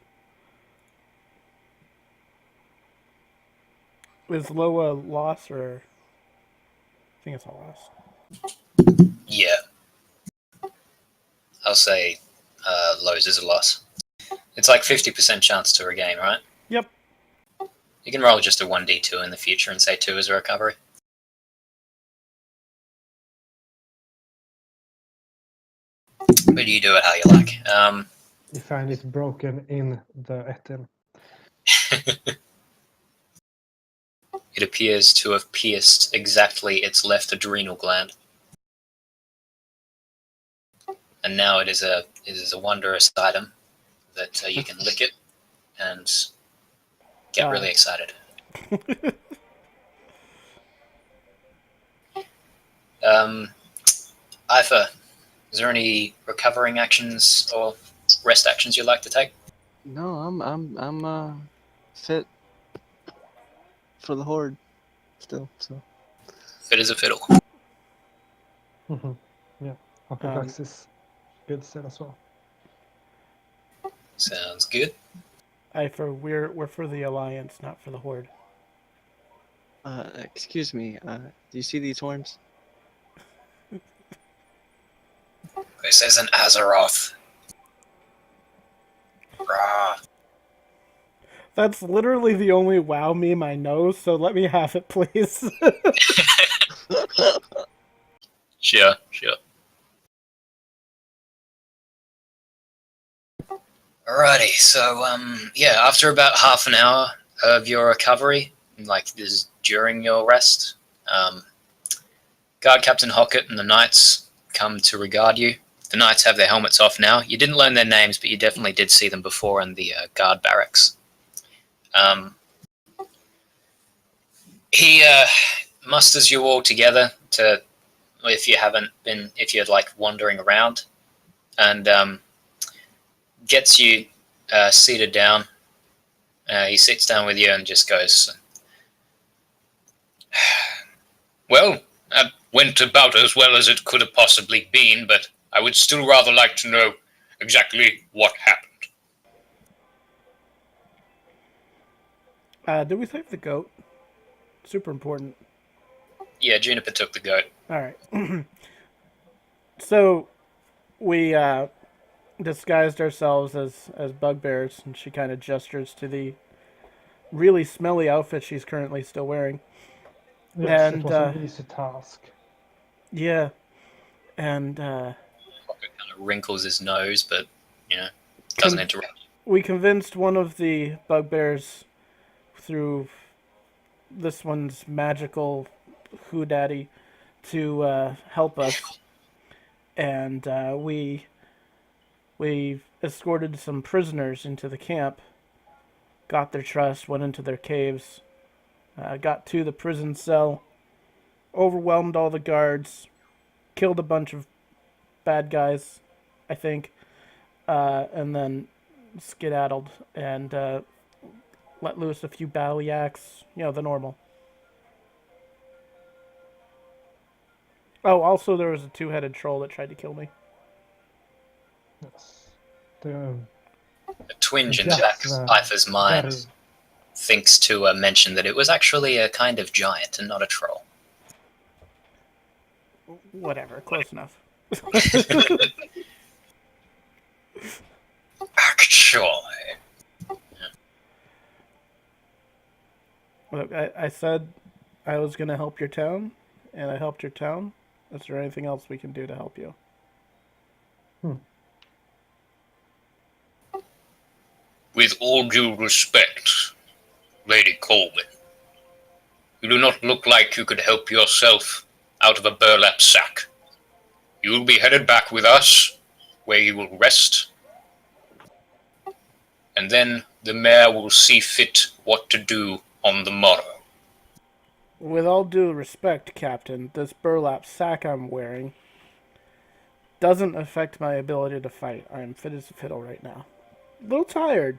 Is low a loss or... I think it's a loss. Yeah. I'll say lows is a loss. It's like 50% chance to regain, right? Yep. You can roll just a 1d2 in the future and say 2 is a recovery. But you do it how you like. You find it broken in the Etten. It appears to have pierced exactly its left adrenal gland. And now it is a wondrous item that you can lick it and get really excited. Eifer, is there any recovering actions or rest actions you'd like to take? No, I'm fit for the horde still. So Fit as a fiddle. Mm-hmm. Yeah, Othukkax is good still as well. Sounds good. Eifer, we're for the Alliance, not for the Horde. Excuse me. Do you see these horns? This isn't Azeroth. Rah. That's literally the only WoW meme I know, so let me have it, please. Sure. Alrighty, so after about half an hour of your recovery, like this is during your rest, Guard Captain Hockett and the Knights come to regard you. The Knights have their helmets off now. You didn't learn their names, but you definitely did see them before in the guard barracks. He musters you all together to, if you're like wandering around, and gets you seated down. He sits down with you and just goes, Well, that went about as well as it could have possibly been, but I would still rather like to know exactly what happened. Did we save the goat? Super important. Yeah, Juniper took the goat. All right. So we disguised ourselves as bugbears, and she kind of gestures to the really smelly outfit she's currently still wearing. Yes, And it was an easy task. yeah, and Pocket kind of wrinkles his nose, but, doesn't interrupt. we convinced one of the bugbears through this one's magical daddy to help us, and we escorted some prisoners into the camp, got their trust, went into their caves, got to the prison cell, overwhelmed all the guards, killed a bunch of bad guys, I think, and then skedaddled and let loose a few battle yaks, the normal. Oh, also there was a two-headed troll that tried to kill me. Yes. The A twinge in the Yes, back of Eifer's mind very- thinks to mention that it was actually a kind of giant and not a troll. Whatever, close enough. Actually. Look, I said I was going to help your town, and I helped your town. Is there anything else we can do to help you? With all due respect, Lady Colvin, you do not look like you could help yourself out of a burlap sack. You will be headed back with us, where you will rest, and then the mayor will see fit what to do on the morrow. With all due respect, Captain, this burlap sack I'm wearing doesn't affect my ability to fight. I'm fit as a fiddle right now. A little tired,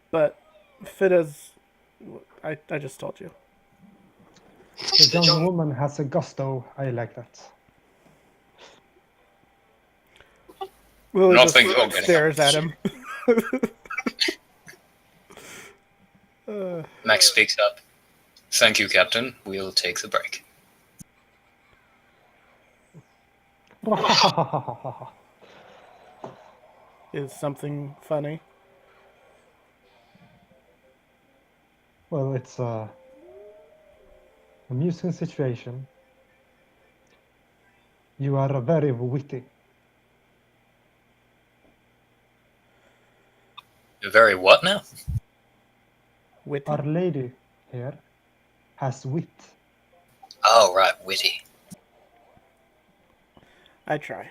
but fit as... I just told you. The young woman has a gusto. I like that. Lily Nothing just you're getting stares up. at him. Max speaks up. Thank you, Captain. We'll take the break. Is something funny? Well, it's a amusing situation. You are very witty. You're very what now? Witty? Our lady here has wit. Oh, right, witty. I try.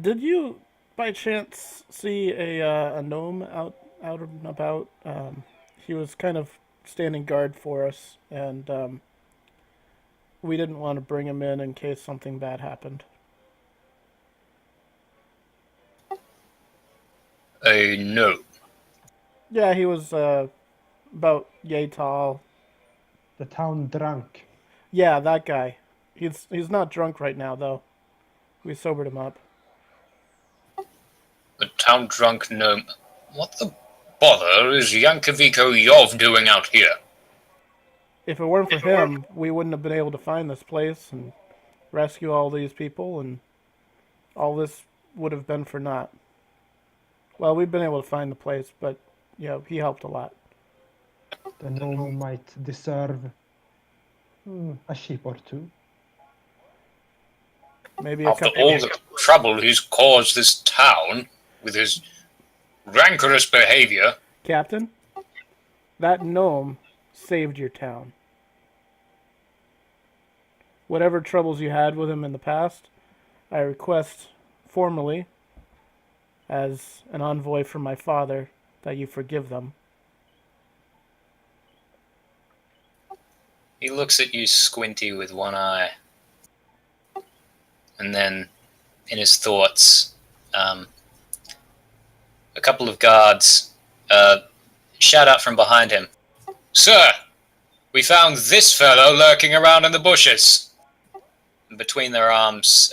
Did you, by chance, see a gnome out and about? He was kind of standing guard for us, and we didn't want to bring him in case something bad happened. No. Yeah, he was about yay tall. The town drunk. Yeah, that guy. He's not drunk right now, though. We sobered him up. A town drunk gnome. What the bother is Yankovico Yov doing out here? If it weren't for him, we wouldn't have been able to find this place and rescue all these people, and all this would have been for naught. Well, we've been able to find the place, but, he helped a lot. The gnome might deserve a sheep or two. Maybe a After couple. all the trouble he's caused this town with his rancorous behavior. Captain, that gnome saved your town. Whatever troubles you had with him in the past, I request formally, as an envoy from my father, that you forgive them. He looks at you squinty with one eye. And then, in his thoughts, a couple of guards shout out from behind him, "Sir, We found this fellow lurking around in the bushes. And between their arms,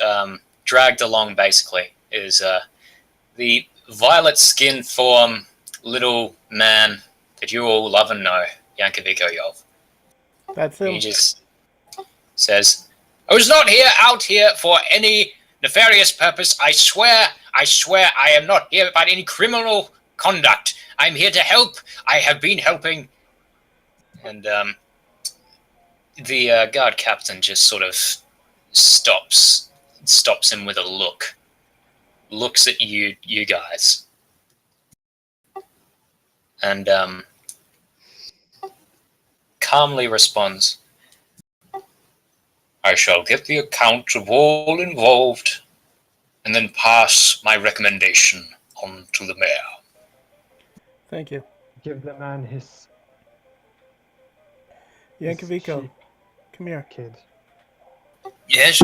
dragged along basically, is the violet-skinned form little man that you all love and know, Yankovico Yov. That's him. He just says, I was not out here for any nefarious purpose. I swear I am not here about any criminal conduct. I'm here to help. I have been helping. And the guard captain just sort of stops him with a look. Looks at you guys. And calmly responds, I shall get the account of all involved and then pass my recommendation on to the mayor. Thank you. Give the man his Yankovico, sheep come here. kid. Yes,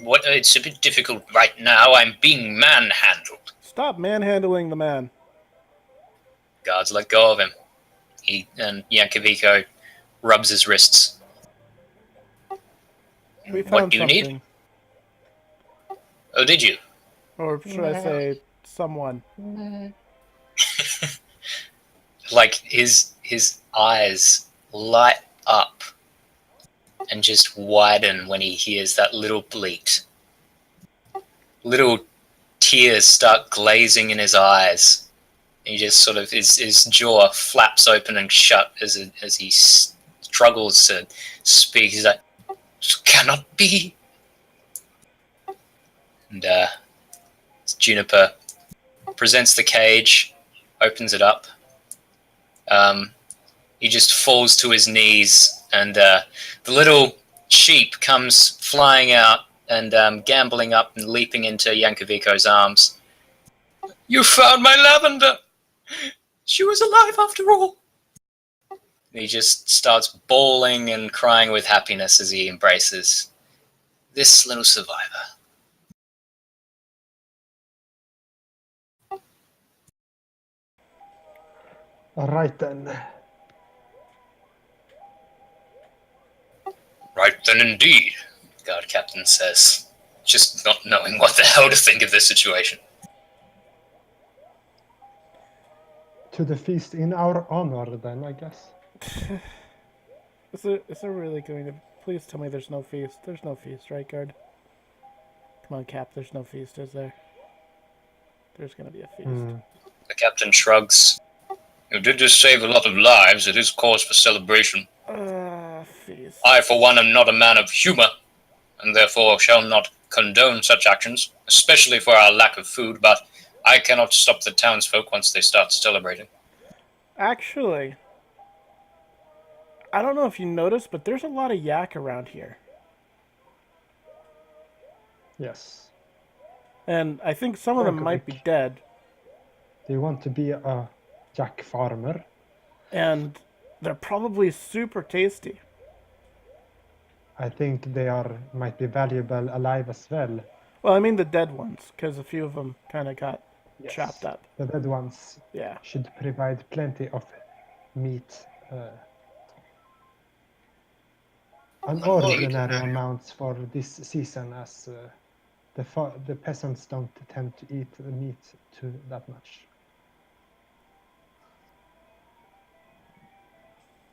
what, it's a bit difficult right now. I'm being manhandled. Stop manhandling the man. Guards let go of him. And Yankovico rubs his wrists. We found What do you something. need? Oh, did you? Or should I say someone? Like his eyes light up and just widen when he hears that little bleat. Little tears start glazing in his eyes. He just sort of his jaw flaps open and shut as he struggles to speak. He's like, "This cannot be." And Juniper presents the cage, opens it up. He just falls to his knees, and the little sheep comes flying out and gambling up and leaping into Yankovico's arms. You found my lavender! She was alive after all! And he just starts bawling and crying with happiness as he embraces this little survivor. All right then. Right then indeed, the guard captain says, just not knowing what the hell to think of this situation. To the feast in our honor then, I guess. Is there really going to... Please tell me there's no feast. There's no feast, right, guard? Come on, Cap, there's no feast, is there? There's going to be a feast. The captain shrugs. You did just save a lot of lives. It is cause for celebration. Feast. I, for one, am not a man of humor, and therefore shall not condone such actions, especially for our lack of food, but I cannot stop the townsfolk once they start celebrating. Actually, I don't know if you noticed, but there's a lot of yak around here. Yes. And I think some of them might be dead. Do you want to be a yak farmer? And they're probably super tasty. I think they might be valuable alive as well. Well, I mean the dead ones, because a few of them kind of got chopped up. The dead ones should provide plenty of meat. Unordinary amounts for this season, as the peasants don't tend to eat the meat too that much.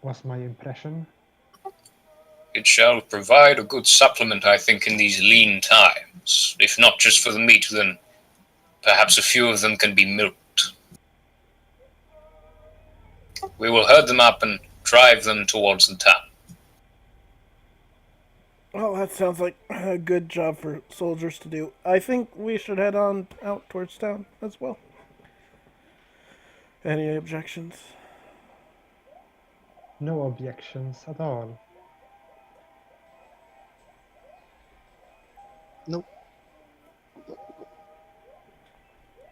Was my impression. It shall provide a good supplement, I think, in these lean times. If not just for the meat, then perhaps a few of them can be milked. We will herd them up and drive them towards the town. Well, that sounds like a good job for soldiers to do. I think we should head on out towards town as well. Any objections? No objections at all. Nope.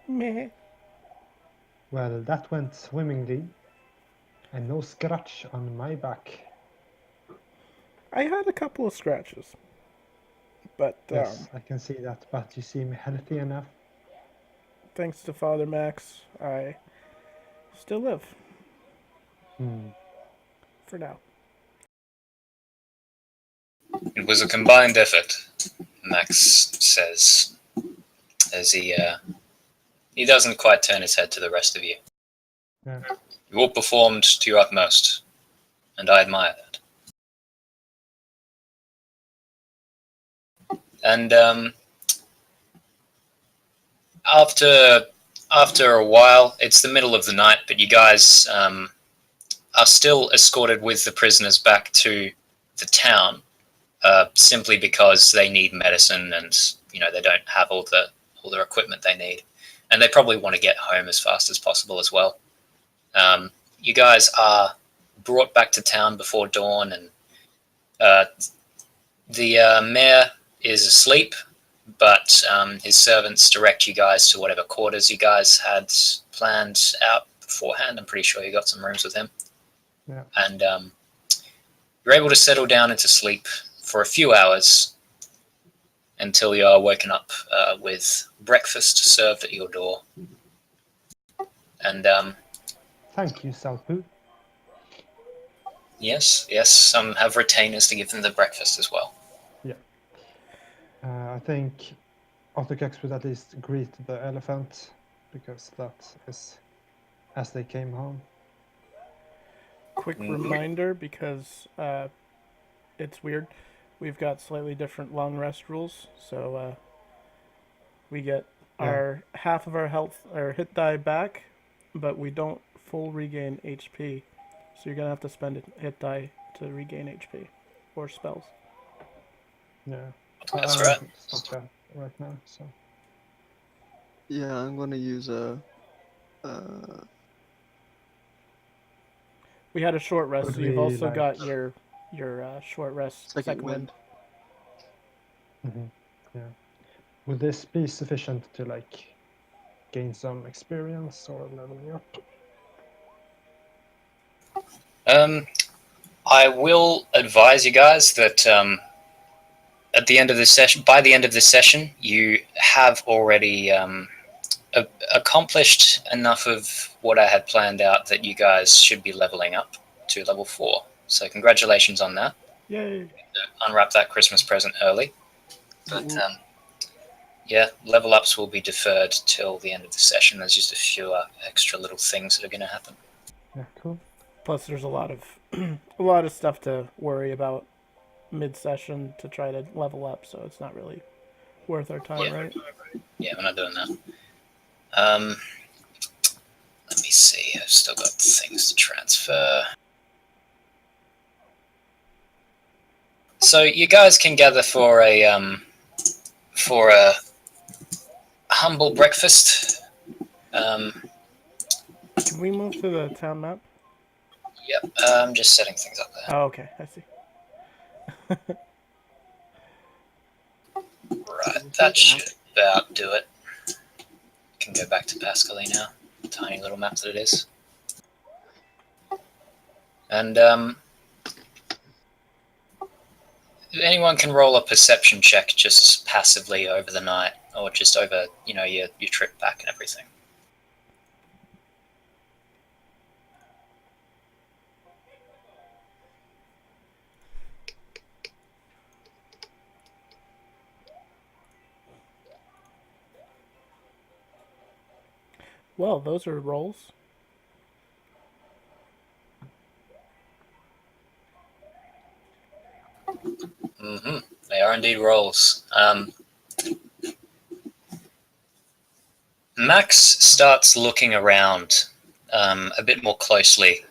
Meh. Well, that went swimmingly, and no scratch on my back. I had a couple of scratches, but Yes, I can see that, but you seem healthy enough. Thanks to Father Max, I still live. Hmm. For now. It was a combined effort, Max says, as he doesn't quite turn his head to the rest of you. Yeah. You all performed to your utmost, and I admire that. And after a while, it's the middle of the night, but you guys are still escorted with the prisoners back to the town, simply because they need medicine, and they don't have all their equipment they need, and they probably want to get home as fast as possible as well. You guys are brought back to town before dawn, and the mayor is asleep, but his servants direct you guys to whatever quarters you guys had planned out beforehand. I'm pretty sure you got some rooms with him. Yeah. And you're able to settle down into sleep for a few hours until you are woken up with breakfast served at your door. And Thank you, Salpu. yes, some have retainers to give them the breakfast as well. Yeah. I think Othukkax would at least greet the elephant, because that is as they came home. Quick reminder, because it's weird. We've got slightly different long rest rules, so we get our half of our health or hit die back, but we don't full regain HP. So you're gonna have to spend a hit die to regain HP or spells. Yeah. That's right. Stop that right now. So. Yeah, I'm gonna use a. We had a short rest, Would so you've we, also like- got your short rest Second wind. Yeah. Would this be sufficient to gain some experience or level me up? I will advise you guys that at the end of this session, by the end of this session, you have already accomplished enough of what I had planned out that you guys should be leveling up to level 4. So congratulations on that. Yay! Unwrap that Christmas present early. But yeah, level ups will be deferred till the end of the session. There's just a few extra little things that are going to happen. Yeah, cool. Plus, there's a lot of stuff to worry about mid-session to try to level up, so it's not really worth our time, right? Yeah, we're not doing that. Let me see. I've still got things to transfer. So you guys can gather for a humble breakfast. Can we move to the town map? Yep. I'm just setting things up there. Oh, okay, I see. Right, that should about do it. Can go back to Pascaline now. Tiny little map that it is. And anyone can roll a perception check just passively over the night, or just over your trip back and everything. Well, those are rolls. Mm-hmm. They are indeed rolls. Max starts looking around a bit more closely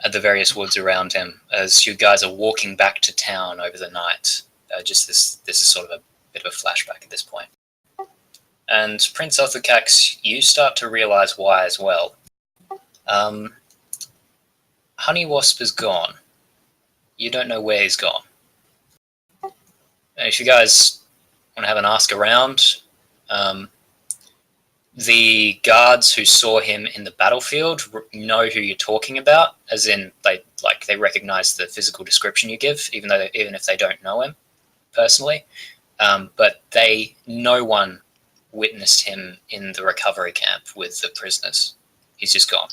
at the various woods around him as you guys are walking back to town over the night. This is sort of a bit of a flashback at this point. And Prince Othukkax, you start to realize why as well. Honey Wasp is gone. You don't know where he's gone. If you guys want to have an ask around, the guards who saw him in the battlefield know who you're talking about, as in they recognize the physical description you give, even if they don't know him personally. But no one witnessed him in the recovery camp with the prisoners. He's just gone.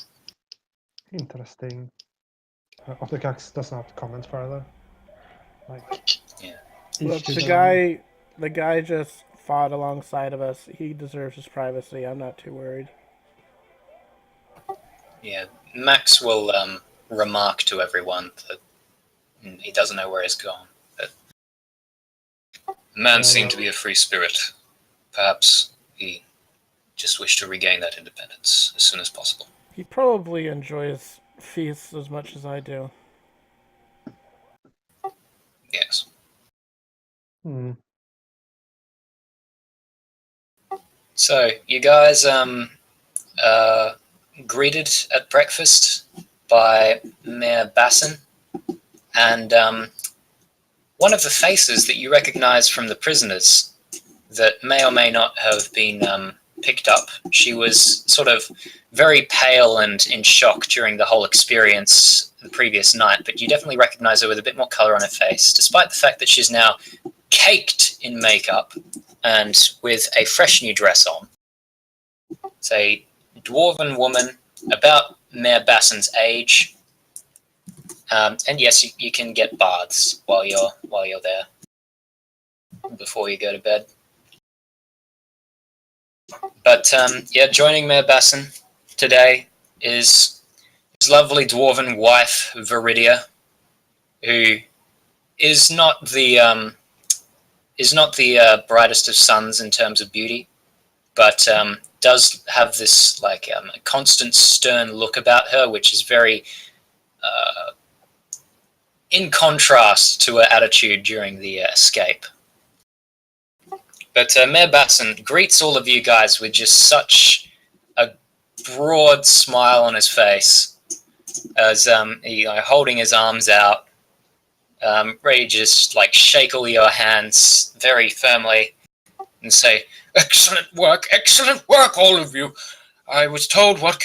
Interesting. Othukkax does not comment further. Yeah. Look, to the their own. guy just fought alongside of us. He deserves his privacy. I'm not too worried. Yeah, Max will remark to everyone that he doesn't know where he's gone. But the man Yeah, seemed to well, be a free spirit. Perhaps he just wished to regain that independence as soon as possible. He probably enjoys feasts as much as I do. Yes. hmm. So you guys greeted at breakfast by Mayor Basson, and one of the faces that you recognize from the prisoners that may or may not have been picked up. She was sort of very pale and in shock during the whole experience the previous night, but you definitely recognize her with a bit more color on her face, despite the fact that she's now caked in makeup and with a fresh new dress on. It's a dwarven woman about Mayor Basson's age, and yes, you can get baths while you're there before you go to bed. But yeah, joining Mayor Basson today is his lovely dwarven wife Viridia, who is not the brightest of suns in terms of beauty, but does have this like constant stern look about her, which is very in contrast to her attitude during the escape. But Mayor Basson greets all of you guys with just such a broad smile on his face as he holding his arms out, ready to just like shake all your hands very firmly and say, excellent work, all of you. I was told what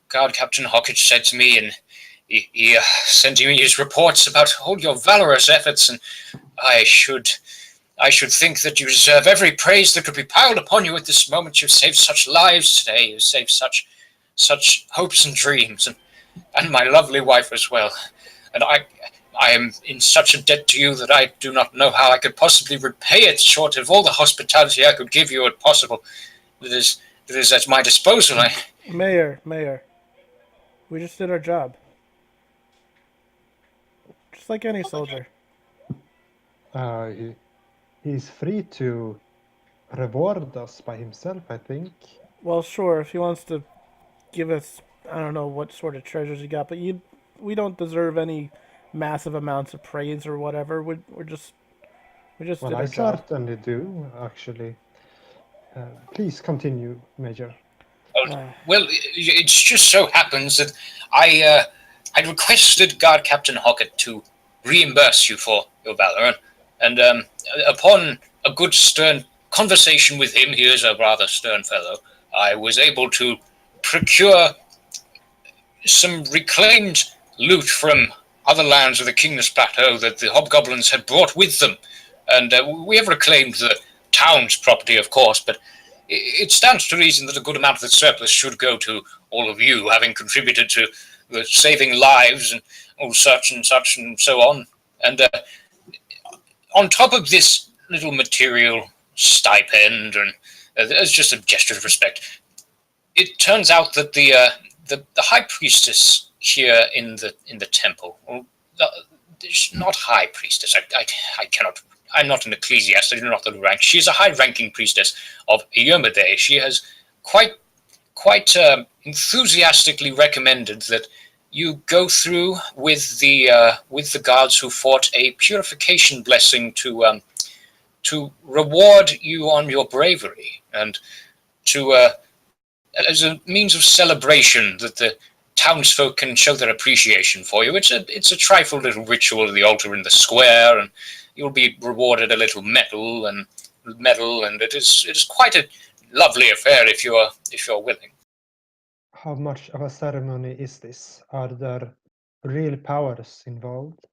Guard Captain Hawkins said to me, and he sent me his reports about all your valorous efforts, and I should think that you deserve every praise that could be piled upon you at this moment. You've saved such lives today. You've saved such hopes and dreams, and my lovely wife as well. And I am in such a debt to you that I do not know how I could possibly repay it, short of all the hospitality I could give you if possible. That is at my disposal. Mayor, we just did our job. Just like any soldier. He's free to reward us by himself, I think. Well, sure, if he wants to give us, I don't know what sort of treasures he got, but we don't deserve any massive amounts of praise or whatever. We just Well, did I our job. certainly do, actually. Please continue, Major. Well, it just so happens that I requested Guard Captain Hockett to reimburse you for your valor, and upon a good stern conversation with him, he is a rather stern fellow, I was able to procure some reclaimed loot from other lands of the King's Plateau that the hobgoblins had brought with them, and we have reclaimed the town's property, of course, but it stands to reason that a good amount of the surplus should go to all of you, having contributed to the saving lives and all such and so on. And on top of this little material stipend, and as just a gesture of respect, it turns out that the high priestess here in the temple, well, not high priestess. I cannot. I'm not an ecclesiast. I do not know the rank. She is a high-ranking priestess of Iomedae. She has quite enthusiastically recommended that you go through with the guards who fought a purification blessing to reward you on your bravery and to as a means of celebration that the townsfolk can show their appreciation for you. It's a trifle little ritual of the altar in the square, and you'll be rewarded a little medal, and it is quite a lovely affair if you're willing. How much of a ceremony is this? Are there real powers involved?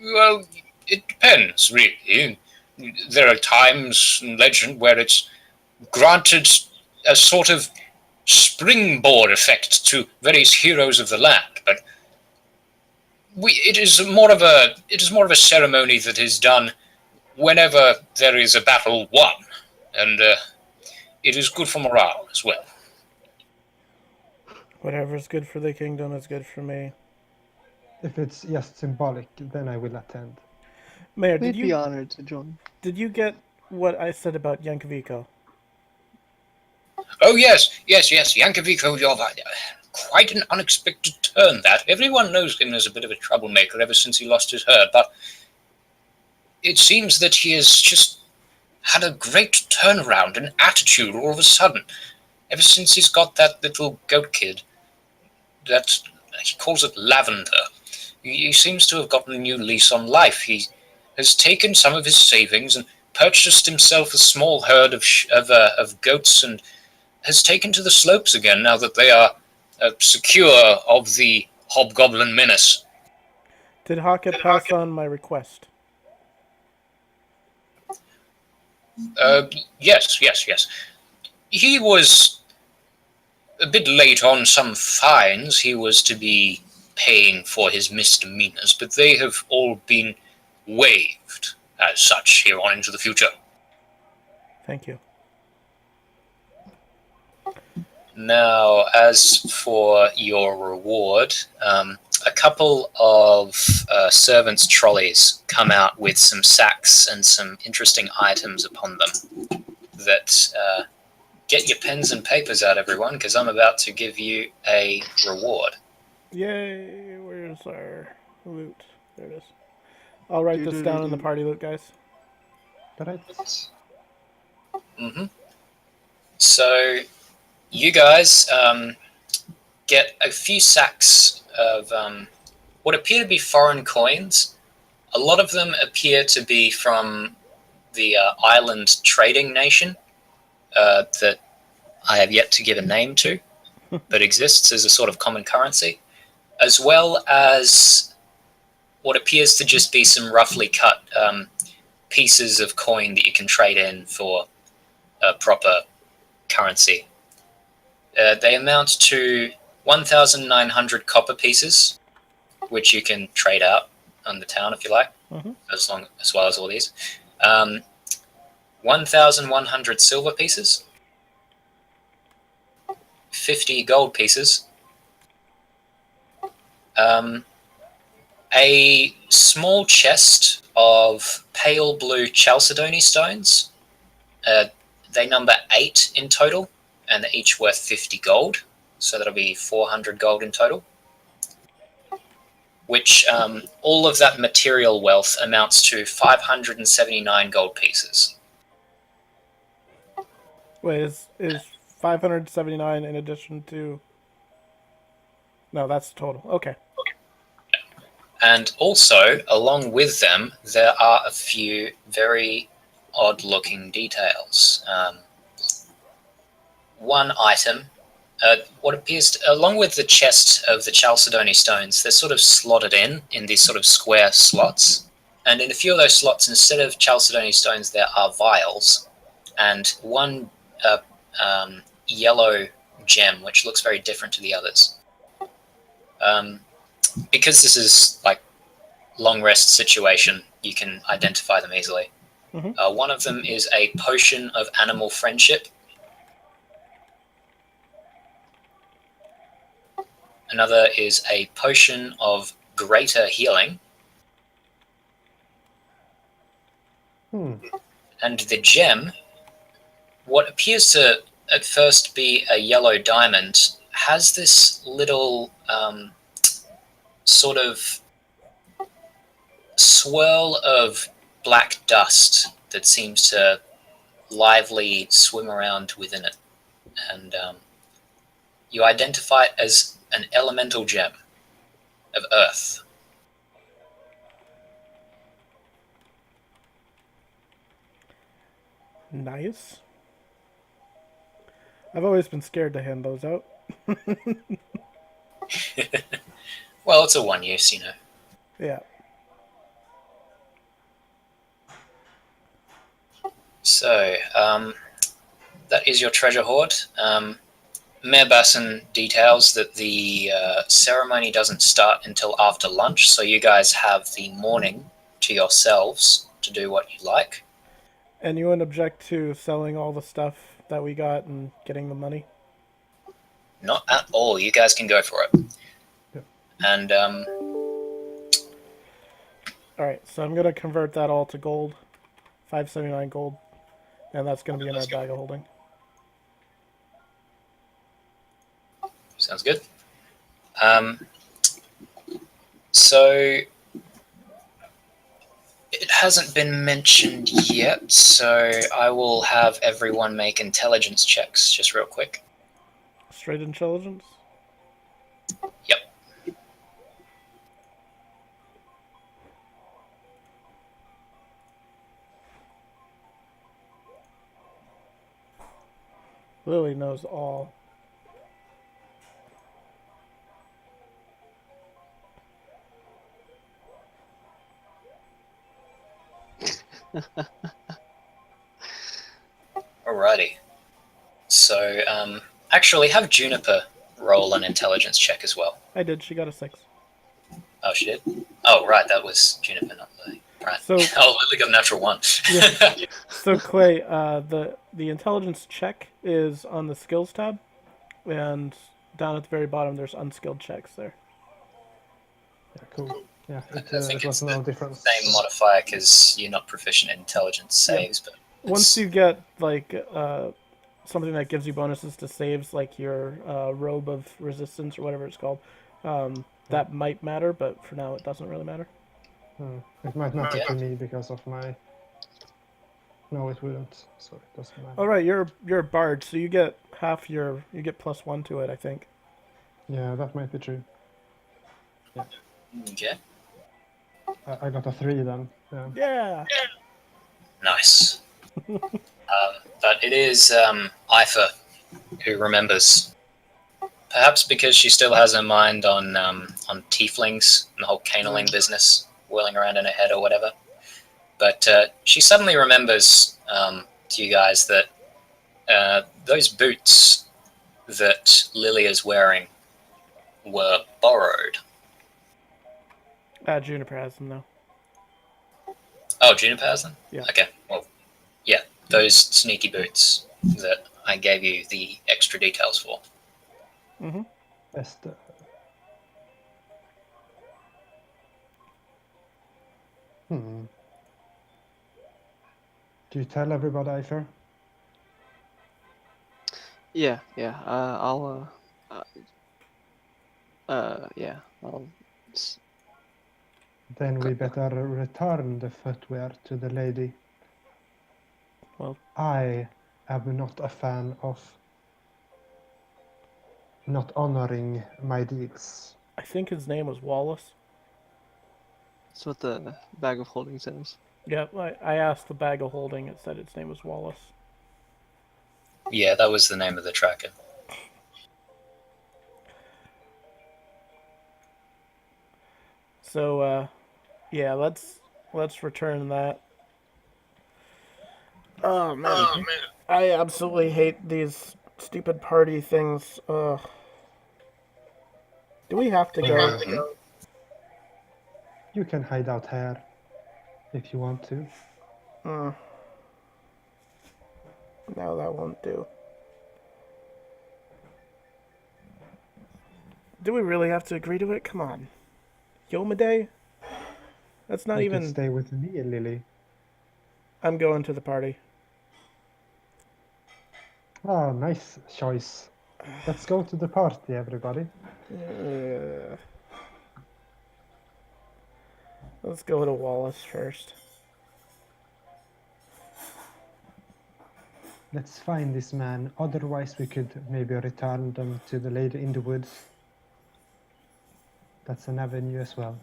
Well, it depends, really. There are times in legend where it's granted a sort of springboard effect to various heroes of the land, but It is more of a ceremony that is done whenever there is a battle won, and it is good for morale as well. Whatever's good for the kingdom is good for me. If it's just symbolic, then I will attend. Mayor, We'd be honored to join. Did you get what I said about Yankovico? Oh yes, Yankovico, you're quite an unexpected turn. That everyone knows him as a bit of a troublemaker ever since he lost his herd, but it seems that he has just had a great turnaround in attitude all of a sudden. Ever since he's got that little goat kid, that he calls it Lavender, he seems to have gotten a new lease on life. He has taken some of his savings and purchased himself a small herd of goats, and has taken to the slopes again now that they are secure of the hobgoblin menace. Did Haka pass on my request? Yes. He was a bit late on some fines he was to be paying for his misdemeanors, but they have all been waived as such here on into the future. Thank you. Now, as for your reward, a couple of servants' trolleys come out with some sacks and some interesting items upon them that get your pens and papers out, everyone, because I'm about to give you a reward. Yay! Where's our loot? There it is. I'll write this down in the party loot, guys. Mm-hmm. So, you guys get a few sacks of what appear to be foreign coins. A lot of them appear to be from the island trading nation that I have yet to give a name to, but exists as a sort of common currency, as well as what appears to just be some roughly cut pieces of coin that you can trade in for a proper currency. They amount to 1,900 copper pieces, which you can trade out on the town if you like, as well as all these. 1,100 silver pieces, 50 gold pieces, a small chest of pale blue chalcedony stones. They number 8 in total, and they're each worth 50 gold, so that'll be 400 gold in total, which all of that material wealth amounts to 579 gold pieces. Wait, is 579 in addition to... No, that's total. Okay. And also, along with them, there are a few very odd-looking details. One item, what appears to, along with the chest of the chalcedony stones, they're sort of slotted in these sort of square slots. And in a few of those slots, instead of chalcedony stones, there are vials. And one yellow gem, which looks very different to the others. Because this is like long rest situation, you can identify them easily. One of them is a potion of animal friendship. Another is a potion of greater healing. And the gem, what appears to at first be a yellow diamond, has this little sort of swirl of black dust that seems to lively swim around within it. And you identify it as an elemental gem of earth. Nice. I've always been scared to hand those out. Well, it's a one use, you know. Yeah. So, that is your treasure hoard. Mayor Basson details that the ceremony doesn't start until after lunch, so you guys have the morning to yourselves to do what you like. And you wouldn't object to selling all the stuff that we got and getting the money? Not at all. You guys can go for it. Yeah. And Alright, so I'm going to convert that all to gold. 579 gold. And that's going to be in our bag of holding. sounds good. So it hasn't been mentioned yet, so I will have everyone make intelligence checks just real quick. Straight intelligence? Yep. Lily knows all. Alrighty. So, actually, have Juniper roll an intelligence check as well. I did. She got a 6. Oh, she did? Oh, right. That was Juniper, not Lily. Right. So- oh, Lily got a natural 1. Yeah. So Clay, the intelligence check is on the skills tab, and down at the very bottom there's unskilled checks there. Yeah, cool. Yeah, I think it it's was no the difference. same modifier because you're not proficient in intelligence saves, but Once you get like something that gives you bonuses to saves, like your robe of resistance or whatever it's called, that might matter, but for now it doesn't really matter. It might matter Yeah. to me because of my... No, it wouldn't, so it doesn't matter. All right, you're a bard, so you get you get +1 to it, I think. Yeah, that might be true. okay. I got a 3 then. Yeah. Yeah. Nice. But it is Eifer who remembers. Perhaps because she still has her mind on tieflings and the whole canaling business whirling around in her head or whatever. But she suddenly remembers to you guys that those boots that Lily is wearing were borrowed. Juniper has them though. Oh, Juniper has them? Yeah. Okay, well, yeah, those sneaky boots that I gave you the extra details for. Mm-hmm. Best. Do you tell everybody, Eifer? Yeah. I'll. Yeah. I'll. Then we better return the footwear to the lady. Well, I am not a fan of not honoring my deals. I think his name was Wallace. That's what the bag of holding says. Yeah, I asked the bag of holding. It said its name was Wallace. Yeah, that was the name of the tracker. So, yeah, let's return that. Oh man. I absolutely hate these stupid party things. Ugh. Do we have to go? You can hide out here if you want to. No, that won't do. Do we really have to agree to it? Come on. Yoma Day? That's not You even... can stay with me, Lily. I'm going to the party. Oh, nice choice. Let's go to the party, everybody. Yeah. Let's go to Wallace first. Let's find this man. Otherwise, we could maybe return them to the lady in the woods. That's an avenue as well.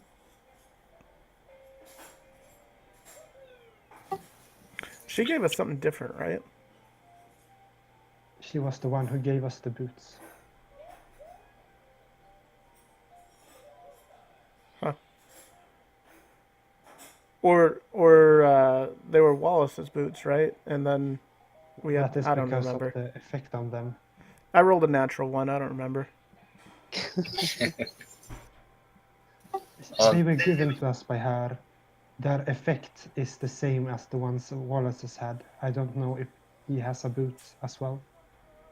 She gave us something different, right? She was the one who gave us the boots. Huh. Or they were Wallace's boots, right? And then we had, That is I don't because remember. of the effect on them. I rolled a natural one. I don't remember. They were given to us by her. Their effect is the same as the ones Wallace has had. I don't know if he has a boot as well.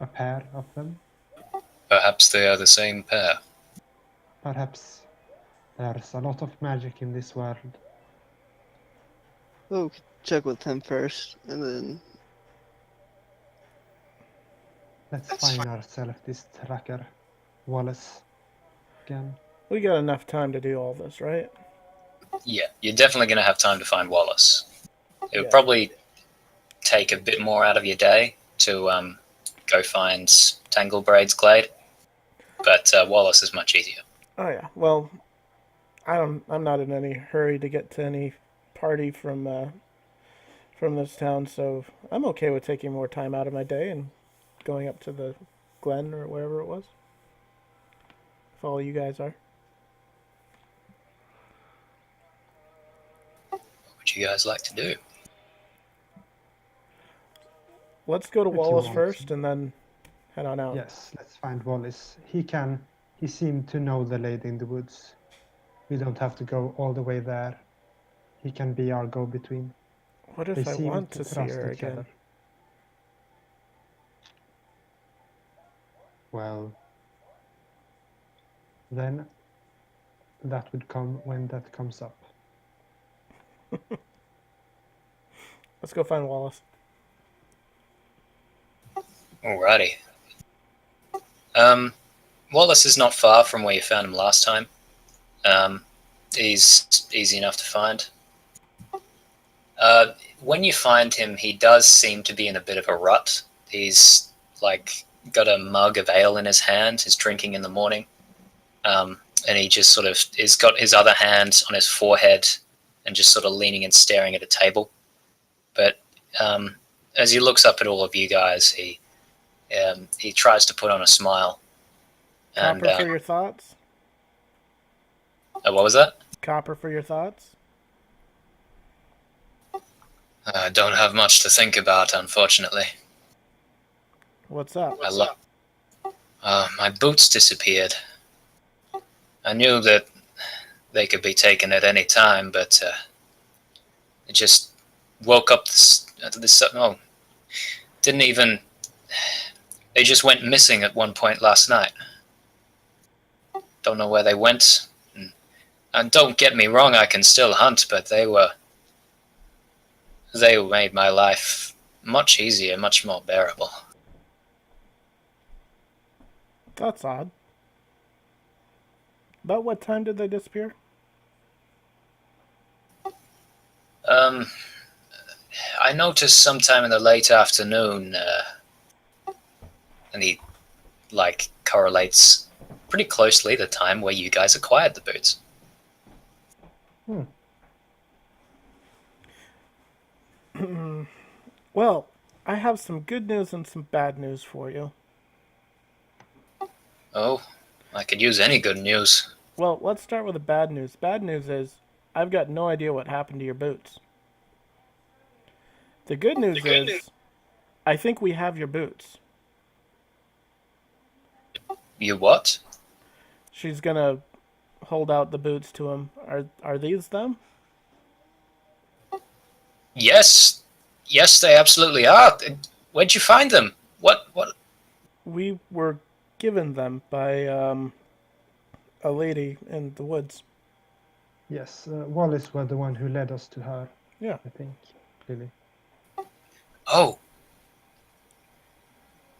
A pair of them. Perhaps they are the same pair. Perhaps there's a lot of magic in this world. Well, we could check with him first, and then Let's find ourselves this tracker, Wallace, again. We got enough time to do all this, right? Yeah, you're definitely going to have time to find Wallace. It would Yeah. probably take a bit more out of your day to go find Tanglebraid's Glade, but Wallace is much easier. Oh yeah. Well, I'm not in any hurry to get to any party from this town, so I'm okay with taking more time out of my day and going up to the Glen or wherever it was. If all you guys are. What would you guys like to do? Let's go to If you Wallace want. first and then head on out. Yes, let's find Wallace. He seemed to know the lady in the woods. We don't have to go all the way there. He can be our go-between. What if They I seem want to see trust her each again? other. Well, then that would come when that comes up. Let's go find Wallace. Alrighty. Wallace is not far from where you found him last time. He's easy enough to find. When you find him, he does seem to be in a bit of a rut. He's like got a mug of ale in his hand. He's drinking in the morning, and he just sort of has got his other hand on his forehead and just sort of leaning and staring at a table. But as he looks up at all of you guys, he tries to put on a smile. And Copper for your thoughts? what was that? Copper for your thoughts? I don't have much to think about, unfortunately. What's up? My boots disappeared. I knew that they could be taken at any time, but it just woke up didn't even... They just went missing at one point last night. Don't know where they went. And don't get me wrong, I can still hunt, but they made my life much easier, much more bearable. That's odd. About what time did they disappear? I noticed sometime in the late afternoon, and he correlates pretty closely the time where you guys acquired the boots. Well, I have some good news and some bad news for you. Oh, I could use any good news. Well, let's start with the bad news. Bad news is I've got no idea what happened to your boots. The good news is I think we have your boots. You what? She's gonna hold out the boots to him. Are these them? Yes, they absolutely are. Where'd you find them? What? We were given them by a lady in the woods. Yes, Wallace was the one who led us to her. Yeah. I think, really. Oh.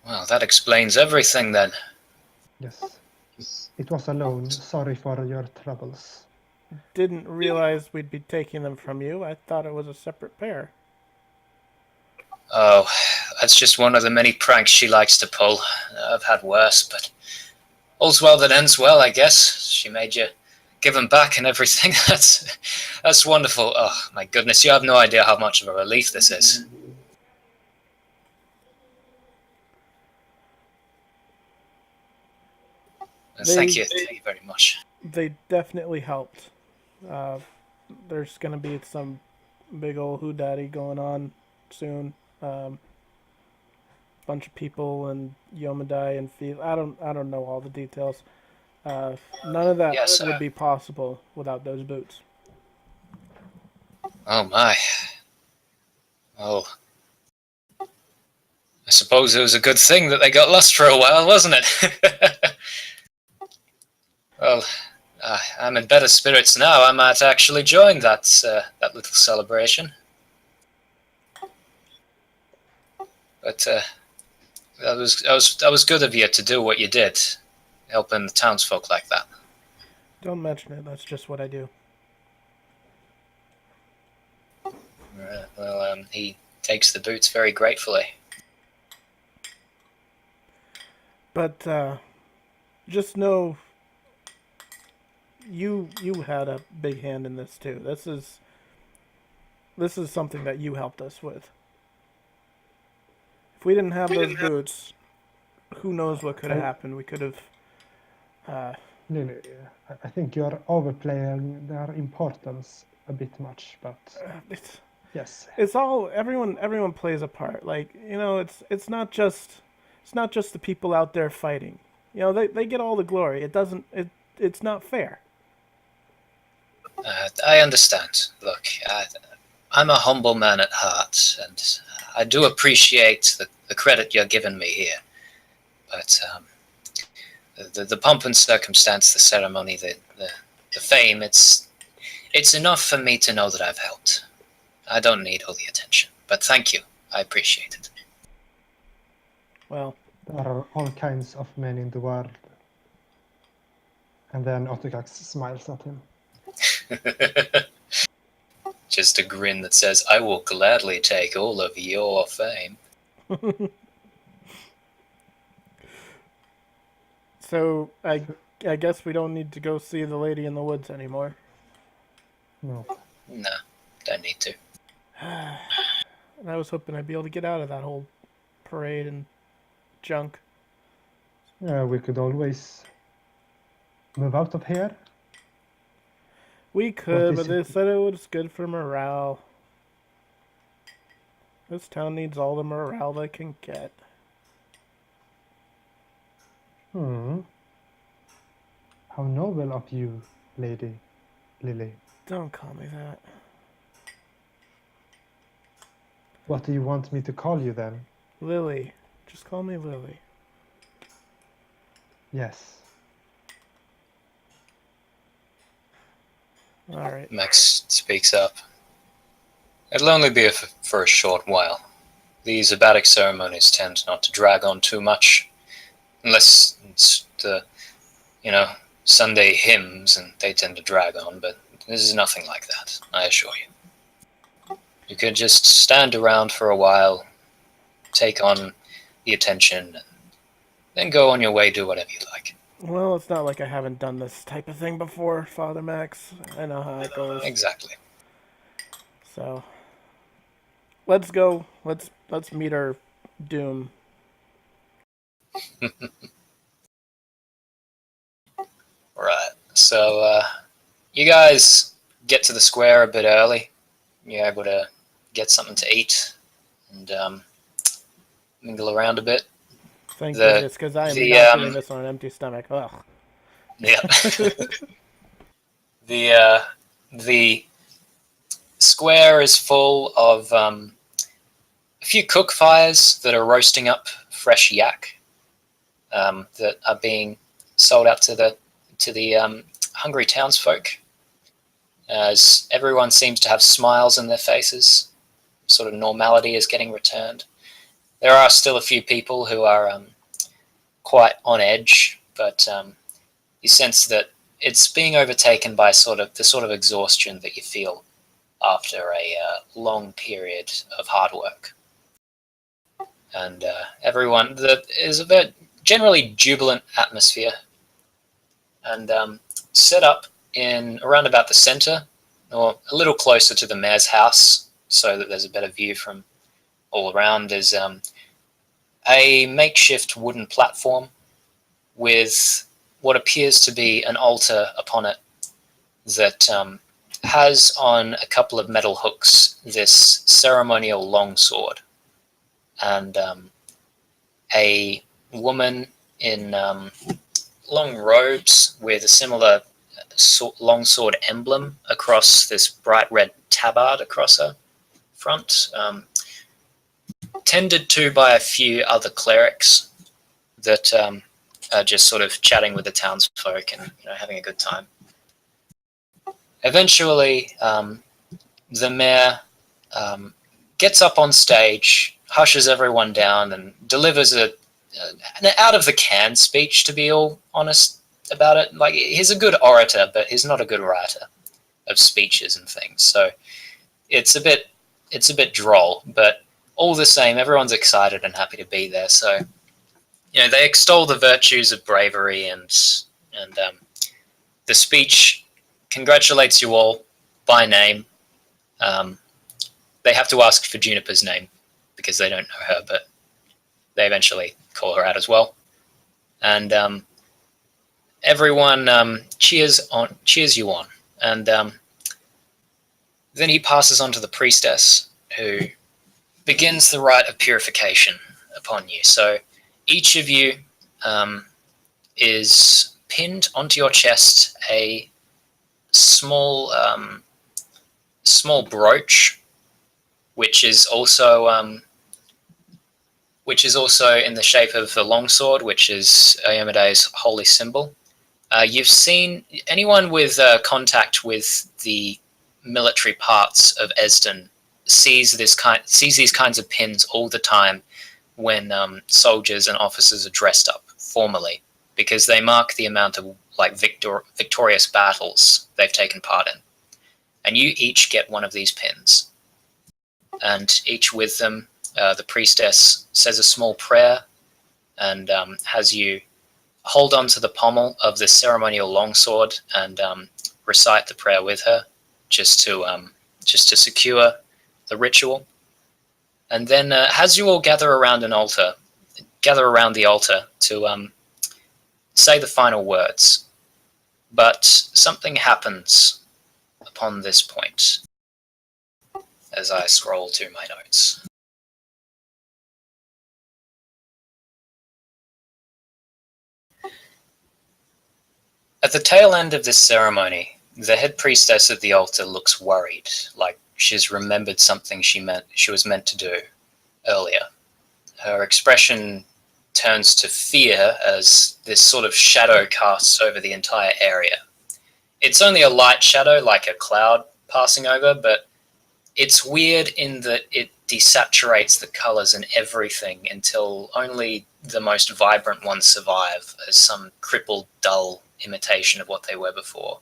Well, that explains everything then. Yes. It was a loan. Sorry for your troubles. Didn't realize we'd be taking them from you. I thought it was a separate pair. Oh, that's just one of the many pranks she likes to pull. I've had worse, but all's well that ends well, I guess. She made you give them back and everything. That's wonderful. Oh, my goodness, you have no idea how much of a relief this is. Thank you very much. They definitely helped. There's gonna be some big old hoodaddy going on soon. bunch of people and Yomedai and Feel. I don't know all the details. None of that Yes, would be possible without those boots. Oh my. Well, I suppose it was a good thing that they got lost for a while, wasn't it? Well, I'm in better spirits now. I might actually join that little celebration. But that was good of you to do what you did, helping the townsfolk like that. Don't mention it. That's just what I do. Right, well, he takes the boots very gratefully. But just know you had a big hand in this too. This is something that you helped us with. If we didn't have those boots, who knows what could have happened? We could have. Lily, I think you are overplaying their importance a bit much, but yes, it's all everyone plays a part. Like, you know, it's not just the people out there fighting. You know, they get all the glory. It's not fair. I understand. Look, I'm a humble man at heart, and I do appreciate the credit you're giving me here. But the pomp and circumstance, the ceremony, the fame, it's enough for me to know that I've helped. I don't need all the attention, but thank you. I appreciate it. Well, there are all kinds of men in the world. And then Othukkax smiles at him. Just a grin that says, I will gladly take all of your fame. So, I guess we don't need to go see the lady in the woods anymore. No. No, don't need to. And I was hoping I'd be able to get out of that whole parade and junk. Yeah, we could always move out of here. We could, but they said it was good for morale. This town needs all the morale they can get. How noble of you, Lady Lily. Don't call me that. What do you want me to call you then? Lily. Just call me Lily. Yes. Alright. Max speaks up. It'll only be for a short while. These abbatic ceremonies tend not to drag on too much, unless it's the, Sunday hymns, and they tend to drag on, but this is nothing like that, I assure you. You could just stand around for a while, take on the attention, and then go on your way, do whatever you like. Well, it's not like I haven't done this type of thing before, Father Max. I know how it goes. Exactly. So, let's go. Let's meet our doom. Right. So, you guys get to the square a bit early. You're able to get something to eat and mingle around a bit. Thank goodness, because I am not doing this on an empty stomach. Ugh. Yeah. The square is full of a few cook fires that are roasting up fresh yak that are being sold out to the hungry townsfolk. As everyone seems to have smiles on their faces, sort of normality is getting returned. There are still a few people who are quite on edge, but you sense that it's being overtaken by the sort of exhaustion that you feel after a long period of hard work. And everyone, there is a very generally jubilant atmosphere, and set up in around about the center, or a little closer to the mayor's house, so that there's a better view from all around, is a makeshift wooden platform with what appears to be an altar upon it that has on a couple of metal hooks this ceremonial longsword. And a woman in long robes with a similar longsword emblem across this bright red tabard across her front, tended to by a few other clerics that are just sort of chatting with the townsfolk and having a good time. Eventually, the mayor gets up on stage, hushes everyone down, and delivers an out-of-the-can speech, to be all honest about it. Like, he's a good orator, but he's not a good writer of speeches and things. So it's a bit droll, but all the same, everyone's excited and happy to be there. So, they extol the virtues of bravery, and the speech congratulates you all by name. They have to ask for Juniper's name because they don't know her, but they eventually call her out as well. And everyone cheers you on. And then he passes on to the priestess, who begins the rite of purification upon you. So each of you is pinned onto your chest a small brooch, which is also in the shape of the longsword, which is Iomede's holy symbol. You've seen anyone with contact with the military parts of Esden sees these kinds of pins all the time when soldiers and officers are dressed up formally, because they mark the amount of victorious battles they've taken part in. And you each get one of these pins. And each with them, the priestess says a small prayer and has you hold on to the pommel of the ceremonial longsword and recite the prayer with her, just to secure the ritual. And then has you all gather around the altar to say the final words. But something happens upon this point as I scroll to my notes. At the tail end of this ceremony, the head priestess of the altar looks worried, like she's remembered something she was meant to do earlier. Her expression turns to fear as this sort of shadow casts over the entire area. It's only a light shadow, like a cloud passing over, but it's weird in that it desaturates the colors and everything until only the most vibrant ones survive as some crippled, dull imitation of what they were before.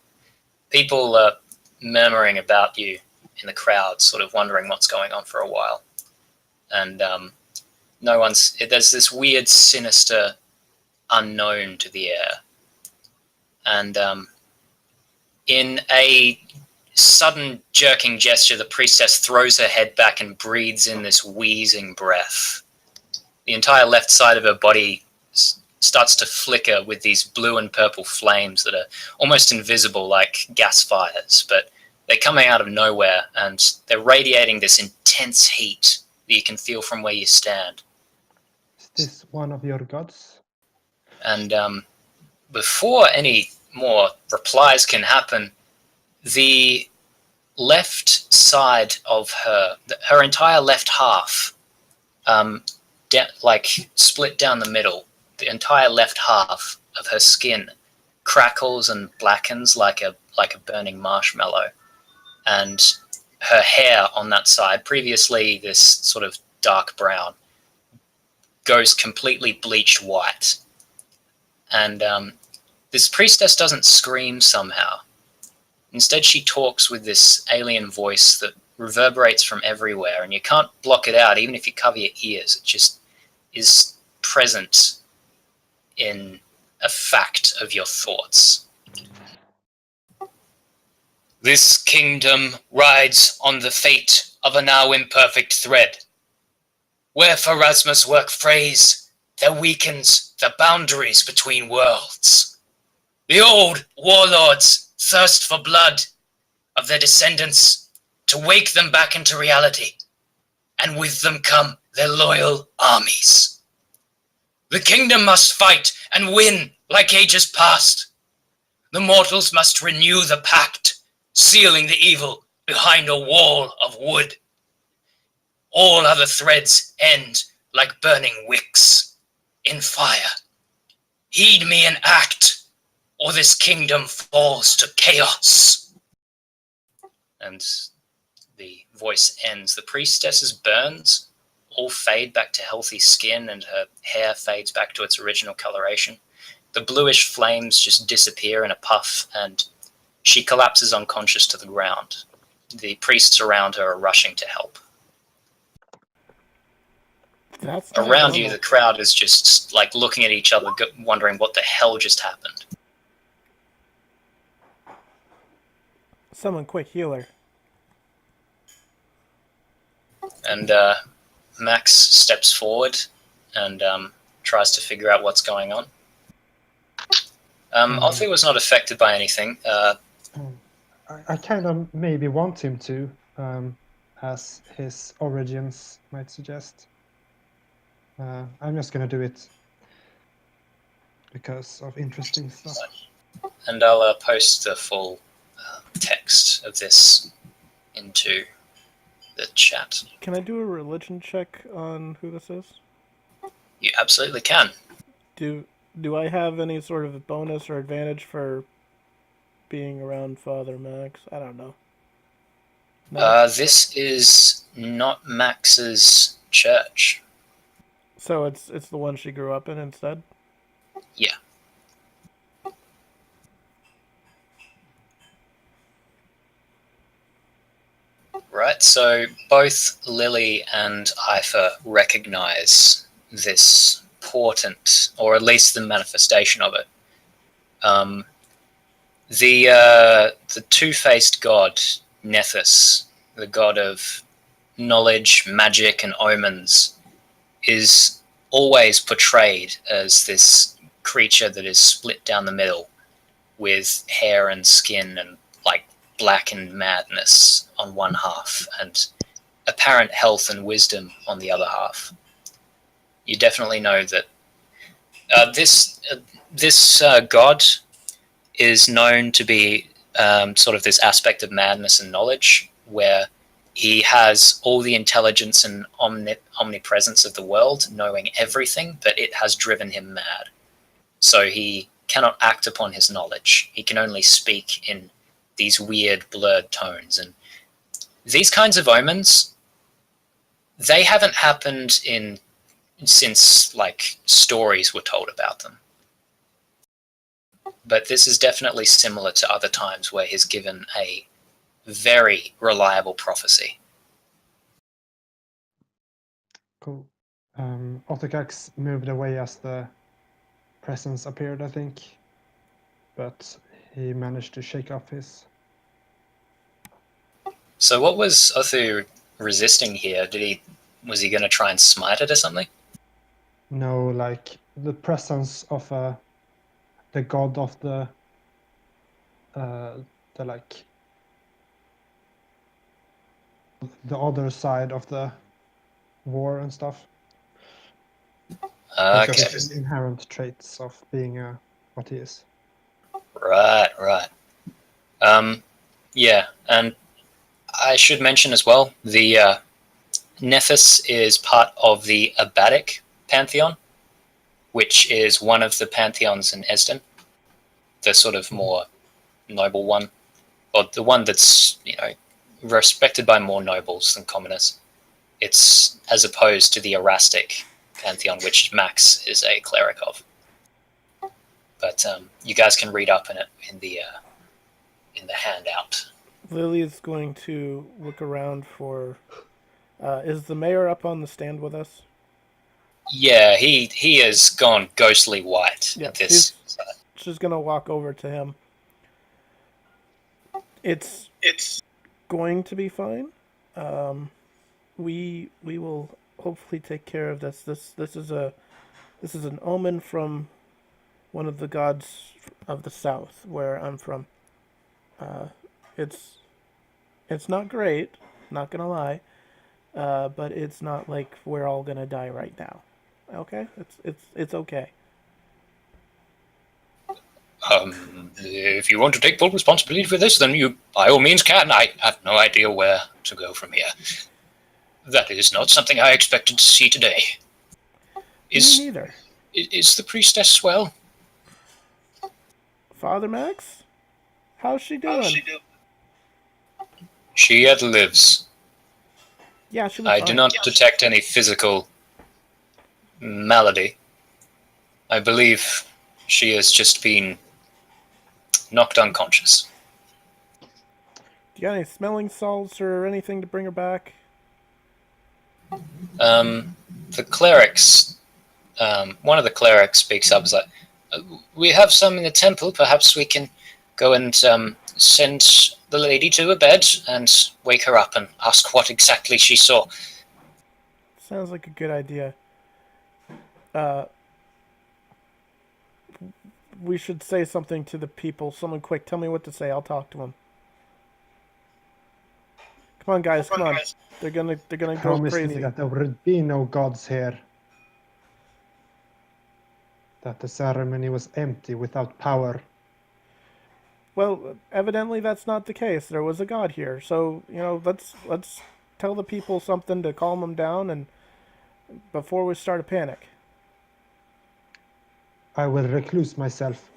People are murmuring about you in the crowd, sort of wondering what's going on for a while. And there's this weird, sinister unknown to the air. And in a sudden jerking gesture, the priestess throws her head back and breathes in this wheezing breath. The entire left side of her body starts to flicker with these blue and purple flames that are almost invisible, like gas fires, but they're coming out of nowhere and they're radiating this intense heat that you can feel from where you stand. Is this one of your gods? And before any more replies can happen, the left side of her entire left half, split down the middle, the entire left half of her skin crackles and blackens like a burning marshmallow. And her hair on that side, previously this sort of dark brown, goes completely bleached white. And this priestess doesn't scream somehow. Instead, she talks with this alien voice that reverberates from everywhere, and you can't block it out, even if you cover your ears. It just is present in a fact of your thoughts. This kingdom rides on the fate of a now imperfect thread. Where Pharasma's work frays, there weakens the boundaries between worlds. The old warlords thirst for blood of their descendants to wake them back into reality, and with them come their loyal armies. The kingdom must fight and win like ages past. The mortals must renew the pact, sealing the evil behind a wall of wood. All other threads end like burning wicks in fire. Heed me and act, or this kingdom falls to chaos. And the voice ends. The priestess's burns all fade back to healthy skin, and her hair fades back to its original coloration. The bluish flames just disappear in a puff, and she collapses unconscious to the ground. The priests around her are rushing to help. Around you, the crowd is just like looking at each other, wondering what the hell just happened. Someone quick healer. And Max steps forward and tries to figure out what's going on. Othu was not affected by anything. I kind of maybe want him to, as his origins might suggest. I'm just gonna do it because of interesting stuff. And I'll post the full text of this into the chat. Can I do a religion check on who this is? You absolutely can. Do I have any sort of bonus or advantage for being around Father Max? I don't know. No. This is not Max's church. So it's the one she grew up in instead? Yeah. Right, so both Lily and Eifer recognize this portent, or at least the manifestation of it. The two-faced god, Nethys, the god of knowledge, magic, and omens, is always portrayed as this creature that is split down the middle with hair and skin and like blackened madness on one half and apparent health and wisdom on the other half. You definitely know that this god is known to be sort of this aspect of madness and knowledge where he has all the intelligence and omnipresence of the world, knowing everything, but it has driven him mad. So he cannot act upon his knowledge. He can only speak in these weird blurred tones. And these kinds of omens, they haven't happened since like stories were told about them. But this is definitely similar to other times where he's given a very reliable prophecy. Cool. Othukkax moved away as the presence appeared, I think. But he managed to shake off his... So what was Othu resisting here? Was he going to try and smite it or something? No, like the presence of the god of the like the other side of the war and stuff. Okay. His inherent traits of being what he is. Right. Yeah, and I should mention as well, the Nethys is part of the Abadic pantheon, which is one of the pantheons in Esden, the sort of more noble one, or the one that's, respected by more nobles than commoners. It's as opposed to the Erastic pantheon, which Max is a cleric of. But you guys can read up in it in the handout. Lily is going to look around for... is the mayor up on the stand with us? Yeah, he has gone ghostly white. Yeah, at this. She's going to walk over to him. It's going to be fine. We will hopefully take care of this. This is an omen from one of the gods of the south, where I'm from. It's not great, not gonna lie, but it's not like we're all gonna die right now. Okay, it's okay. If you want to take full responsibility for this, then you by all means can. I have no idea where to go from here. That is not something I expected to see today. Me neither. Is the priestess well? Father Max, how's she doing? She yet lives. Yeah, she was I fine. do not detect any physical malady. I believe she has just been knocked unconscious. Do you got any smelling salts or anything to bring her back? The clerics, one of the clerics speaks up, is like, we have some in the temple, perhaps we can go and send the lady to her bed and wake her up and ask what exactly she saw. Sounds like a good idea. We should say something to the people. Someone quick, tell me what to say. I'll talk to them. Come on, guys, come on. They're gonna go Promise crazy. me that there would be no gods here. That the ceremony was empty without power. Well, evidently that's not the case. There was a god here, so let's tell the people something to calm them down, and before we start a panic. I will recluse myself.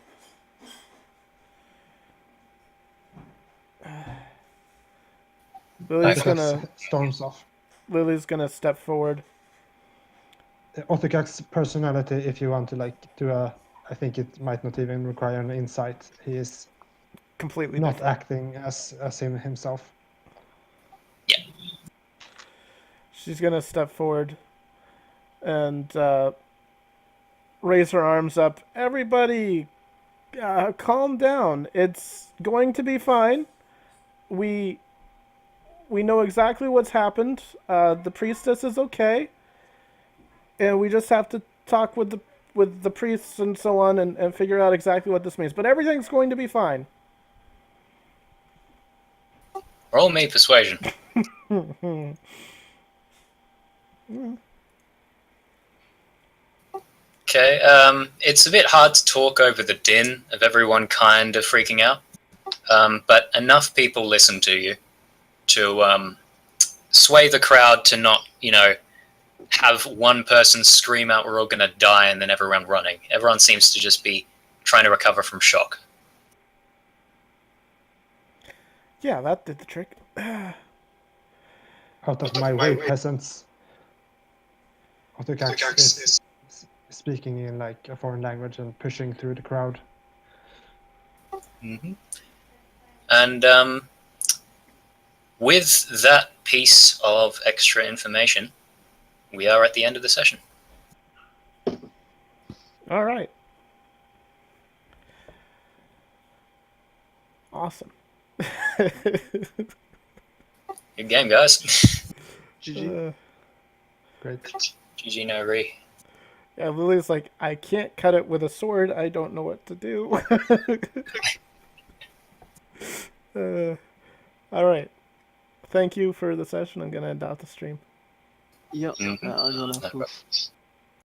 Storms off. Lily's gonna step forward. Othukkax's personality, if you want to do a, I think it might not even require an insight. He is completely not different. acting as him himself. Yeah. She's gonna step forward and raise her arms up. Everybody, calm down. It's going to be fine. We know exactly what's happened. The priestess is okay, and we just have to talk with the priests and so on, and figure out exactly what this means. But everything's going to be fine. Roll me persuasion. Okay, it's a bit hard to talk over the din of everyone kind of freaking out, but enough people listen to you to sway the crowd to not, have one person scream out, "We're all going to die," and then everyone running. Everyone seems to just be trying to recover from shock. Yeah, that did the trick. Out of my way, peasants. Othukkax is speaking in a foreign language and pushing through the crowd. Mm-hmm. And with that piece of extra information, we are at the end of the session. All right. Awesome. Good game, guys. GG. Great. GG no re. Yeah, Lily's like, I can't cut it with a sword. I don't know what to do. All right. Thank you for the session. I'm going to end out the stream. Yep. I'll go now.